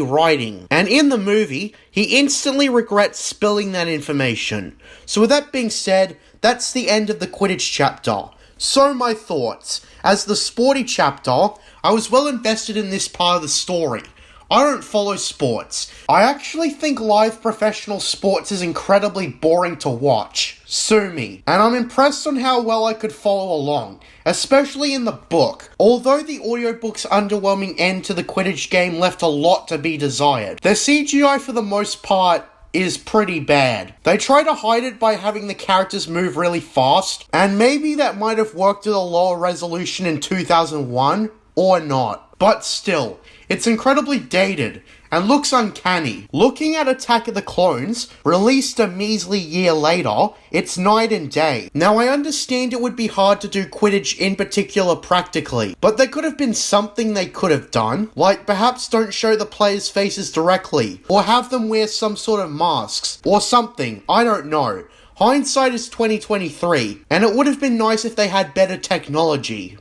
writing. And in the movie, he instantly regrets spilling that information. So with that being said, that's the end of the Quidditch chapter. So my thoughts. As the sporty chapter, I was well invested in this part of the story. I don't follow sports. I actually think live professional sports is incredibly boring to watch. Sue me. And I'm impressed on how well I could follow along, especially in the book. Although the audiobook's underwhelming end to the Quidditch game left a lot to be desired, the CGI for the most part is pretty bad. They try to hide it by having the characters move really fast, and maybe that might have worked at a lower resolution in 2001, or not. But still, it's incredibly dated and looks uncanny. Looking at Attack of the Clones, released a measly year later, it's night and day. Now I understand it would be hard to do Quidditch in particular practically, but there could have been something they could have done, like perhaps don't show the players' faces directly, or have them wear some sort of masks, or something, I don't know. Hindsight is 2023, and it would have been nice if they had better technology.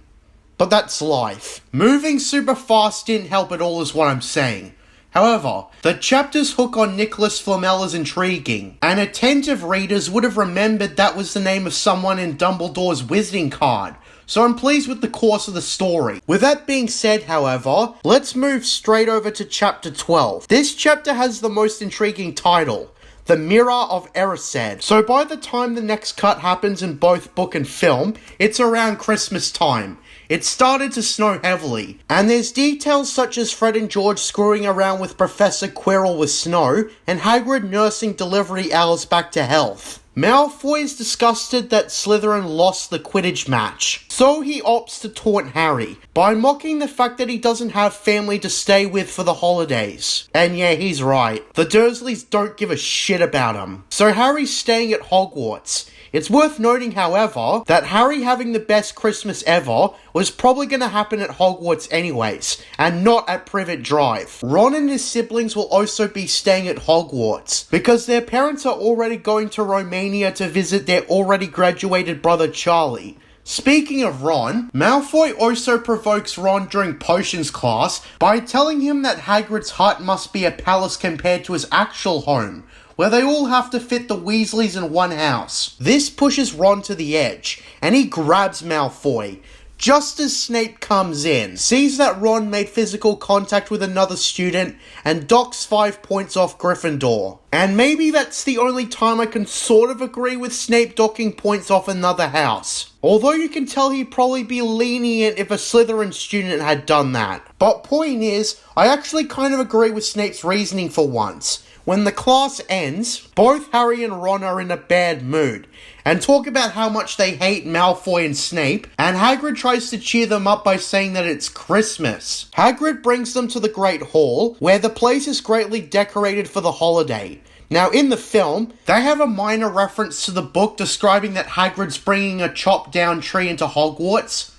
But that's life. Moving super fast didn't help at all is what I'm saying. However, the chapter's hook on Nicholas Flamel is intriguing, and attentive readers would have remembered that was the name of someone in Dumbledore's visiting card, so I'm pleased with the course of the story. With that being said, however, let's move straight over to chapter 12. This chapter has the most intriguing title, The Mirror of Erised. So by the time the next cut happens in both book and film, it's around Christmas time. It started to snow heavily, and there's details such as Fred and George screwing around with Professor Quirrell with snow, and Hagrid nursing delivery hours back to health. Malfoy is disgusted that Slytherin lost the Quidditch match, so he opts to taunt Harry by mocking the fact that he doesn't have family to stay with for the holidays. And yeah, he's right. The Dursleys don't give a shit about him. So Harry's staying at Hogwarts. It's worth noting, however, that Harry having the best Christmas ever was probably going to happen at Hogwarts anyways, and not at Privet Drive. Ron and his siblings will also be staying at Hogwarts, because their parents are already going to Romania to visit their already graduated brother Charlie. Speaking of Ron, Malfoy also provokes Ron during potions class by telling him that Hagrid's hut must be a palace compared to his actual home, where they all have to fit the Weasleys in one house. This pushes Ron to the edge, and he grabs Malfoy. Just as Snape comes in, sees that Ron made physical contact with another student, and docks 5 points off Gryffindor. And maybe that's the only time I can sort of agree with Snape docking points off another house. Although you can tell he'd probably be lenient if a Slytherin student had done that. But point is, I actually kind of agree with Snape's reasoning for once. When the class ends, both Harry and Ron are in a bad mood, and talk about how much they hate Malfoy and Snape, and Hagrid tries to cheer them up by saying that it's Christmas. Hagrid brings them to the Great Hall, where the place is greatly decorated for the holiday. Now in the film, they have a minor reference to the book describing that Hagrid's bringing a chopped down tree into Hogwarts,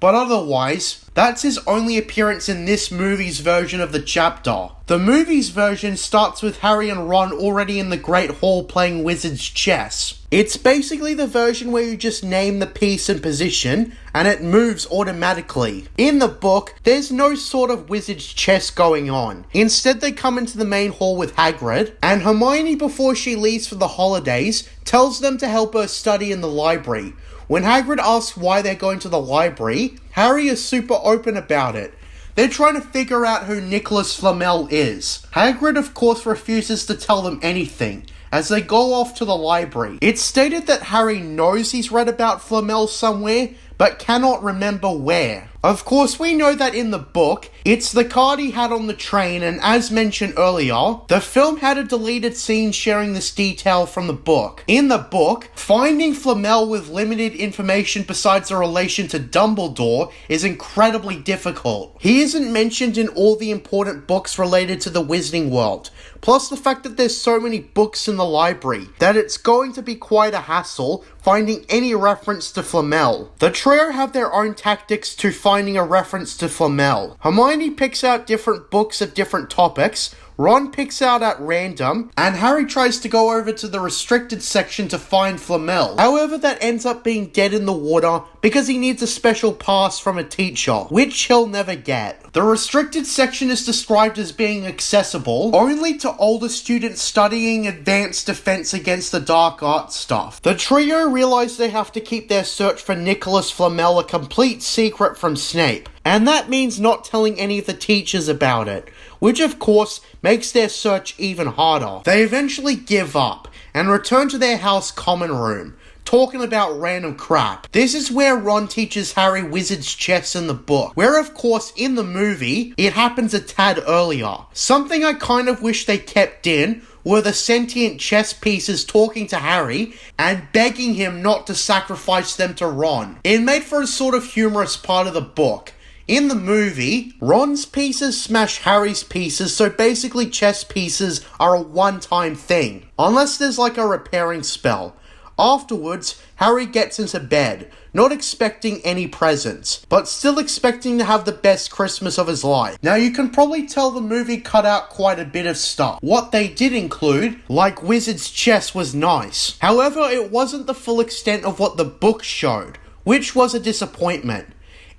but otherwise, that's his only appearance in this movie's version of the chapter. The movie's version starts with Harry and Ron already in the Great Hall playing Wizard's chess. It's basically the version where you just name the piece and position, and it moves automatically. In the book, there's no sort of Wizard's chess going on. Instead, they come into the main hall with Hagrid, and Hermione, before she leaves for the holidays, tells them to help her study in the library. When Hagrid asks why they're going to the library, Harry is super open about it. They're trying to figure out who Nicholas Flamel is. Hagrid, of course, refuses to tell them anything, as they go off to the library. It's stated that Harry knows he's read about Flamel somewhere, but cannot remember where. Of course, we know that in the book, it's the card he had on the train, and as mentioned earlier, the film had a deleted scene sharing this detail from the book. In the book, finding Flamel with limited information besides a relation to Dumbledore is incredibly difficult. He isn't mentioned in all the important books related to the Wizarding World, plus the fact that there's so many books in the library that it's going to be quite a hassle finding any reference to Flamel. The trio have their own tactics to finding a reference to Flamel. Hermione picks out different books of different topics, Ron picks out at random, and Harry tries to go over to the restricted section to find Flamel. However, that ends up being dead in the water because he needs a special pass from a teacher, which he'll never get. The restricted section is described as being accessible only to older students studying advanced defense against the dark arts stuff. The trio realize they have to keep their search for Nicholas Flamel a complete secret from Snape, and that means not telling any of the teachers about it, which of course makes their search even harder. They eventually give up and return to their house common room, talking about random crap. This is where Ron teaches Harry wizard's chess in the book, where of course in the movie it happens a tad earlier. Something I kind of wish they kept in were the sentient chess pieces talking to Harry and begging him not to sacrifice them to Ron. It made for a sort of humorous part of the book. In the movie, Ron's pieces smash Harry's pieces, so basically chess pieces are a one-time thing, unless there's like a repairing spell. Afterwards, Harry gets into bed, not expecting any presents, but still expecting to have the best Christmas of his life. Now you can probably tell the movie cut out quite a bit of stuff. What they did include, like Wizard's chess, was nice. However, it wasn't the full extent of what the book showed, which was a disappointment.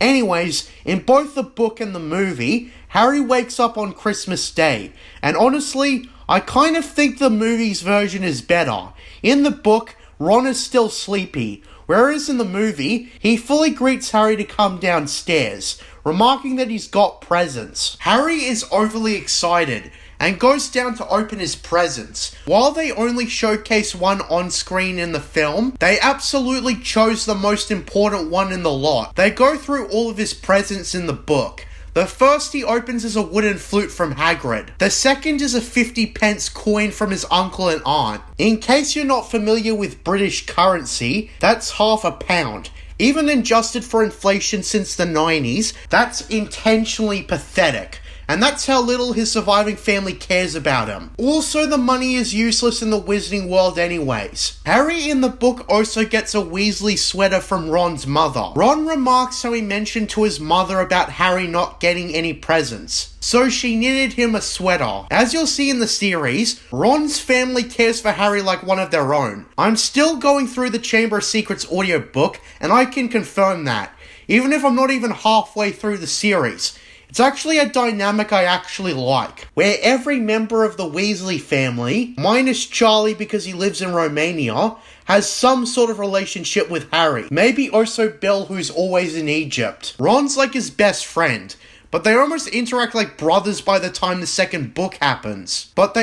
Anyways, in both the book and the movie, Harry wakes up on Christmas Day, and honestly, I kind of think the movie's version is better. In the book, Ron is still sleepy, whereas in the movie, he fully greets Harry to come downstairs, remarking that he's got presents. Harry is overly excited and goes down to open his presents. While they only showcase one on screen in the film, they absolutely chose the most important one in the lot. They go through all of his presents in the book. The first he opens is a wooden flute from Hagrid. The second is a 50p coin from his uncle and aunt. In case you're not familiar with British currency, that's £0.50. Even adjusted for inflation since the 90s, that's intentionally pathetic. And that's how little his surviving family cares about him. Also, the money is useless in the Wizarding World anyways. Harry in the book also gets a Weasley sweater from Ron's mother. Ron remarks how he mentioned to his mother about Harry not getting any presents, so she knitted him a sweater. As you'll see in the series, Ron's family cares for Harry like one of their own. I'm still going through the Chamber of Secrets audiobook, and I can confirm that, even if I'm not even halfway through the series. It's actually a dynamic I actually like, where every member of the Weasley family, minus Charlie because he lives in Romania, has some sort of relationship with Harry. Maybe also Bill, who's always in Egypt. Ron's like his best friend, but they almost interact like brothers by the time the second book happens. And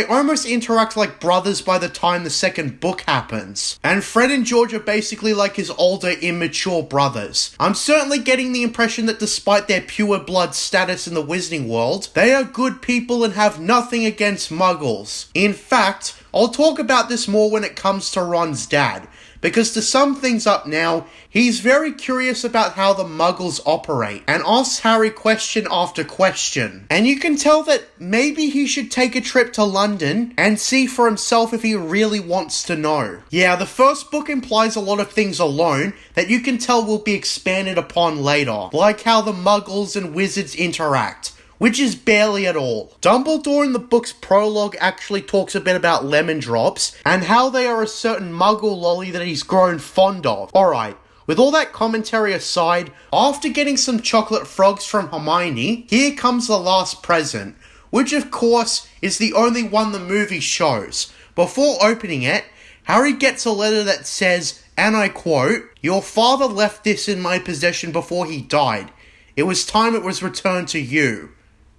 Fred and George are basically like his older, immature brothers. I'm certainly getting the impression that despite their pure blood status in the Wizarding World, they are good people and have nothing against muggles. In fact, I'll talk about this more when it comes to Ron's dad, because to sum things up now, he's very curious about how the muggles operate, and asks Harry question after question. And you can tell that maybe he should take a trip to London and see for himself if he really wants to know. Yeah, the first book implies a lot of things alone that you can tell will be expanded upon later, like how the muggles and wizards interact, which is barely at all. Dumbledore in the book's prologue actually talks a bit about lemon drops, and how they are a certain muggle lolly that he's grown fond of. Alright, with all that commentary aside, after getting some chocolate frogs from Hermione, here comes the last present, which of course is the only one the movie shows. Before opening it, Harry gets a letter that says, and I quote, "Your father left this in my possession before he died. It was time it was returned to you."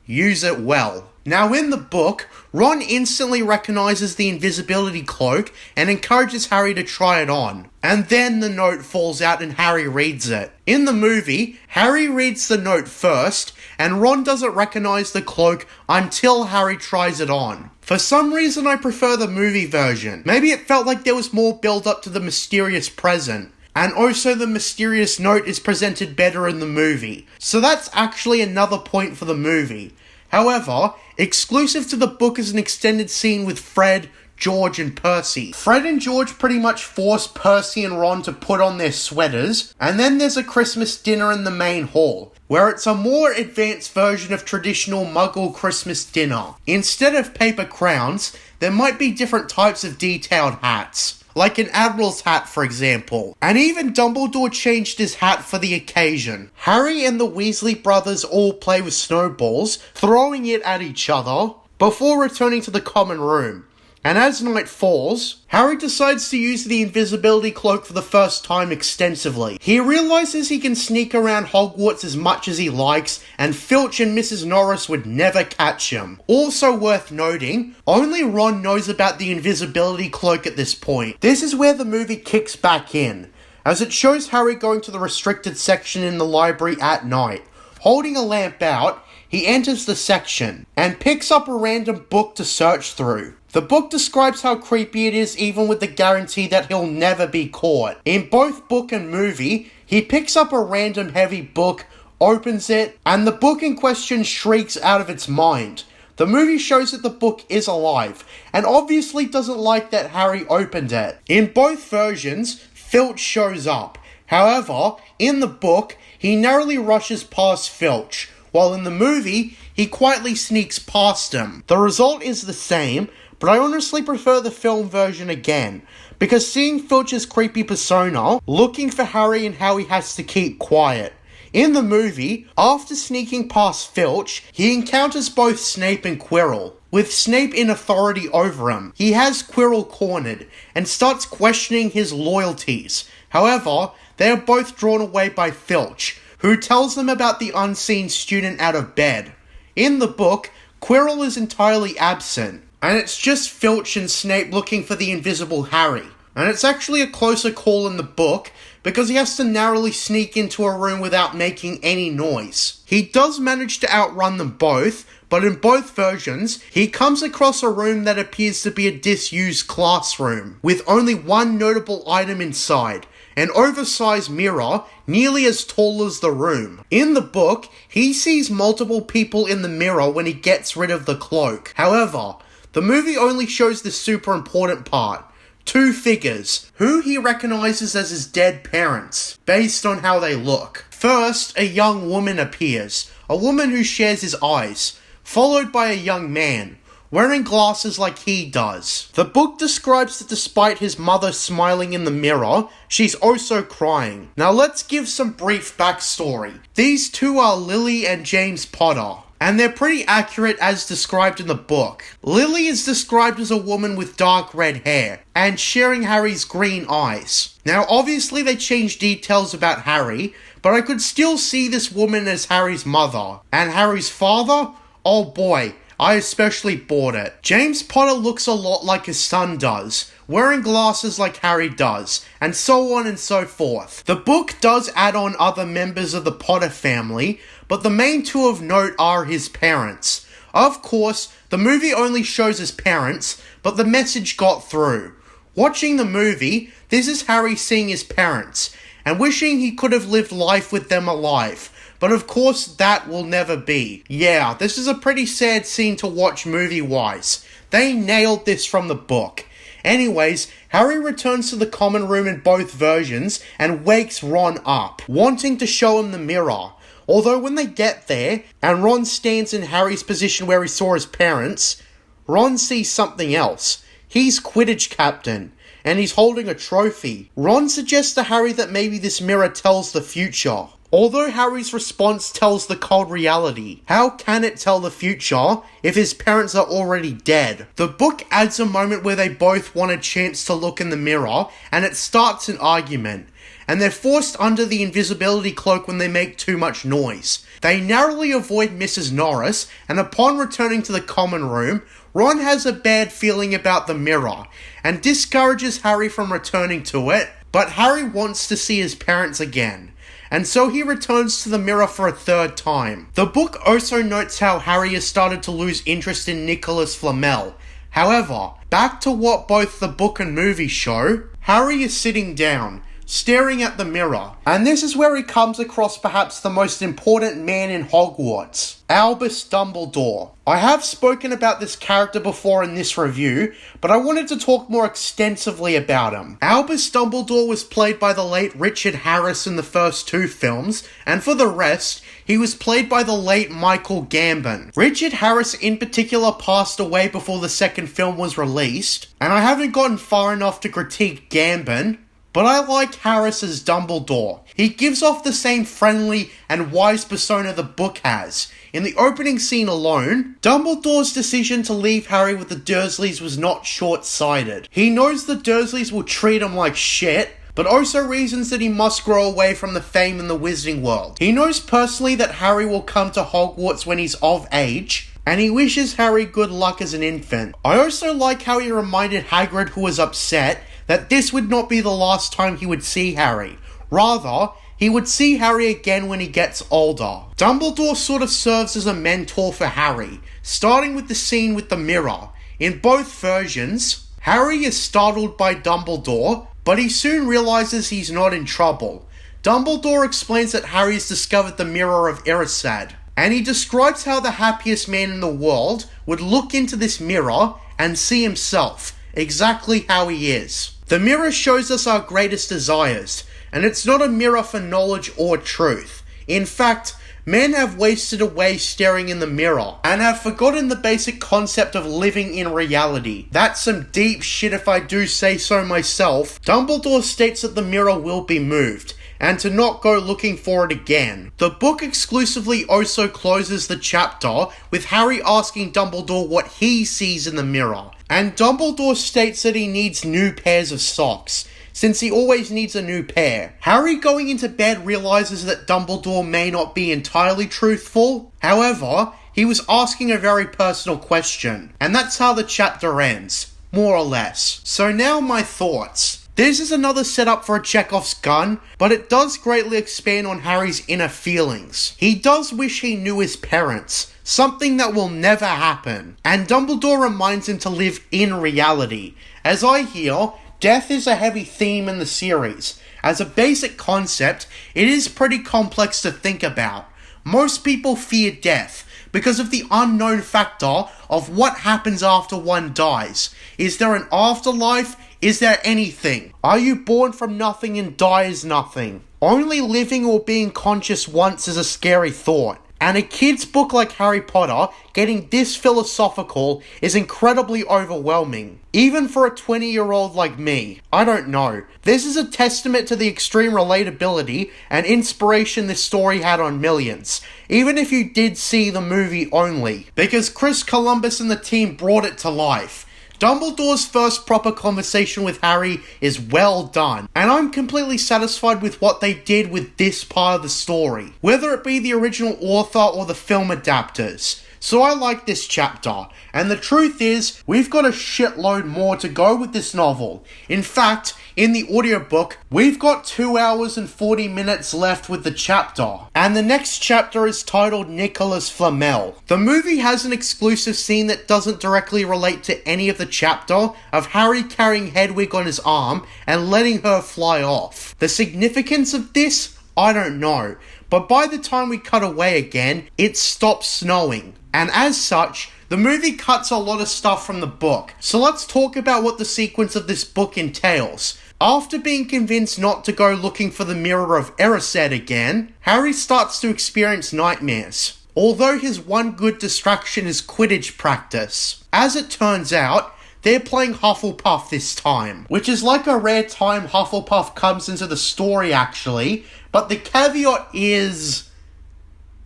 Use it well. Now in the book, Ron instantly recognizes the invisibility cloak and encourages Harry to try it on. And then the note falls out and Harry reads it. In the movie, Harry reads the note first, and Ron doesn't recognize the cloak until Harry tries it on. For some reason I prefer the movie version. Maybe it felt like there was more build up to the mysterious present. And also the mysterious note is presented better in the movie. So that's actually another point for the movie. However, exclusive to the book is an extended scene with Fred, George, and Percy. Fred and George pretty much force Percy and Ron to put on their sweaters, and then there's a Christmas dinner in the main hall, where it's a more advanced version of traditional Muggle Christmas dinner. Instead of paper crowns, there might be different types of detailed hats. Like an admiral's hat, for example. And even Dumbledore changed his hat for the occasion. Harry and the Weasley brothers all play with snowballs, throwing it at each other, before returning to the common room. And as night falls, Harry decides to use the invisibility cloak for the first time extensively. He realizes he can sneak around Hogwarts as much as he likes, and Filch and Mrs. Norris would never catch him. Also worth noting, only Ron knows about the invisibility cloak at this point. This is where the movie kicks back in, as it shows Harry going to the restricted section in the library at night. Holding a lamp out, he enters the section, and picks up a random book to search through. The book describes how creepy it is even with the guarantee that he'll never be caught. In both book and movie, he picks up a random heavy book, opens it, and the book in question shrieks out of its mind. The movie shows that the book is alive, and obviously doesn't like that Harry opened it. In both versions, Filch shows up. However, in the book, he narrowly rushes past Filch, while in the movie, he quietly sneaks past him. The result is the same, but I honestly prefer the film version again, because seeing Filch's creepy persona, looking for Harry and how he has to keep quiet. In the movie, after sneaking past Filch, he encounters both Snape and Quirrell. With Snape in authority over him, he has Quirrell cornered, and starts questioning his loyalties. However, they are both drawn away by Filch, who tells them about the unseen student out of bed. In the book, Quirrell is entirely absent, and it's just Filch and Snape looking for the invisible Harry. And it's actually a closer call in the book, because he has to narrowly sneak into a room without making any noise. He does manage to outrun them both, but in both versions, he comes across a room that appears to be a disused classroom, with only one notable item inside, an oversized mirror nearly as tall as the room. In the book, he sees multiple people in the mirror when he gets rid of the cloak. However, the movie only shows the super important part. Two figures, who he recognizes as his dead parents, based on how they look. First, a young woman appears, a woman who shares his eyes, followed by a young man, wearing glasses like he does. The book describes that despite his mother smiling in the mirror, she's also crying. Now let's give some brief backstory. These two are Lily and James Potter, and they're pretty accurate as described in the book. Lily is described as a woman with dark red hair, and sharing Harry's green eyes. Now obviously they changed details about Harry, but I could still see this woman as Harry's mother. And Harry's father? Oh boy, I especially bought it. James Potter looks a lot like his son does, wearing glasses like Harry does, and so on and so forth. The book does add on other members of the Potter family, but the main two of note are his parents. Of course, the movie only shows his parents, but the message got through. Watching the movie, this is Harry seeing his parents, and wishing he could have lived life with them alive. But of course, that will never be. Yeah, this is a pretty sad scene to watch movie-wise. They nailed this from the book. Anyways, Harry returns to the common room in both versions and wakes Ron up, wanting to show him the mirror. Although when they get there, and Ron stands in Harry's position where he saw his parents, Ron sees something else. He's Quidditch captain, and he's holding a trophy. Ron suggests to Harry that maybe this mirror tells the future. Although Harry's response tells the cold reality, how can it tell the future if his parents are already dead? The book adds a moment where they both want a chance to look in the mirror, and it starts an argument. and they're forced under the invisibility cloak when they make too much noise. They narrowly avoid Mrs. Norris, and upon returning to the common room, Ron has a bad feeling about the mirror, and discourages Harry from returning to it, but Harry wants to see his parents again, and so he returns to the mirror for a third time. The book also notes how Harry has started to lose interest in Nicholas Flamel. However, back to what both the book and movie show, Harry is sitting down, staring at the mirror, and this is where he comes across perhaps the most important man in Hogwarts, Albus Dumbledore. I have spoken about this character before in this review, but I wanted to talk more extensively about him. Albus Dumbledore was played by the late Richard Harris in the first 2 films, and for the rest, he was played by the late Michael Gambon. Richard Harris in particular passed away before the second film was released, and I haven't gotten far enough to critique Gambon, but I like Harris as Dumbledore. He gives off the same friendly and wise persona the book has. In the opening scene alone, Dumbledore's decision to leave Harry with the Dursleys was not short-sighted. He knows the Dursleys will treat him like shit, but also reasons that he must grow away from the fame in the wizarding world. He knows personally that Harry will come to Hogwarts when he's of age, and he wishes Harry good luck as an infant. I also like how he reminded Hagrid, who was upset, that this would not be the last time he would see Harry. Rather, he would see Harry again when he gets older. Dumbledore sort of serves as a mentor for Harry, starting with the scene with the mirror. In both versions, Harry is startled by Dumbledore, but he soon realizes he's not in trouble. Dumbledore explains that Harry has discovered the mirror of Erised, and he describes how the happiest man in the world would look into this mirror and see himself, exactly how he is. The mirror shows us our greatest desires, and it's not a mirror for knowledge or truth. In fact, men have wasted away staring in the mirror, and have forgotten the basic concept of living in reality. That's some deep shit if I do say so myself. Dumbledore states that the mirror will be moved, and to not go looking for it again. The book exclusively also closes the chapter with Harry asking Dumbledore what he sees in the mirror, and Dumbledore states that he needs new pairs of socks, since he always needs a new pair. Harry going into bed realizes that Dumbledore may not be entirely truthful. However, he was asking a very personal question, and that's how the chapter ends, more or less. So now my thoughts. This is another setup for a Chekhov's gun, but it does greatly expand on Harry's inner feelings. He does wish he knew his parents, something that will never happen, and Dumbledore reminds him to live in reality. As I hear, death is a heavy theme in the series. As a basic concept, it is pretty complex to think about. Most people fear death because of the unknown factor of what happens after one dies. Is there an afterlife? Is there anything? Are you born from nothing and die as nothing? Only living or being conscious once is a scary thought. And a kid's book like Harry Potter getting this philosophical is incredibly overwhelming. Even for a 20-year-old like me. I don't know. This is a testament to the extreme relatability and inspiration this story had on millions. Even if you did see the movie only. Because Chris Columbus and the team brought it to life. Dumbledore's first proper conversation with Harry is well done, and I'm completely satisfied with what they did with this part of the story, whether it be the original author or the film adapters. So I like this chapter, and the truth is, we've got a shitload more to go with this novel. In fact, in the audiobook, we've got 2 hours and 40 minutes left with the chapter, and the next chapter is titled Nicholas Flamel. The movie has an exclusive scene that doesn't directly relate to any of the chapter, of Harry carrying Hedwig on his arm and letting her fly off. The significance of this? I don't know, but by the time we cut away again, it stops snowing. And as such, the movie cuts a lot of stuff from the book. So let's talk about what the sequence of this book entails. After being convinced not to go looking for the mirror of Erised again, Harry starts to experience nightmares. Although his one good distraction is Quidditch practice. As it turns out, they're playing Hufflepuff this time, which is like a rare time Hufflepuff comes into the story actually, but the caveat is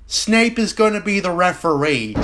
Snape is going to be the referee. No!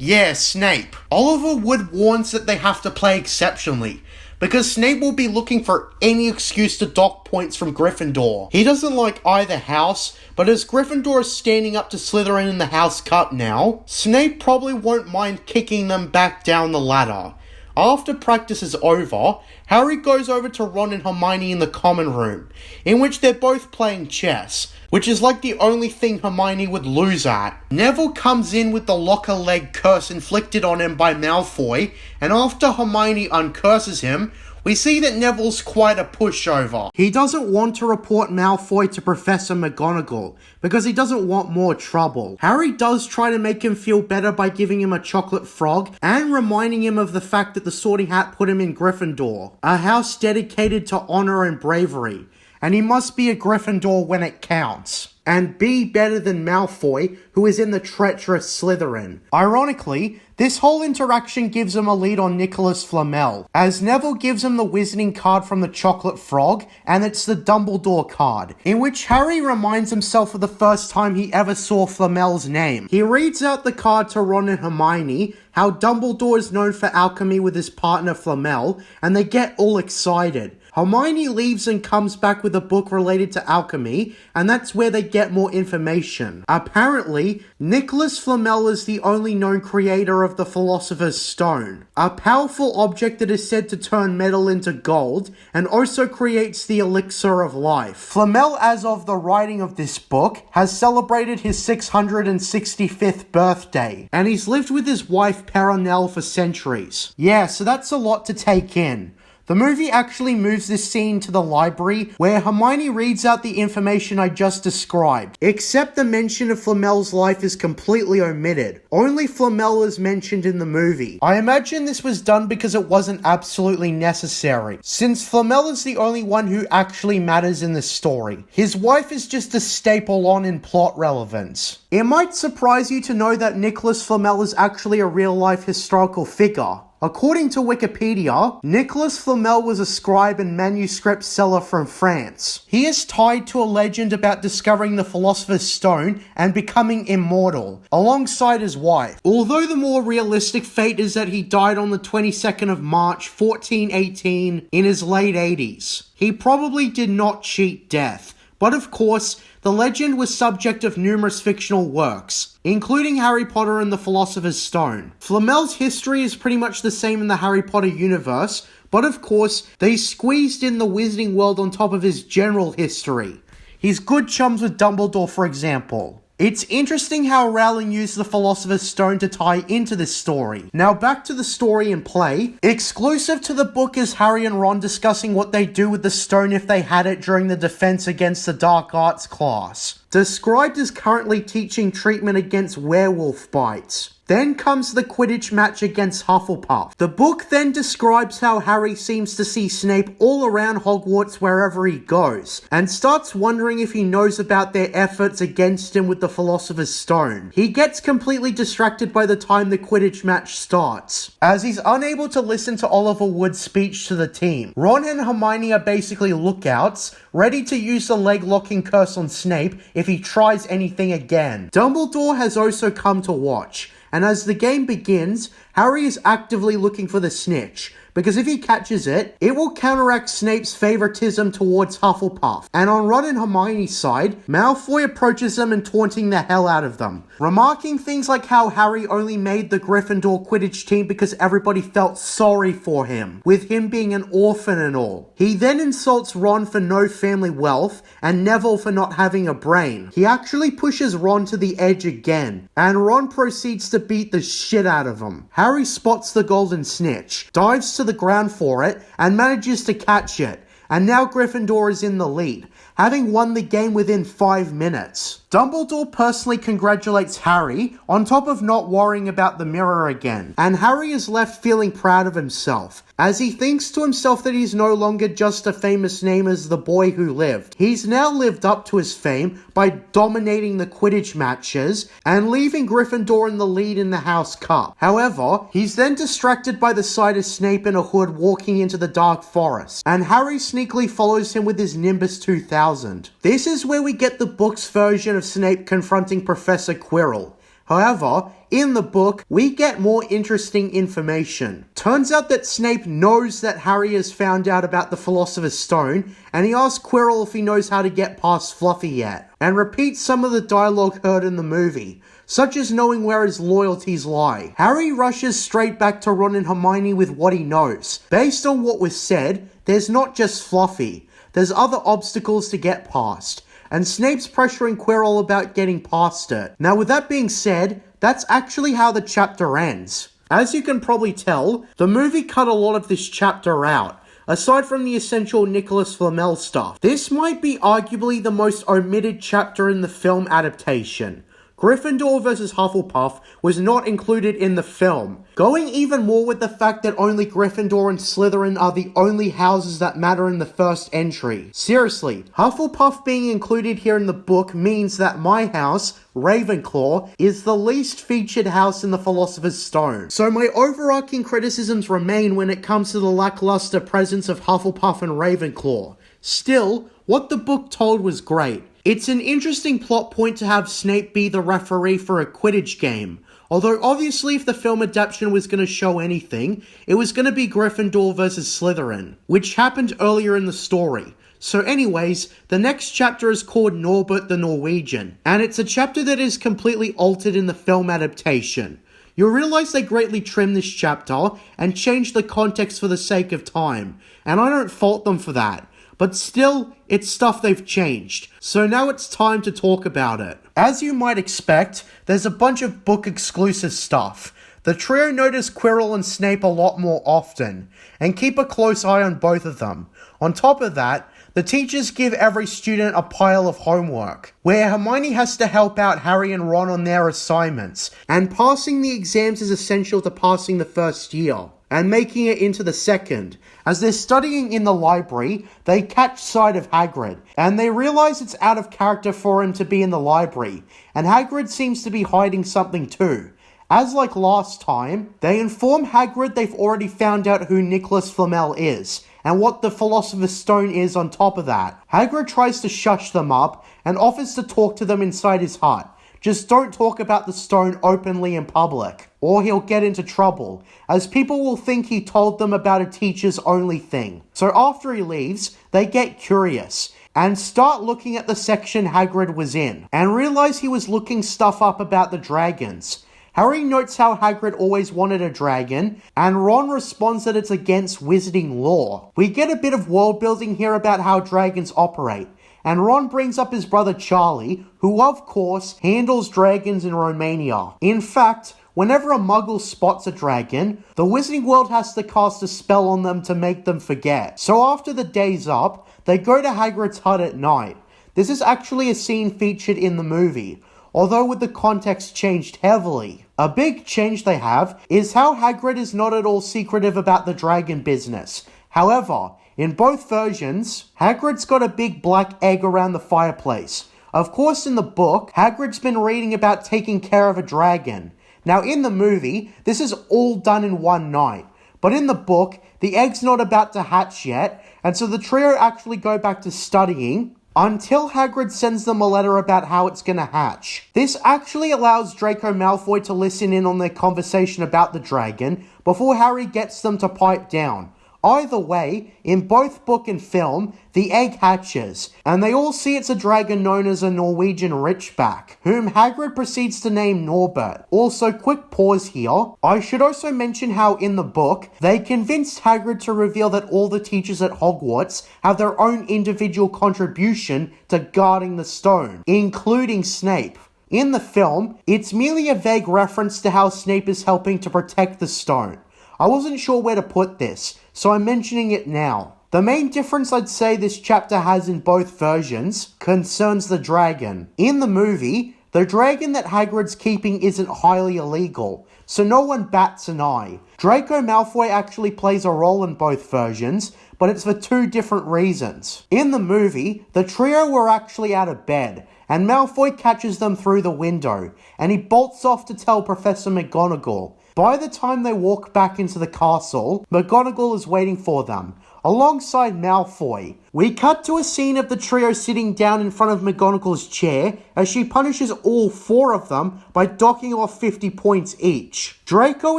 Yeah, Snape. Oliver Wood warns that they have to play exceptionally, because Snape will be looking for any excuse to dock points from Gryffindor. He doesn't like either house, but as Gryffindor is standing up to Slytherin in the House Cup now, Snape probably won't mind kicking them back down the ladder. After practice is over, Harry goes over to Ron and Hermione in the common room, in which they're both playing chess, which is like the only thing Hermione would lose at. Neville comes in with the locker leg curse inflicted on him by Malfoy, and after Hermione uncurses him, we see that Neville's quite a pushover. He doesn't want to report Malfoy to Professor McGonagall, because he doesn't want more trouble. Harry does try to make him feel better by giving him a chocolate frog, and reminding him of the fact that the Sorting Hat put him in Gryffindor, a house dedicated to honor and bravery, and he must be a Gryffindor when it counts, and be better than Malfoy, who is in the treacherous Slytherin. Ironically, this whole interaction gives him a lead on Nicholas Flamel, as Neville gives him the wizarding card from the chocolate frog, and it's the Dumbledore card, in which Harry reminds himself of the first time he ever saw Flamel's name. He reads out the card to Ron and Hermione, how Dumbledore is known for alchemy with his partner Flamel, and they get all excited. Hermione leaves and comes back with a book related to alchemy, and that's where they get more information. Apparently, Nicholas Flamel is the only known creator of the Philosopher's Stone, a powerful object that is said to turn metal into gold, and also creates the elixir of life. Flamel, as of the writing of this book, has celebrated his 665th birthday, and he's lived with his wife Peronelle for centuries. Yeah, so that's a lot to take in. The movie actually moves this scene to the library, where Hermione reads out the information I just described, except the mention of Flamel's life is completely omitted. Only Flamel is mentioned in the movie. I imagine this was done because it wasn't absolutely necessary, since Flamel is the only one who actually matters in this story. His wife is just a staple on in plot relevance. It might surprise you to know that Nicholas Flamel is actually a real-life historical figure. According to Wikipedia, Nicholas Flamel was a scribe and manuscript seller from France. He is tied to a legend about discovering the Philosopher's Stone and becoming immortal, alongside his wife. Although the more realistic fate is that he died on the 22nd of March, 1418, in his late 80s. He probably did not cheat death, but of course, the legend was subject of numerous fictional works, including Harry Potter and the Philosopher's Stone. Flamel's history is pretty much the same in the Harry Potter universe, but of course, they squeezed in the wizarding world on top of his general history. He's good chums with Dumbledore, for example. It's interesting how Rowling used the Philosopher's Stone to tie into this story. Now back to the story in play. Exclusive to the book is Harry and Ron discussing what they do with the stone if they had it during the Defense Against the Dark Arts class, described as currently teaching treatment against werewolf bites. Then comes the Quidditch match against Hufflepuff. The book then describes how Harry seems to see Snape all around Hogwarts wherever he goes, and starts wondering if he knows about their efforts against him with the Philosopher's Stone. He gets completely distracted by the time the Quidditch match starts, as he's unable to listen to Oliver Wood's speech to the team. Ron and Hermione are basically lookouts, ready to use the leg-locking curse on Snape if he tries anything again. Dumbledore has also come to watch, and as the game begins, Harry is actively looking for the snitch, because if he catches it, it will counteract Snape's favoritism towards Hufflepuff. And on Ron and Hermione's side, Malfoy approaches them and taunting the hell out of them, remarking things like how Harry only made the Gryffindor Quidditch team because everybody felt sorry for him, with him being an orphan and all. He then insults Ron for no family wealth, and Neville for not having a brain. He actually pushes Ron to the edge again, and Ron proceeds to beat the shit out of him. Harry spots the golden snitch, dives to the ground for it, and manages to catch it. And now Gryffindor is in the lead, having won the game within 5 minutes. Dumbledore personally congratulates Harry, on top of not worrying about the mirror again, and Harry is left feeling proud of himself, as he thinks to himself that he's no longer just a famous name as the boy who lived. He's now lived up to his fame by dominating the Quidditch matches and leaving Gryffindor in the lead in the House Cup. However, he's then distracted by the sight of Snape in a hood walking into the dark forest, and Harry sneakily follows him with his Nimbus 2000. This is where we get the book's version of Snape confronting Professor Quirrell. However, in the book, we get more interesting information. Turns out that Snape knows that Harry has found out about the Philosopher's Stone, and he asks Quirrell if he knows how to get past Fluffy yet, and repeats some of the dialogue heard in the movie, such as knowing where his loyalties lie. Harry rushes straight back to Ron and Hermione with what he knows. Based on what was said, there's not just Fluffy, there's other obstacles to get past, and Snape's pressuring Quirrell about getting past it. Now with that being said, that's actually how the chapter ends. As you can probably tell, the movie cut a lot of this chapter out, aside from the essential Nicholas Flamel stuff. This might be arguably the most omitted chapter in the film adaptation. Gryffindor vs. Hufflepuff was not included in the film, going even more with the fact that only Gryffindor and Slytherin are the only houses that matter in the first entry. Seriously, Hufflepuff being included here in the book means that my house, Ravenclaw, is the least featured house in the Philosopher's Stone. So my overarching criticisms remain when it comes to the lackluster presence of Hufflepuff and Ravenclaw. Still, what the book told was great. It's an interesting plot point to have Snape be the referee for a Quidditch game, although obviously if the film adaptation was going to show anything, it was going to be Gryffindor versus Slytherin, which happened earlier in the story. So anyways, the next chapter is called Norbert the Norwegian, and it's a chapter that is completely altered in the film adaptation. You'll realize they greatly trimmed this chapter and changed the context for the sake of time, and I don't fault them for that. But still, it's stuff they've changed, so now it's time to talk about it. As you might expect, there's a bunch of book-exclusive stuff. The trio notice Quirrell and Snape a lot more often, and keep a close eye on both of them. On top of that, the teachers give every student a pile of homework, where Hermione has to help out Harry and Ron on their assignments, and passing the exams is essential to passing the first year, and making it into the second. As they're studying in the library, they catch sight of Hagrid, and they realize it's out of character for him to be in the library, and Hagrid seems to be hiding something too. As like last time, they inform Hagrid they've already found out who Nicholas Flamel is, and what the Philosopher's Stone is on top of that. Hagrid tries to shush them up, and offers to talk to them inside his hut. Just don't talk about the stone openly in public, or he'll get into trouble, as people will think he told them about a teacher's only thing. So after he leaves, they get curious, and start looking at the section Hagrid was in, and realize he was looking stuff up about the dragons. Harry notes how Hagrid always wanted a dragon, and Ron responds that it's against wizarding law. We get a bit of world building here about how dragons operate, and Ron brings up his brother Charlie, who of course handles dragons in Romania. In fact, whenever a muggle spots a dragon, the wizarding world has to cast a spell on them to make them forget. So after the day's up, they go to Hagrid's hut at night. This is actually a scene featured in the movie, although with the context changed heavily. A big change they have is how Hagrid is not at all secretive about the dragon business. However, in both versions, Hagrid's got a big black egg around the fireplace. Of course, in the book, Hagrid's been reading about taking care of a dragon. Now, in the movie, this is all done in one night. But in the book, the egg's not about to hatch yet, and so the trio actually go back to studying until Hagrid sends them a letter about how it's gonna hatch. This actually allows Draco Malfoy to listen in on their conversation about the dragon before Harry gets them to pipe down. Either way, in both book and film, the egg hatches, and they all see it's a dragon known as a Norwegian Ridgeback, whom Hagrid proceeds to name Norbert. Also, quick pause here, I should also mention how in the book, they convinced Hagrid to reveal that all the teachers at Hogwarts have their own individual contribution to guarding the stone, including Snape. In the film, it's merely a vague reference to how Snape is helping to protect the stone. I wasn't sure where to put this, so I'm mentioning it now. The main difference I'd say this chapter has in both versions concerns the dragon. In the movie, the dragon that Hagrid's keeping isn't highly illegal, so no one bats an eye. Draco Malfoy actually plays a role in both versions, but it's for two different reasons. In the movie, the trio were actually out of bed, and Malfoy catches them through the window, and he bolts off to tell Professor McGonagall. By the time they walk back into the castle, McGonagall is waiting for them. alongside Malfoy. We cut to a scene of the trio sitting down in front of McGonagall's chair as she punishes all 4 of them by docking off 50 points each. Draco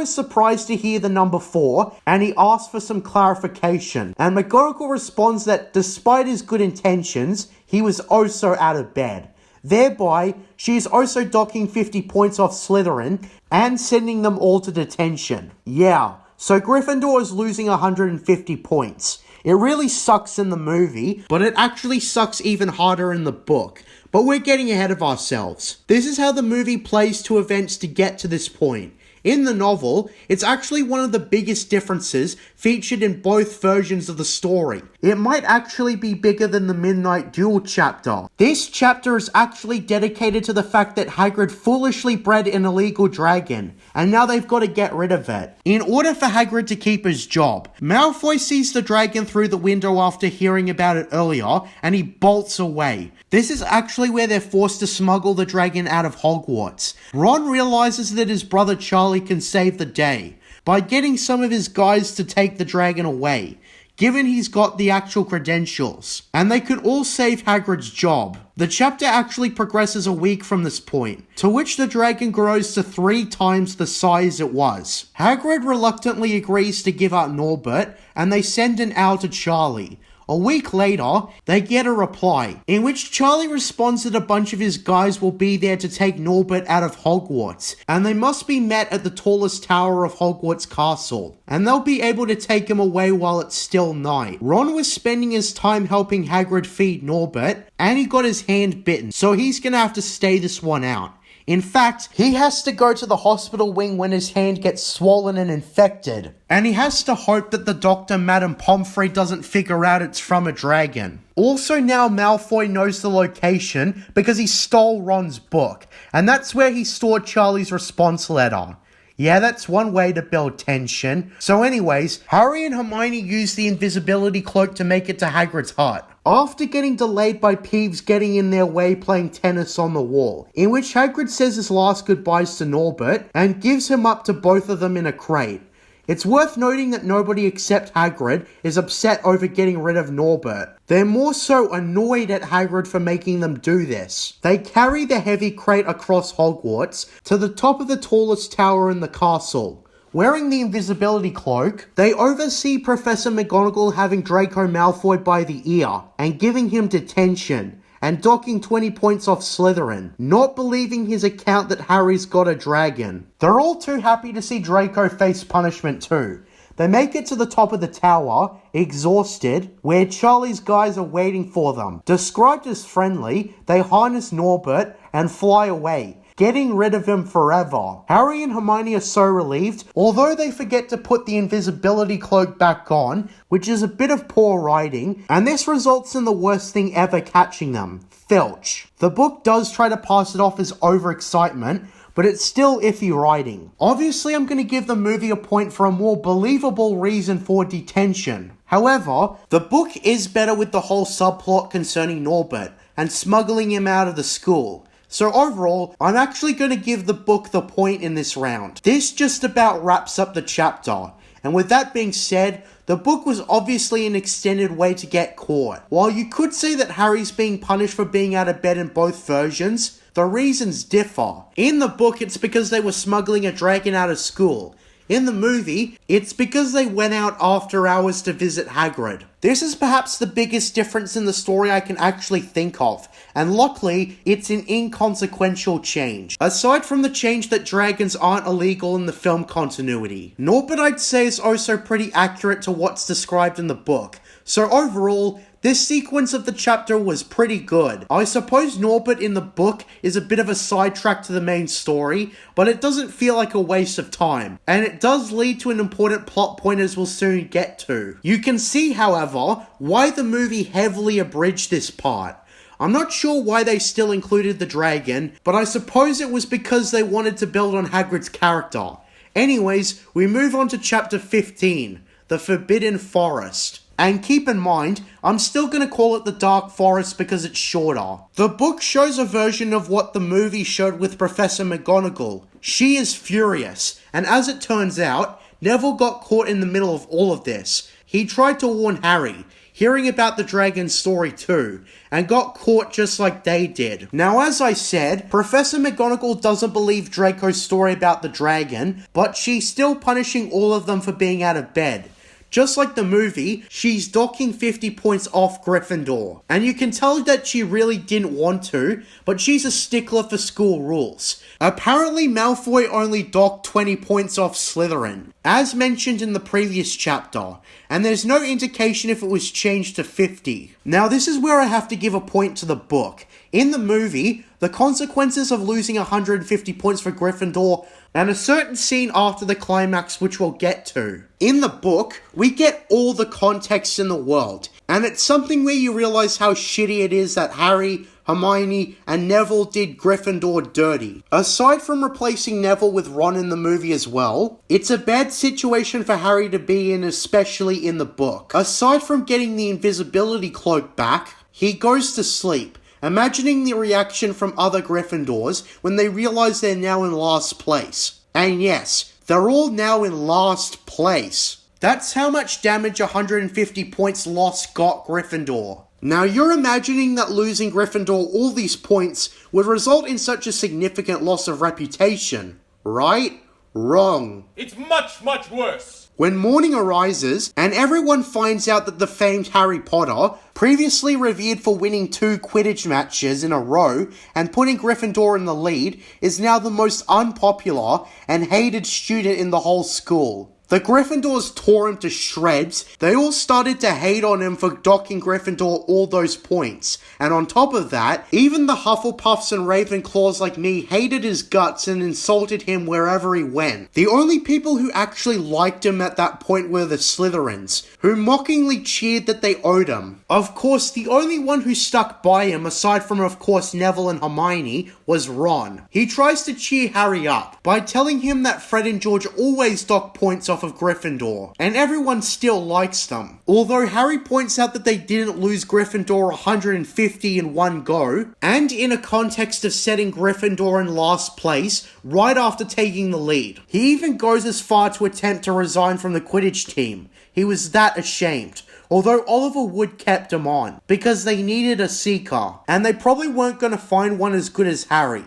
is surprised to hear the number 4 and he asks for some clarification, and McGonagall responds that despite his good intentions, he was oh so out of bed. Thereby, she is also docking 50 points off Slytherin and sending them all to detention. Yeah, so Gryffindor is losing 150 points. It really sucks in the movie, but it actually sucks even harder in the book. But we're getting ahead of ourselves. This is how the movie plays to events to get to this point. In the novel, it's actually one of the biggest differences featured in both versions of the story. It might actually be bigger than the Midnight Duel chapter. This chapter is actually dedicated to the fact that Hagrid foolishly bred an illegal dragon, and now they've got to get rid of it. In order for Hagrid to keep his job, Malfoy sees the dragon through the window after hearing about it earlier, and he bolts away. This is actually where they're forced to smuggle the dragon out of Hogwarts. Ron realizes that his brother Charlie can save the day by getting some of his guys to take the dragon away, given he's got the actual credentials, and they could all save Hagrid's job. The chapter actually progresses a week from this point, to which the dragon grows to 3 times the size it was. Hagrid reluctantly agrees to give up Norbert, and they send an owl to Charlie. A week later, they get a reply, in which Charlie responds that a bunch of his guys will be there to take Norbert out of Hogwarts, and they must be met at the tallest tower of Hogwarts Castle, and they'll be able to take him away while it's still night. Ron was spending his time helping Hagrid feed Norbert, and he got his hand bitten, so he's gonna have to stay this one out. In fact, he has to go to the hospital wing when his hand gets swollen and infected. And he has to hope that the doctor, Madame Pomfrey, doesn't figure out it's from a dragon. Also now Malfoy knows the location because he stole Ron's book. And that's where he stored Charlie's response letter. Yeah, that's one way to build tension. So anyways, Harry and Hermione use the invisibility cloak to make it to Hagrid's hut, after getting delayed by Peeves getting in their way playing tennis on the wall, in which Hagrid says his last goodbyes to Norbert and gives him up to both of them in a crate. It's worth noting that nobody except Hagrid is upset over getting rid of Norbert. They're more so annoyed at Hagrid for making them do this. They carry the heavy crate across Hogwarts to the top of the tallest tower in the castle. Wearing the invisibility cloak, they oversee Professor McGonagall having Draco Malfoy by the ear and giving him detention, and docking 20 points off Slytherin, not believing his account that Harry's got a dragon. They're all too happy to see Draco face punishment too. They make it to the top of the tower, exhausted, where Charlie's guys are waiting for them. Described as friendly, they harness Norbert and fly away, getting rid of him forever. Harry and Hermione are so relieved, although they forget to put the invisibility cloak back on, which is a bit of poor writing, and this results in the worst thing ever catching them, Filch. The book does try to pass it off as overexcitement, but it's still iffy writing. Obviously, I'm going to give the movie a point for a more believable reason for detention. However, the book is better with the whole subplot concerning Norbert and smuggling him out of the school. So overall, I'm actually going to give the book the point in this round. This just about wraps up the chapter. And with that being said, the book was obviously an extended way to get caught. While you could say that Harry's being punished for being out of bed in both versions, the reasons differ. In the book, it's because they were smuggling a dragon out of school. In the movie, it's because they went out after hours to visit Hagrid. This is perhaps the biggest difference in the story I can actually think of, and luckily, it's an inconsequential change. Aside from the change that dragons aren't illegal in the film continuity, Norbert I'd say is also pretty accurate to what's described in the book. So overall, this sequence of the chapter was pretty good. I suppose Norbert in the book is a bit of a sidetrack to the main story, but it doesn't feel like a waste of time. And it does lead to an important plot point as we'll soon get to. You can see, however, why the movie heavily abridged this part. I'm not sure why they still included the dragon, but I suppose it was because they wanted to build on Hagrid's character. Anyways, we move on to chapter 15, The Forbidden Forest. And keep in mind, I'm still going to call it the Dark Forest because it's shorter. The book shows a version of what the movie showed with Professor McGonagall. She is furious, and as it turns out, Neville got caught in the middle of all of this. He tried to warn Harry, hearing about the dragon's story too, and got caught just like they did. Now, as I said, Professor McGonagall doesn't believe Draco's story about the dragon, but she's still punishing all of them for being out of bed. Just like the movie, she's docking 50 points off Gryffindor. And you can tell that she really didn't want to, but she's a stickler for school rules. Apparently, Malfoy only docked 20 points off Slytherin, as mentioned in the previous chapter, and there's no indication if it was changed to 50. Now, this is where I have to give a point to the book. In the movie, the consequences of losing 150 points for Gryffindor and a certain scene after the climax which we'll get to. In the book, we get all the context in the world, and it's something where you realize how shitty it is that Harry, Hermione, and Neville did Gryffindor dirty. Aside from replacing Neville with Ron in the movie as well, it's a bad situation for Harry to be in, especially in the book. Aside from getting the invisibility cloak back, he goes to sleep, imagining the reaction from other Gryffindors when they realize they're now in last place. And yes, they're all now in last place. That's how much damage 150 points lost got Gryffindor. Now you're imagining that losing Gryffindor all these points would result in such a significant loss of reputation, right? Wrong. It's much, much worse. When morning arises, and everyone finds out that the famed Harry Potter, previously revered for winning 2 Quidditch matches in a row and putting Gryffindor in the lead, is now the most unpopular and hated student in the whole school. The Gryffindors tore him to shreds. They all started to hate on him for docking Gryffindor all those points. And on top of that, even the Hufflepuffs and Ravenclaws like me hated his guts and insulted him wherever he went. The only people who actually liked him at that point were the Slytherins, who mockingly cheered that they owed him. Of course, the only one who stuck by him, aside from of course Neville and Hermione, was Ron. He tries to cheer Harry up by telling him that Fred and George always dock points off of Gryffindor, and everyone still likes them. Although Harry points out that they didn't lose Gryffindor 150 in one go, and in a context of setting Gryffindor in last place right after taking the lead. He even goes as far to attempt to resign from the Quidditch team. He was that ashamed. Although Oliver Wood kept him on, because they needed a seeker, and they probably weren't going to find one as good as Harry.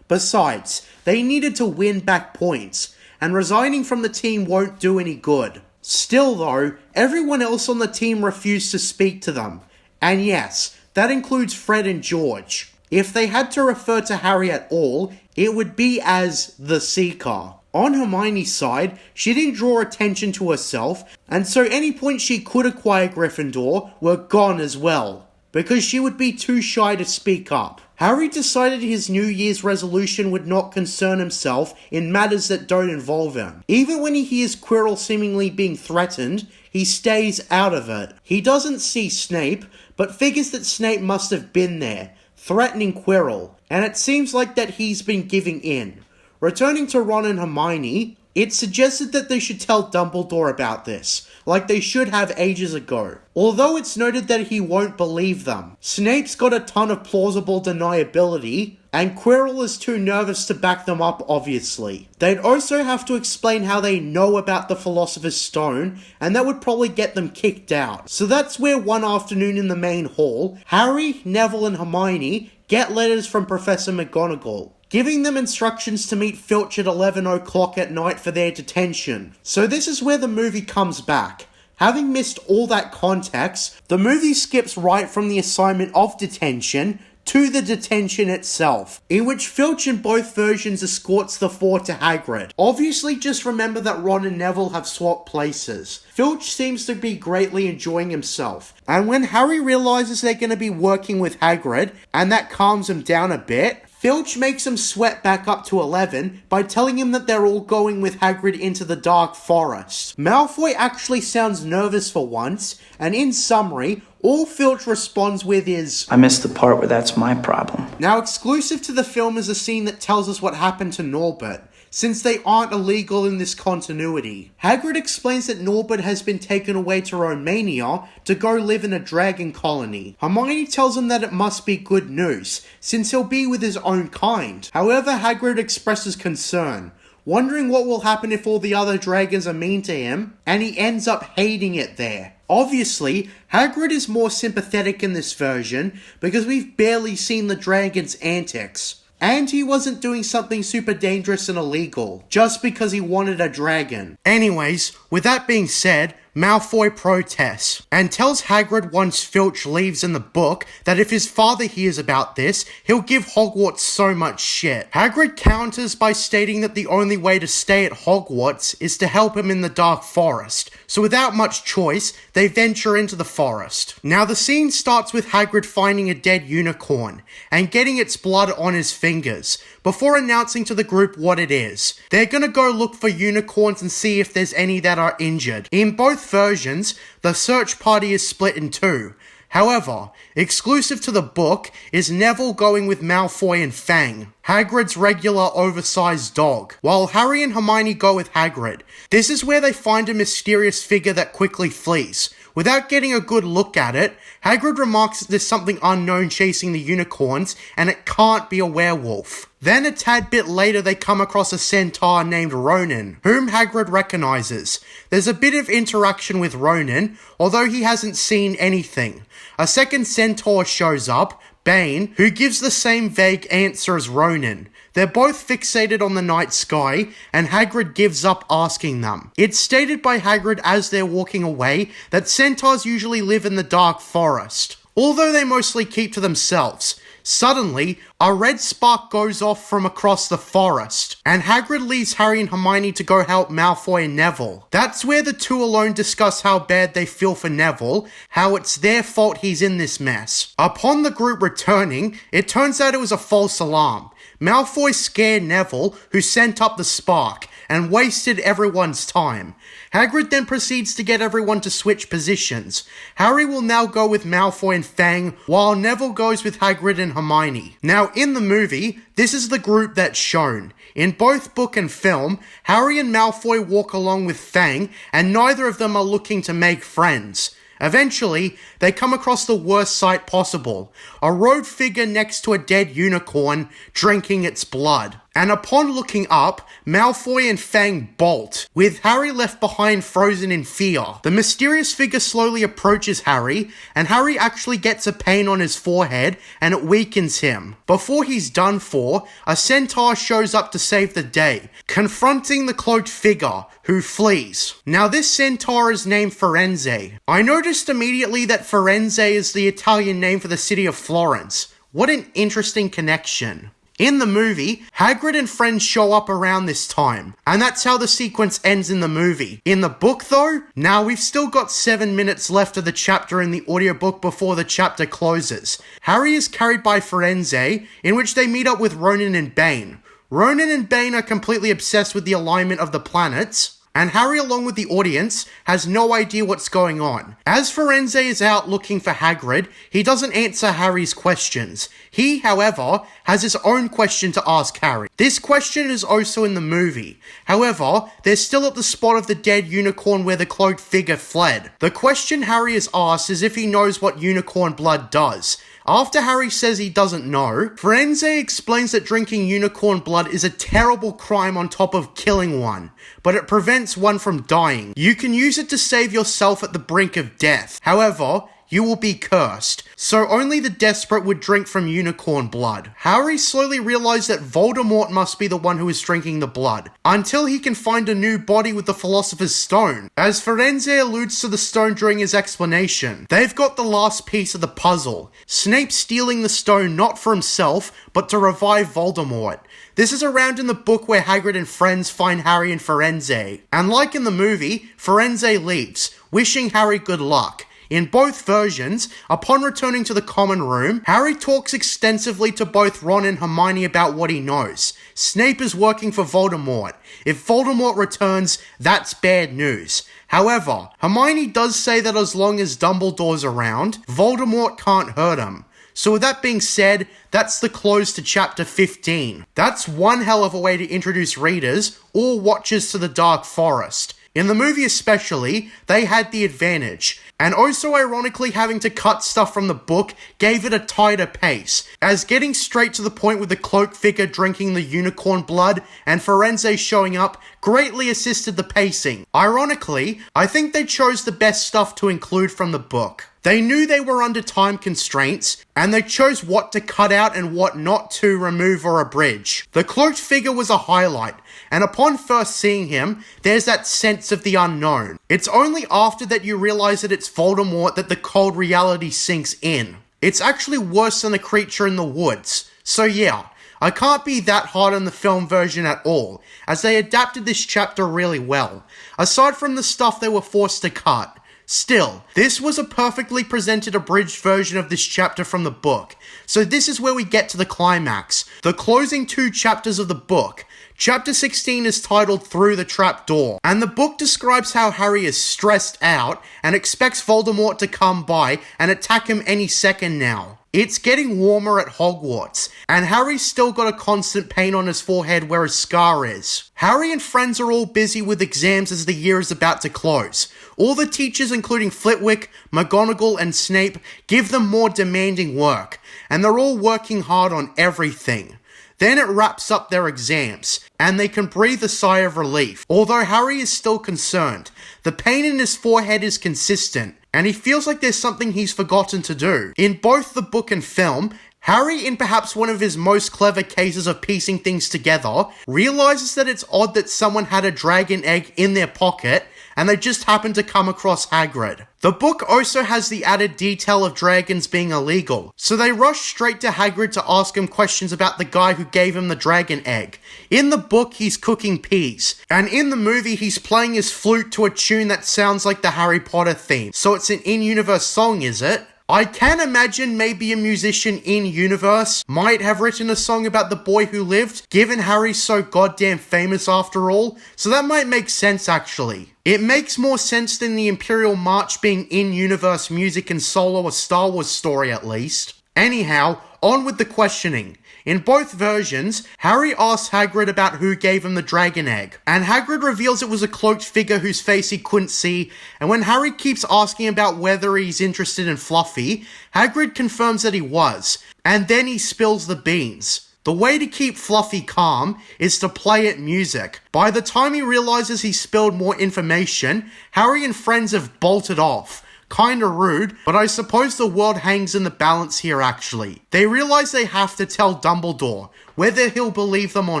Besides, they needed to win back points, and resigning from the team won't do any good. Still though, everyone else on the team refused to speak to them. And yes, that includes Fred and George. If they had to refer to Harry at all, it would be as the Seeker. On Hermione's side, she didn't draw attention to herself, and so any points she could acquire Gryffindor were gone as well, because she would be too shy to speak up. Harry decided his New Year's resolution would not concern himself in matters that don't involve him. Even when he hears Quirrell seemingly being threatened, he stays out of it. He doesn't see Snape, but figures that Snape must have been there, threatening Quirrell, and it seems like that he's been giving in. Returning to Ron and Hermione, it's suggested that they should tell Dumbledore about this, like they should have ages ago. Although it's noted that he won't believe them. Snape's got a ton of plausible deniability, and Quirrell is too nervous to back them up, obviously. They'd also have to explain how they know about the Philosopher's Stone, and that would probably get them kicked out. So that's where one afternoon in the main hall, Harry, Neville, and Hermione get letters from Professor McGonagall, giving them instructions to meet Filch at 11 o'clock at night for their detention. So this is where the movie comes back. Having missed all that context, the movie skips right from the assignment of detention to the detention itself, in which Filch in both versions escorts the four to Hagrid. Obviously, just remember that Ron and Neville have swapped places. Filch seems to be greatly enjoying himself, and when Harry realizes they're going to be working with Hagrid, and that calms him down a bit, Filch makes him sweat back up to 11 by telling him that they're all going with Hagrid into the Dark Forest. Malfoy actually sounds nervous for once, and in summary, all Filch responds with is, I missed the part where that's my problem. Now exclusive to the film is a scene that tells us what happened to Norbert, since they aren't illegal in this continuity. Hagrid explains that Norbert has been taken away to Romania to go live in a dragon colony. Hermione tells him that it must be good news, since he'll be with his own kind. However, Hagrid expresses concern. wondering what will happen if all the other dragons are mean to him, and he ends up hating it there. Obviously, Hagrid is more sympathetic in this version because we've barely seen the dragon's antics. And he wasn't doing something super dangerous and illegal, just because he wanted a dragon. Anyways, with that being said, Malfoy protests, and tells Hagrid once Filch leaves in the book that if his father hears about this, he'll give Hogwarts so much shit. Hagrid counters by stating that the only way to stay at Hogwarts is to help him in the Dark Forest, so without much choice, they venture into the forest. Now the scene starts with Hagrid finding a dead unicorn, and getting its blood on his fingers, before announcing to the group what it is. They're gonna go look for unicorns and see if there's any that are injured. In both versions, the search party is split in two. However, exclusive to the book is Neville going with Malfoy and Fang, Hagrid's regular oversized dog, while Harry and Hermione go with Hagrid. This is where they find a mysterious figure that quickly flees. Without getting a good look at it, Hagrid remarks that there's something unknown chasing the unicorns and it can't be a werewolf. Then a tad bit later they come across a centaur named Ronan, whom Hagrid recognizes. There's a bit of interaction with Ronan, although he hasn't seen anything. A second centaur shows up, Bane, who gives the same vague answer as Ronan. They're both fixated on the night sky, and Hagrid gives up asking them. It's stated by Hagrid as they're walking away that centaurs usually live in the Dark Forest, although they mostly keep to themselves. Suddenly, a red spark goes off from across the forest, and Hagrid leaves Harry and Hermione to go help Malfoy and Neville. That's where the two alone discuss how bad they feel for Neville, how it's their fault he's in this mess. Upon the group returning, it turns out it was a false alarm. Malfoy scared Neville, who sent up the spark, and wasted everyone's time. Hagrid then proceeds to get everyone to switch positions. Harry will now go with Malfoy and Fang, while Neville goes with Hagrid and Hermione. Now, in the movie, this is the group that's shown. In both book and film, Harry and Malfoy walk along with Fang, and neither of them are looking to make friends. Eventually, they come across the worst sight possible, a robed figure next to a dead unicorn, drinking its blood. And upon looking up, Malfoy and Fang bolt, with Harry left behind frozen in fear. The mysterious figure slowly approaches Harry, and Harry actually gets a pain on his forehead, and it weakens him. Before he's done for, a centaur shows up to save the day, confronting the cloaked figure, who flees. Now this centaur is named Firenze. I noticed immediately that Firenze is the Italian name for the city of Florence. What an interesting connection. In the movie, Hagrid and friends show up around this time, and that's how the sequence ends in the movie. In the book though, now we've still got 7 minutes left of the chapter in the audiobook before the chapter closes. Harry is carried by Firenze, in which they meet up with Ronan and Bane. Ronan and Bane are completely obsessed with the alignment of the planets, and Harry, along with the audience, has no idea what's going on. As Firenze is out looking for Hagrid, he doesn't answer Harry's questions. He, however, has his own question to ask Harry. This question is also in the movie. However, they're still at the spot of the dead unicorn where the cloaked figure fled. The question Harry is asked is if he knows what unicorn blood does. After Harry says he doesn't know, Firenze explains that drinking unicorn blood is a terrible crime on top of killing one, but it prevents one from dying. You can use it to save yourself at the brink of death. However, you will be cursed, so only the desperate would drink from unicorn blood. Harry slowly realized that Voldemort must be the one who is drinking the blood, until he can find a new body with the Philosopher's Stone, as Firenze alludes to the stone during his explanation. They've got the last piece of the puzzle, Snape stealing the stone not for himself, but to revive Voldemort. This is around in the book where Hagrid and friends find Harry and Firenze, and like in the movie, Firenze leaves, wishing Harry good luck. In both versions, upon returning to the common room, Harry talks extensively to both Ron and Hermione about what he knows. Snape is working for Voldemort. If Voldemort returns, that's bad news. However, Hermione does say that as long as Dumbledore's around, Voldemort can't hurt him. So with that being said, that's the close to chapter 15. That's one hell of a way to introduce readers or watchers to the Dark Forest. In the movie especially, they had the advantage. And also ironically, having to cut stuff from the book gave it a tighter pace, as getting straight to the point with the cloaked figure drinking the unicorn blood and Firenze showing up greatly assisted the pacing. Ironically, I think they chose the best stuff to include from the book. They knew they were under time constraints, and they chose what to cut out and what not to remove or abridge. The cloaked figure was a highlight, and upon first seeing him, there's that sense of the unknown. It's only after that you realize that it's Voldemort that the cold reality sinks in. It's actually worse than the creature in the woods. So yeah, I can't be that hard on the film version at all, as they adapted this chapter really well, aside from the stuff they were forced to cut. Still, this was a perfectly presented abridged version of this chapter from the book, so this is where we get to the climax, the closing 2 chapters of the book. Chapter 16 is titled Through the Trapdoor, and the book describes how Harry is stressed out and expects Voldemort to come by and attack him any second now. It's getting warmer at Hogwarts, and Harry's still got a constant pain on his forehead where his scar is. Harry and friends are all busy with exams as the year is about to close. All the teachers, including Flitwick, McGonagall, and Snape, give them more demanding work, and they're all working hard on everything. Then it wraps up their exams, and they can breathe a sigh of relief. Although Harry is still concerned, the pain in his forehead is consistent, and he feels like there's something he's forgotten to do. In both the book and film, Harry, in perhaps one of his most clever cases of piecing things together, realizes that it's odd that someone had a dragon egg in their pocket, and they just happened to come across Hagrid. The book also has the added detail of dragons being illegal, so they rush straight to Hagrid to ask him questions about the guy who gave him the dragon egg. In the book, he's cooking peas, and in the movie, he's playing his flute to a tune that sounds like the Harry Potter theme, so it's an in-universe song, is it? I can imagine maybe a musician in-universe might have written a song about the boy who lived, given Harry's so goddamn famous after all, so that might make sense actually. It makes more sense than the Imperial March being in-universe music and Solo a Star Wars story at least. Anyhow, on with the questioning. In both versions, Harry asks Hagrid about who gave him the dragon egg, and Hagrid reveals it was a cloaked figure whose face he couldn't see, and when Harry keeps asking about whether he's interested in Fluffy, Hagrid confirms that he was, and then he spills the beans. The way to keep Fluffy calm is to play it music. By the time he realizes he spilled more information, Harry and friends have bolted off. Kinda rude, but I suppose the world hangs in the balance here actually. They realize they have to tell Dumbledore, whether he'll believe them or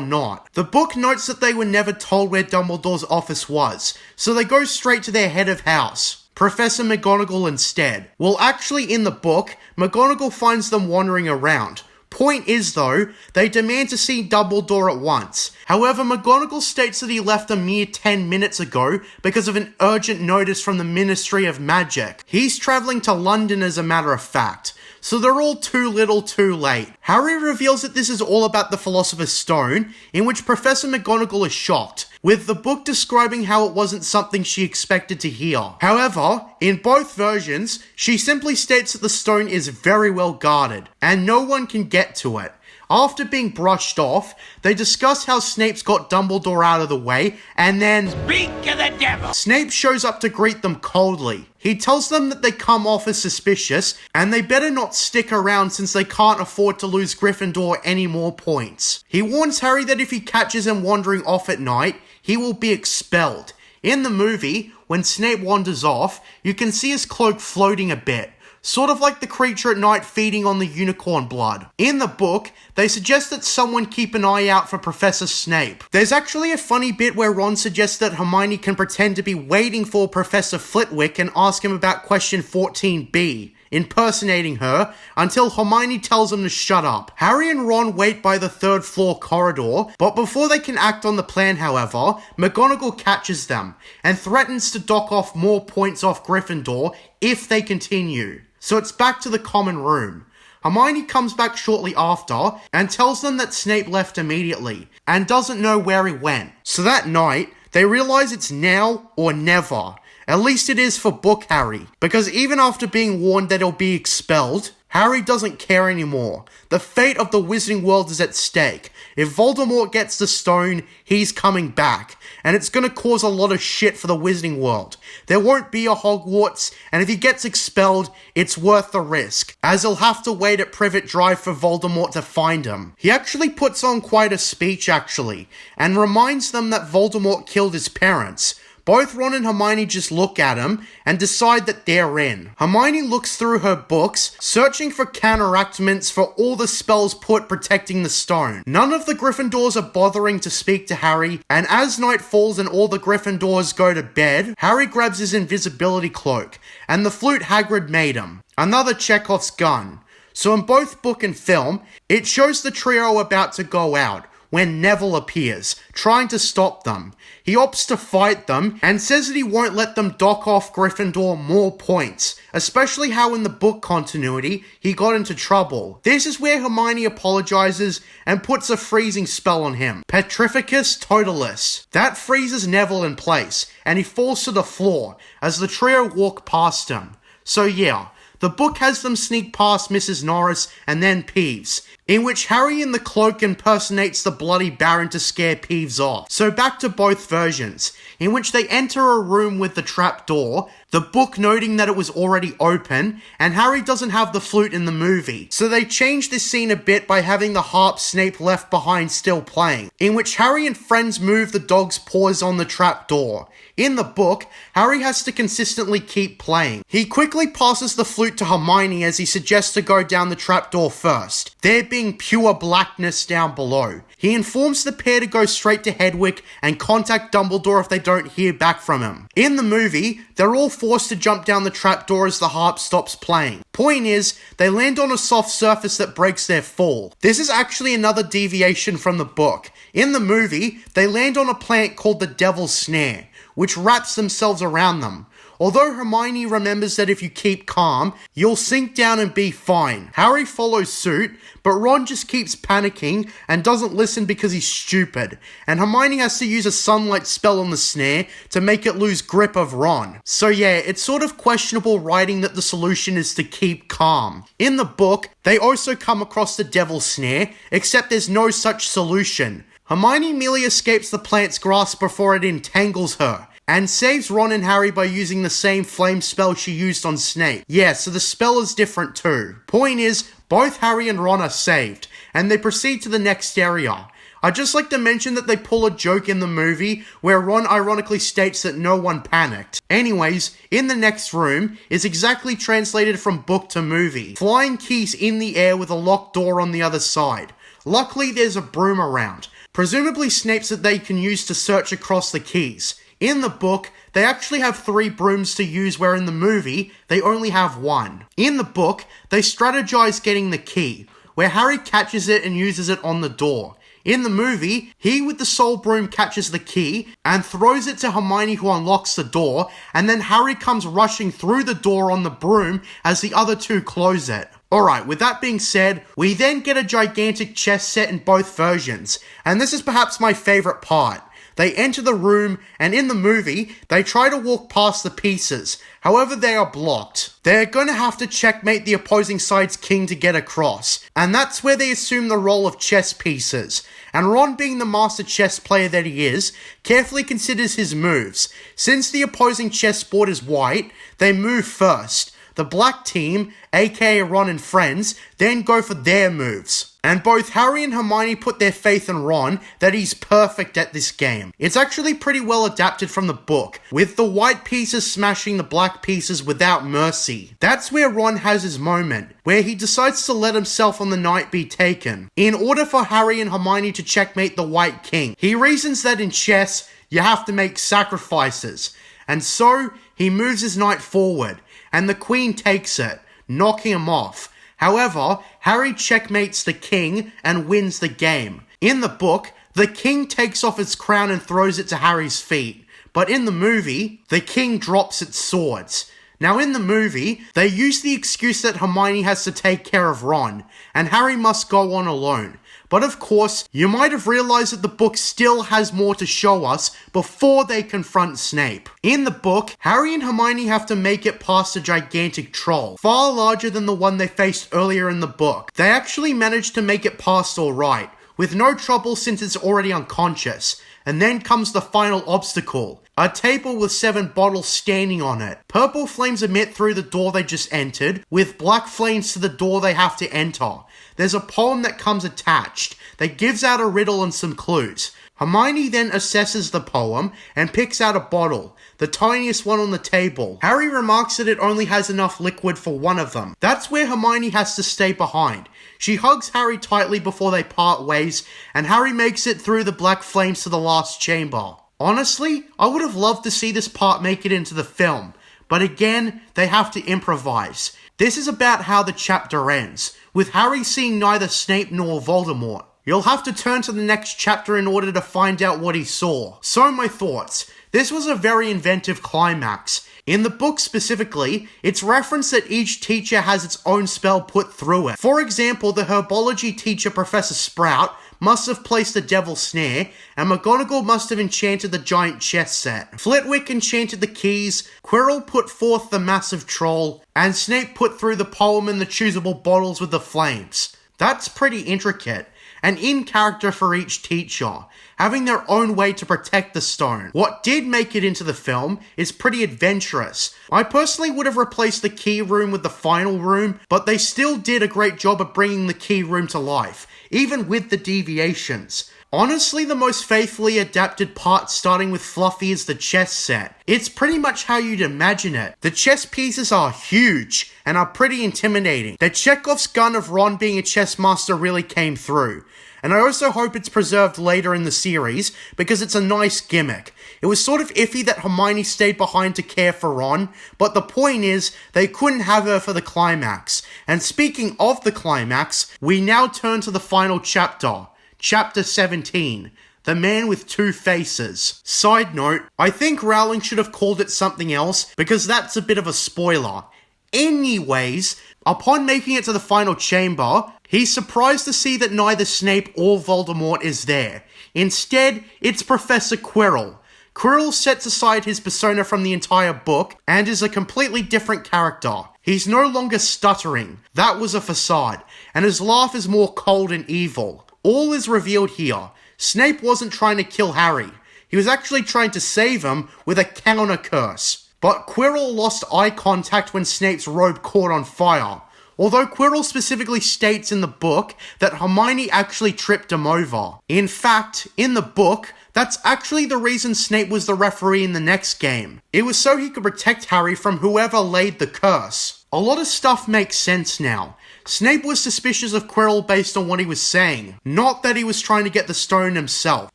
not. The book notes that they were never told where Dumbledore's office was, so they go straight to their head of house, Professor McGonagall instead. Well, actually in the book, McGonagall finds them wandering around. Point is though, they demand to see Dumbledore at once. However, McGonagall states that he left a mere 10 minutes ago because of an urgent notice from the Ministry of Magic. He's travelling to London as a matter of fact. So they're all too little too late. Harry reveals that this is all about the Philosopher's Stone, in which Professor McGonagall is shocked, with the book describing how it wasn't something she expected to hear. However, in both versions, she simply states that the stone is very well guarded, and no one can get to it. After being brushed off, they discuss how Snape's got Dumbledore out of the way, and then speak to the devil! Snape shows up to greet them coldly. He tells them that they come off as suspicious, and they better not stick around since they can't afford to lose Gryffindor any more points. He warns Harry that if he catches him wandering off at night, he will be expelled. In the movie, when Snape wanders off, you can see his cloak floating a bit, sort of like the creature at night feeding on the unicorn blood. In the book, they suggest that someone keep an eye out for Professor Snape. There's actually a funny bit where Ron suggests that Hermione can pretend to be waiting for Professor Flitwick and ask him about question 14B, impersonating her, until Hermione tells him to shut up. Harry and Ron wait by the 3rd floor corridor, but before they can act on the plan, however, McGonagall catches them, and threatens to dock off more points off Gryffindor if they continue. So it's back to the common room. Hermione comes back shortly after, and tells them that Snape left immediately, and doesn't know where he went. So that night, they realize it's now or never. At least it is for Book Harry, because even after being warned that he'll be expelled, Harry doesn't care anymore. The fate of the wizarding world is at stake. If Voldemort gets the stone, he's coming back. And it's gonna cause a lot of shit for the wizarding world. There won't be a Hogwarts, and if he gets expelled, it's worth the risk, as he'll have to wait at Privet Drive for Voldemort to find him. He actually puts on quite a speech, and reminds them that Voldemort killed his parents. Both Ron and Hermione just look at him and decide that they're in. Hermione looks through her books, searching for counteractments for all the spells put protecting the stone. None of the Gryffindors are bothering to speak to Harry, and as night falls and all the Gryffindors go to bed, Harry grabs his invisibility cloak and the flute Hagrid made him. Another Chekhov's gun. So in both book and film, it shows the trio about to go out, when Neville appears, trying to stop them. He opts to fight them, and says that he won't let them dock off Gryffindor more points, especially how in the book continuity, he got into trouble. This is where Hermione apologizes and puts a freezing spell on him. Petrificus Totalis. That freezes Neville in place, and he falls to the floor, as the trio walk past him. So yeah, the book has them sneak past Mrs. Norris and then Peeves, in which Harry in the cloak impersonates the Bloody Baron to scare Peeves off. So back to both versions, in which they enter a room with the trap door, the book noting that it was already open, and Harry doesn't have the flute in the movie. So they changed this scene a bit by having the harp Snape left behind still playing, in which Harry and friends move the dog's paws on the trap door. In the book, Harry has to consistently keep playing. He quickly passes the flute to Hermione as he suggests to go down the trapdoor first, there being pure blackness down below. He informs the pair to go straight to Hedwig and contact Dumbledore if they don't hear back from him. In the movie, they're all forced to jump down the trapdoor as the harp stops playing. Point is, they land on a soft surface that breaks their fall. This is actually another deviation from the book. In the movie, they land on a plant called the Devil's Snare, which wraps themselves around them. Although Hermione remembers that if you keep calm, you'll sink down and be fine. Harry follows suit, but Ron just keeps panicking and doesn't listen because he's stupid. And Hermione has to use a sunlight spell on the snare to make it lose grip of Ron. So yeah, it's sort of questionable writing that the solution is to keep calm. In the book, they also come across the Devil's Snare, except there's no such solution. Hermione merely escapes the plant's grasp before it entangles her, and saves Ron and Harry by using the same flame spell she used on Snape. Yeah, so the spell is different too. Point is, both Harry and Ron are saved, and they proceed to the next area. I'd just like to mention that they pull a joke in the movie where Ron ironically states that no one panicked. Anyways, in the next room is exactly translated from book to movie. Flying keys in the air with a locked door on the other side. Luckily there's a broom around, presumably Snape's that they can use to search across the keys. In the book, they actually have 3 brooms to use, where in the movie, they only have 1. In the book, they strategize getting the key, where Harry catches it and uses it on the door. In the movie, he with the soul broom catches the key and throws it to Hermione, who unlocks the door, and then Harry comes rushing through the door on the broom as the other 2 close it. Alright, with that being said, we then get a gigantic chess set in both versions, and this is perhaps my favourite part. They enter the room, and in the movie, they try to walk past the pieces. However, they are blocked. They're gonna have to checkmate the opposing side's king to get across, and that's where they assume the role of chess pieces. And Ron, being the master chess player that he is, carefully considers his moves. Since the opposing chessboard is white, they move first. The black team, aka Ron and friends, then go for their moves. And both Harry and Hermione put their faith in Ron that he's perfect at this game. It's actually pretty well adapted from the book, with the white pieces smashing the black pieces without mercy. That's where Ron has his moment, where he decides to let himself on the knight be taken, in order for Harry and Hermione to checkmate the white king. He reasons that in chess, you have to make sacrifices, and so he moves his knight forward, and the queen takes it, knocking him off. However, Harry checkmates the king and wins the game. In the book, the king takes off its crown and throws it to Harry's feet. But in the movie, the king drops its swords. Now in the movie, they use the excuse that Hermione has to take care of Ron, and Harry must go on alone. But of course, you might have realized that the book still has more to show us before they confront Snape. In the book, Harry and Hermione have to make it past a gigantic troll, far larger than the one they faced earlier in the book. They actually managed to make it past alright, with no trouble since it's already unconscious. And then comes the final obstacle, a table with 7 bottles standing on it. Purple flames emit through the door they just entered, with black flames to the door they have to enter. There's a poem that comes attached that gives out a riddle and some clues. Hermione then assesses the poem and picks out a bottle, the tiniest one on the table. Harry remarks that it only has enough liquid for one of them. That's where Hermione has to stay behind. She hugs Harry tightly before they part ways, and Harry makes it through the black flames to the last chamber. Honestly, I would have loved to see this part make it into the film, but again, they have to improvise. This is about how the chapter ends, with Harry seeing neither Snape nor Voldemort. You'll have to turn to the next chapter in order to find out what he saw. So my thoughts. This was a very inventive climax. In the book specifically, it's referenced that each teacher has its own spell put through it. For example, the herbology teacher, Professor Sprout, must have placed the Devil's Snare, and McGonagall must have enchanted the giant chess set. Flitwick enchanted the keys, Quirrell put forth the massive troll, and Snape put through the poem and the choosable bottles with the flames. That's pretty intricate, and in character for each teacher, having their own way to protect the stone. What did make it into the film is pretty adventurous. I personally would have replaced the key room with the final room, but they still did a great job of bringing the key room to life, even with the deviations. Honestly, the most faithfully adapted part starting with Fluffy is the chess set. It's pretty much how you'd imagine it. The chess pieces are huge and are pretty intimidating. The Chekhov's gun of Ron being a chess master really came through. And I also hope it's preserved later in the series, because it's a nice gimmick. It was sort of iffy that Hermione stayed behind to care for Ron, but the point is, they couldn't have her for the climax. And speaking of the climax, we now turn to the final chapter. Chapter 17. The Man with Two Faces. Side note, I think Rowling should have called it something else, because that's a bit of a spoiler. Anyways, upon making it to the final chamber, he's surprised to see that neither Snape or Voldemort is there. Instead, it's Professor Quirrell. Quirrell sets aside his persona from the entire book and is a completely different character. He's no longer stuttering, that was a facade, and his laugh is more cold and evil. All is revealed here. Snape wasn't trying to kill Harry. He was actually trying to save him with a counter curse. But Quirrell lost eye contact when Snape's robe caught on fire. Although Quirrell specifically states in the book that Hermione actually tripped him over. In fact, in the book, that's actually the reason Snape was the referee in the next game. It was so he could protect Harry from whoever laid the curse. A lot of stuff makes sense now. Snape was suspicious of Quirrell based on what he was saying, not that he was trying to get the stone himself.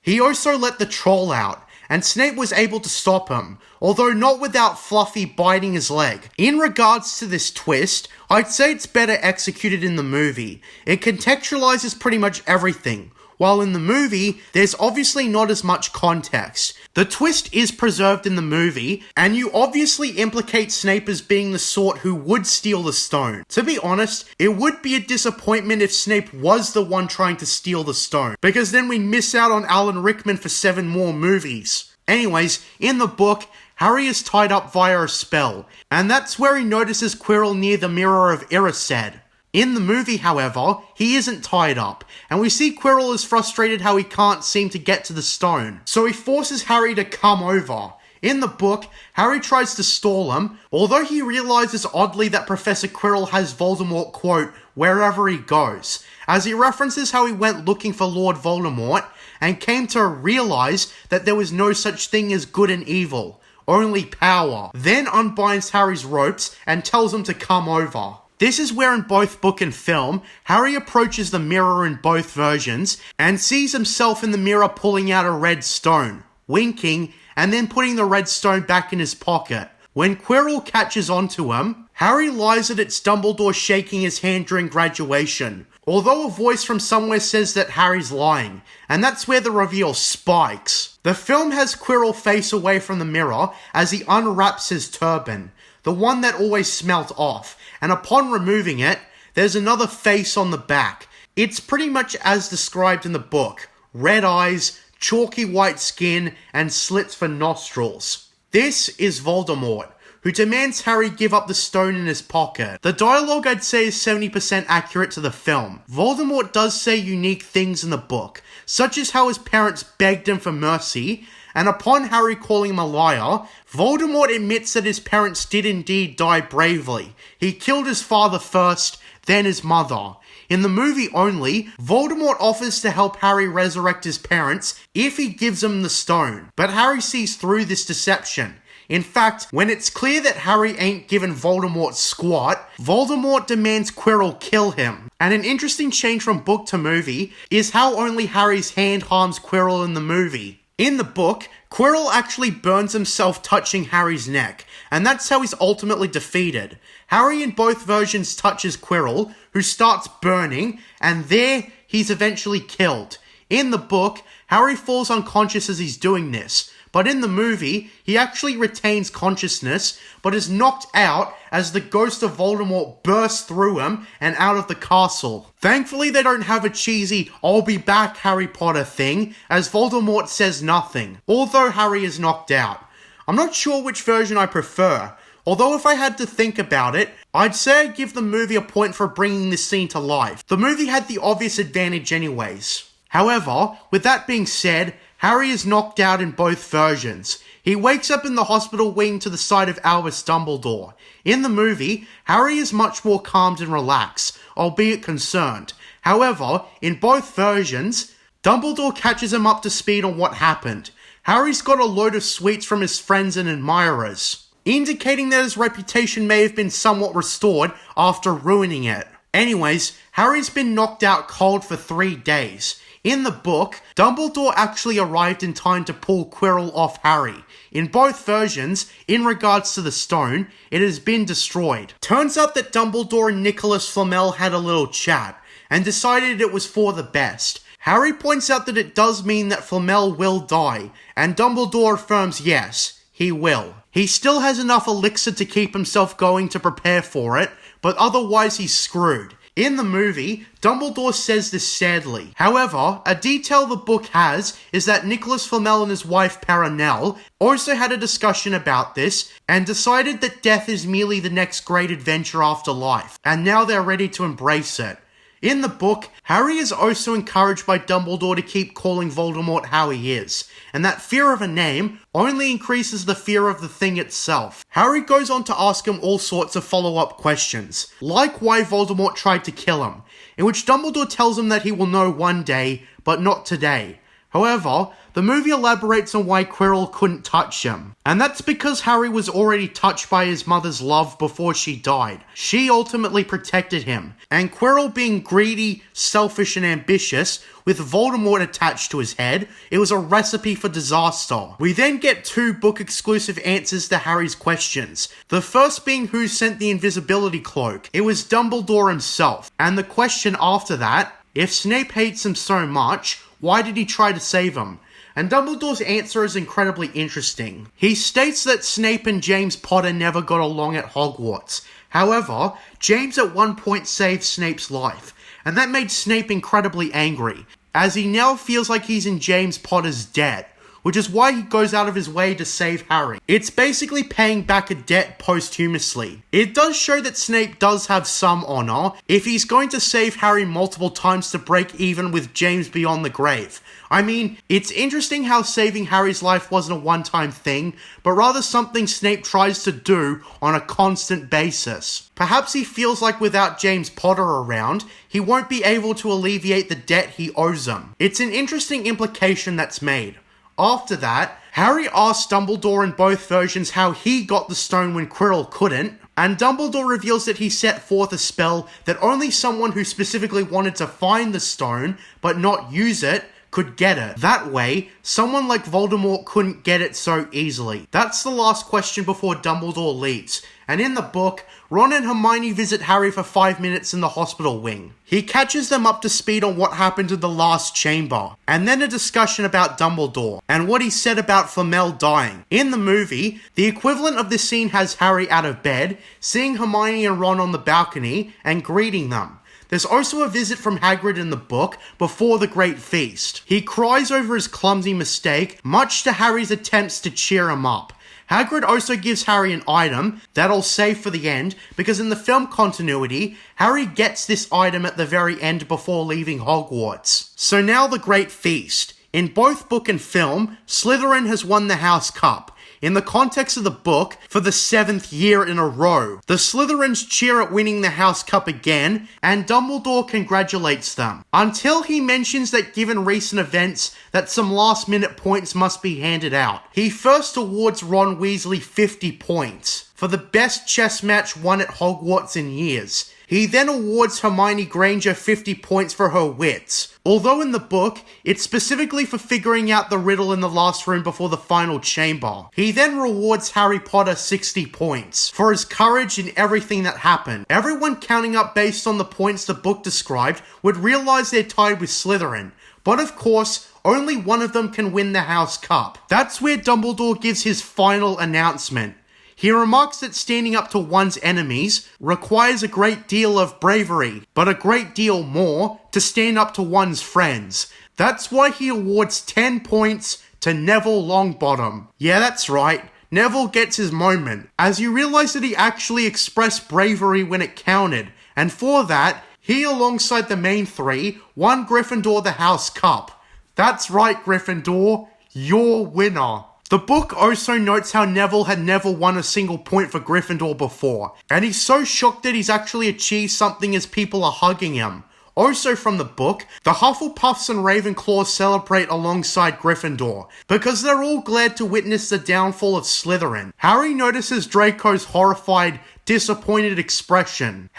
He also let the troll out, and Snape was able to stop him, although not without Fluffy biting his leg. In regards to this twist, I'd say it's better executed in the movie. It contextualizes pretty much everything, while in the movie, there's obviously not as much context. The twist is preserved in the movie, and you obviously implicate Snape as being the sort who would steal the stone. To be honest, it would be a disappointment if Snape was the one trying to steal the stone, because then we miss out on Alan Rickman for 7 more movies. Anyways, in the book, Harry is tied up via a spell, and that's where he notices Quirrell near the Mirror of Erised. In the movie, however, he isn't tied up, and we see Quirrell is frustrated how he can't seem to get to the stone, so he forces Harry to come over. In the book, Harry tries to stall him, although he realizes oddly that Professor Quirrell has Voldemort quote wherever he goes, as he references how he went looking for Lord Voldemort, and came to realize that there was no such thing as good and evil, only power. Then unbinds Harry's ropes and tells him to come over. This is where in both book and film, Harry approaches the mirror in both versions and sees himself in the mirror pulling out a red stone, winking, and then putting the red stone back in his pocket. When Quirrell catches onto him, Harry lies that it's Dumbledore shaking his hand during graduation, although a voice from somewhere says that Harry's lying, and that's where the reveal spikes. The film has Quirrell face away from the mirror as he unwraps his turban, the one that always smelt off, and upon removing it, there's another face on the back. It's pretty much as described in the book. Red eyes, chalky white skin, and slits for nostrils. This is Voldemort, who demands Harry give up the stone in his pocket. The dialogue I'd say is 70% accurate to the film. Voldemort does say unique things in the book, such as how his parents begged him for mercy, and upon Harry calling him a liar, Voldemort admits that his parents did indeed die bravely. He killed his father first, then his mother. In the movie only, Voldemort offers to help Harry resurrect his parents if he gives him the stone, but Harry sees through this deception. In fact, when it's clear that Harry ain't given Voldemort squat, Voldemort demands Quirrell kill him. And an interesting change from book to movie is how only Harry's hand harms Quirrell in the movie. In the book, Quirrell actually burns himself touching Harry's neck, and that's how he's ultimately defeated. Harry in both versions touches Quirrell, who starts burning, and there he's eventually killed. In the book, Harry falls unconscious as he's doing this, but in the movie, he actually retains consciousness, but is knocked out as the ghost of Voldemort bursts through him and out of the castle. Thankfully, they don't have a cheesy, "I'll be back, Harry Potter" thing, as Voldemort says nothing, although Harry is knocked out. I'm not sure which version I prefer, although if I had to think about it, I'd say I'd give the movie a point for bringing this scene to life. The movie had the obvious advantage anyways. However, with that being said, Harry is knocked out in both versions. He wakes up in the hospital wing to the side of Albus Dumbledore. In the movie, Harry is much more calmed and relaxed, albeit concerned. However, in both versions, Dumbledore catches him up to speed on what happened. Harry's got a load of sweets from his friends and admirers, indicating that his reputation may have been somewhat restored after ruining it. Anyways, Harry's been knocked out cold for 3 days. In the book, Dumbledore actually arrived in time to pull Quirrell off Harry. In both versions, in regards to the stone, it has been destroyed. Turns out that Dumbledore and Nicholas Flamel had a little chat, and decided it was for the best. Harry points out that it does mean that Flamel will die, and Dumbledore affirms yes, he will. He still has enough elixir to keep himself going to prepare for it, but otherwise he's screwed. In the movie, Dumbledore says this sadly. However, a detail the book has is that Nicholas Flamel and his wife Perenelle also had a discussion about this and decided that death is merely the next great adventure after life, and now they're ready to embrace it. In the book, Harry is also encouraged by Dumbledore to keep calling Voldemort how he is, and that fear of a name only increases the fear of the thing itself. Harry goes on to ask him all sorts of follow-up questions, like why Voldemort tried to kill him, in which Dumbledore tells him that he will know one day, but not today. However, the movie elaborates on why Quirrell couldn't touch him, and that's because Harry was already touched by his mother's love before she died. She ultimately protected him, and Quirrell being greedy, selfish, and ambitious, with Voldemort attached to his head, it was a recipe for disaster. We then get 2 book-exclusive answers to Harry's questions. The first being who sent the invisibility cloak. It was Dumbledore himself. And the question after that, if Snape hates him so much, why did he try to save him? And Dumbledore's answer is incredibly interesting. He states that Snape and James Potter never got along at Hogwarts. However, James at one point saved Snape's life, and that made Snape incredibly angry, as he now feels like he's in James Potter's debt, which is why he goes out of his way to save Harry. It's basically paying back a debt posthumously. It does show that Snape does have some honor, if he's going to save Harry multiple times to break even with James beyond the grave. I mean, it's interesting how saving Harry's life wasn't a one-time thing, but rather something Snape tries to do on a constant basis. Perhaps he feels like without James Potter around, he won't be able to alleviate the debt he owes him. It's an interesting implication that's made. After that, Harry asks Dumbledore in both versions how he got the stone when Quirrell couldn't, and Dumbledore reveals that he set forth a spell that only someone who specifically wanted to find the stone, but not use it, could get it. That way, someone like Voldemort couldn't get it so easily. That's the last question before Dumbledore leaves, and in the book, Ron and Hermione visit Harry for 5 minutes in the hospital wing. He catches them up to speed on what happened in the last chamber, and then a discussion about Dumbledore, and what he said about Flamel dying. In the movie, the equivalent of this scene has Harry out of bed, seeing Hermione and Ron on the balcony, and greeting them. There's also a visit from Hagrid in the book before the Great Feast. He cries over his clumsy mistake, much to Harry's attempts to cheer him up. Hagrid also gives Harry an item that I'll save for the end, because in the film continuity, Harry gets this item at the very end before leaving Hogwarts. So now the Great Feast. In both book and film, Slytherin has won the House Cup. In the context of the book, for the 7th year in a row. The Slytherins cheer at winning the House Cup again, and Dumbledore congratulates them. Until he mentions that given recent events, that some last minute points must be handed out. He first awards Ron Weasley 50 points for the best chess match won at Hogwarts in years. He then awards Hermione Granger 50 points for her wits. Although in the book, it's specifically for figuring out the riddle in the last room before the final chamber. He then rewards Harry Potter 60 points for his courage in everything that happened. Everyone counting up based on the points the book described would realize they're tied with Slytherin. But of course, only one of them can win the House Cup. That's where Dumbledore gives his final announcement. He remarks that standing up to one's enemies requires a great deal of bravery, but a great deal more to stand up to one's friends. That's why he awards 10 points to Neville Longbottom. Yeah, that's right. Neville gets his moment, as you realize that he actually expressed bravery when it counted, and for that, he alongside the main three won Gryffindor the House Cup. That's right, Gryffindor, your winner. The book also notes how Neville had never won a single point for Gryffindor before, and he's so shocked that he's actually achieved something as people are hugging him. Also from the book, the Hufflepuffs and Ravenclaws celebrate alongside Gryffindor, because they're all glad to witness the downfall of Slytherin. Harry notices Draco's horrified, disappointed expression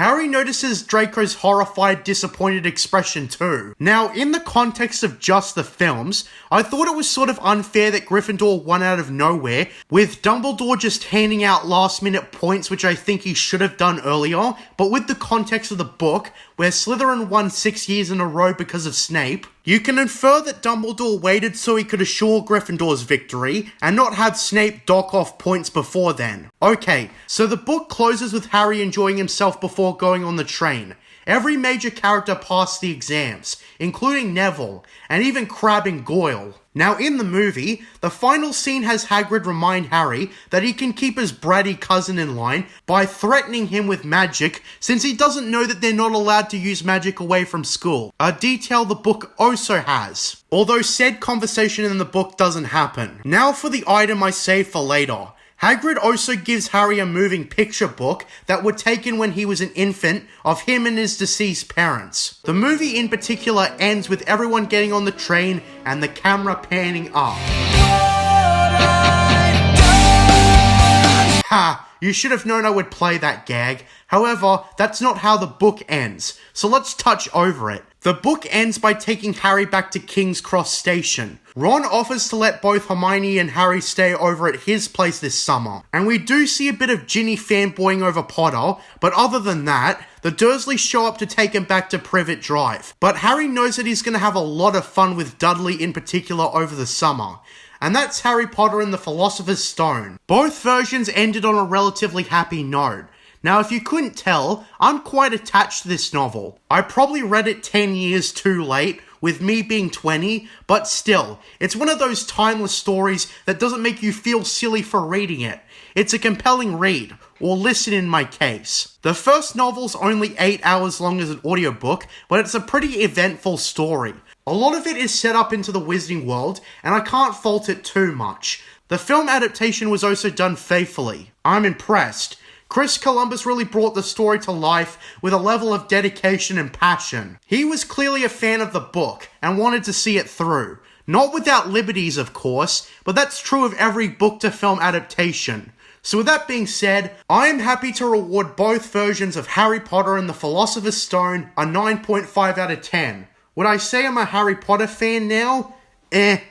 too. Now, in the context of just the films, I thought it was sort of unfair that Gryffindor won out of nowhere, with Dumbledore just handing out last minute points, which I think he should have done earlier, but with the context of the book, where Slytherin won 6 years in a row because of Snape, you can infer that Dumbledore waited so he could assure Gryffindor's victory and not have Snape dock off points before then. Okay, so the book closes with Harry enjoying himself before going on the train. Every major character passed the exams, including Neville, and even Crabbe and Goyle. Now in the movie, the final scene has Hagrid remind Harry that he can keep his bratty cousin in line by threatening him with magic, since he doesn't know that they're not allowed to use magic away from school, a detail the book also has. Although said conversation in the book doesn't happen. Now for the item I saved for later. Hagrid also gives Harry a moving picture book that were taken when he was an infant of him and his deceased parents. The movie in particular ends with everyone getting on the train and the camera panning up. Ha! You should have known I would play that gag. However, that's not how the book ends, so let's touch over it. The book ends by taking Harry back to King's Cross Station. Ron offers to let both Hermione and Harry stay over at his place this summer, and we do see a bit of Ginny fanboying over Potter, but other than that, the Dursleys show up to take him back to Privet Drive. But Harry knows that he's going to have a lot of fun with Dudley in particular over the summer. And that's Harry Potter and the Philosopher's Stone. Both versions ended on a relatively happy note. Now, if you couldn't tell, I'm quite attached to this novel. I probably read it 10 years too late, with me being 20, but still, it's one of those timeless stories that doesn't make you feel silly for reading it. It's a compelling read, or listen in my case. The first novel's only 8 hours long as an audiobook, but it's a pretty eventful story. A lot of it is set up into the Wizarding world, and I can't fault it too much. The film adaptation was also done faithfully. I'm impressed. Chris Columbus really brought the story to life with a level of dedication and passion. He was clearly a fan of the book and wanted to see it through. Not without liberties, of course, but that's true of every book-to-film adaptation. So with that being said, I am happy to reward both versions of Harry Potter and the Philosopher's Stone a 9.5 out of 10. Would I say I'm a Harry Potter fan now?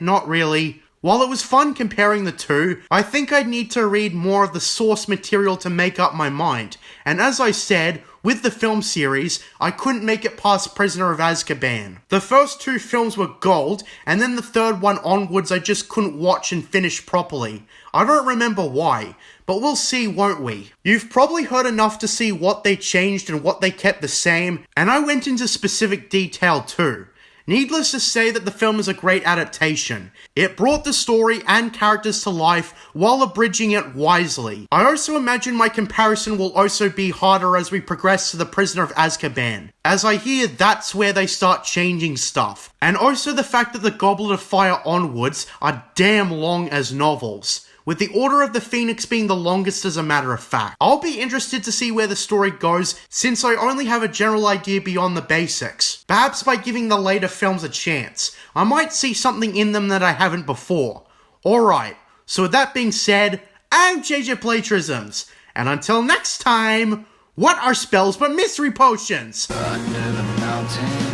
Not really. While it was fun comparing the two, I think I'd need to read more of the source material to make up my mind, and as I said, with the film series, I couldn't make it past Prisoner of Azkaban. The first two films were gold, and then the third one onwards I just couldn't watch and finish properly. I don't remember why, but we'll see, won't we? You've probably heard enough to see what they changed and what they kept the same, and I went into specific detail too. Needless to say that the film is a great adaptation. It brought the story and characters to life while abridging it wisely. I also imagine my comparison will also be harder as we progress to the Prisoner of Azkaban, as I hear that's where they start changing stuff. And also the fact that the Goblet of Fire onwards are damn long as novels, with the Order of the Phoenix being the longest as a matter of fact. I'll be interested to see where the story goes, since I only have a general idea beyond the basics. Perhaps by giving the later films a chance, I might see something in them that I haven't before. Alright, so with that being said, I'm JJ Plagiarisms, and until next time, what are spells but mystery potions? Under the mountain.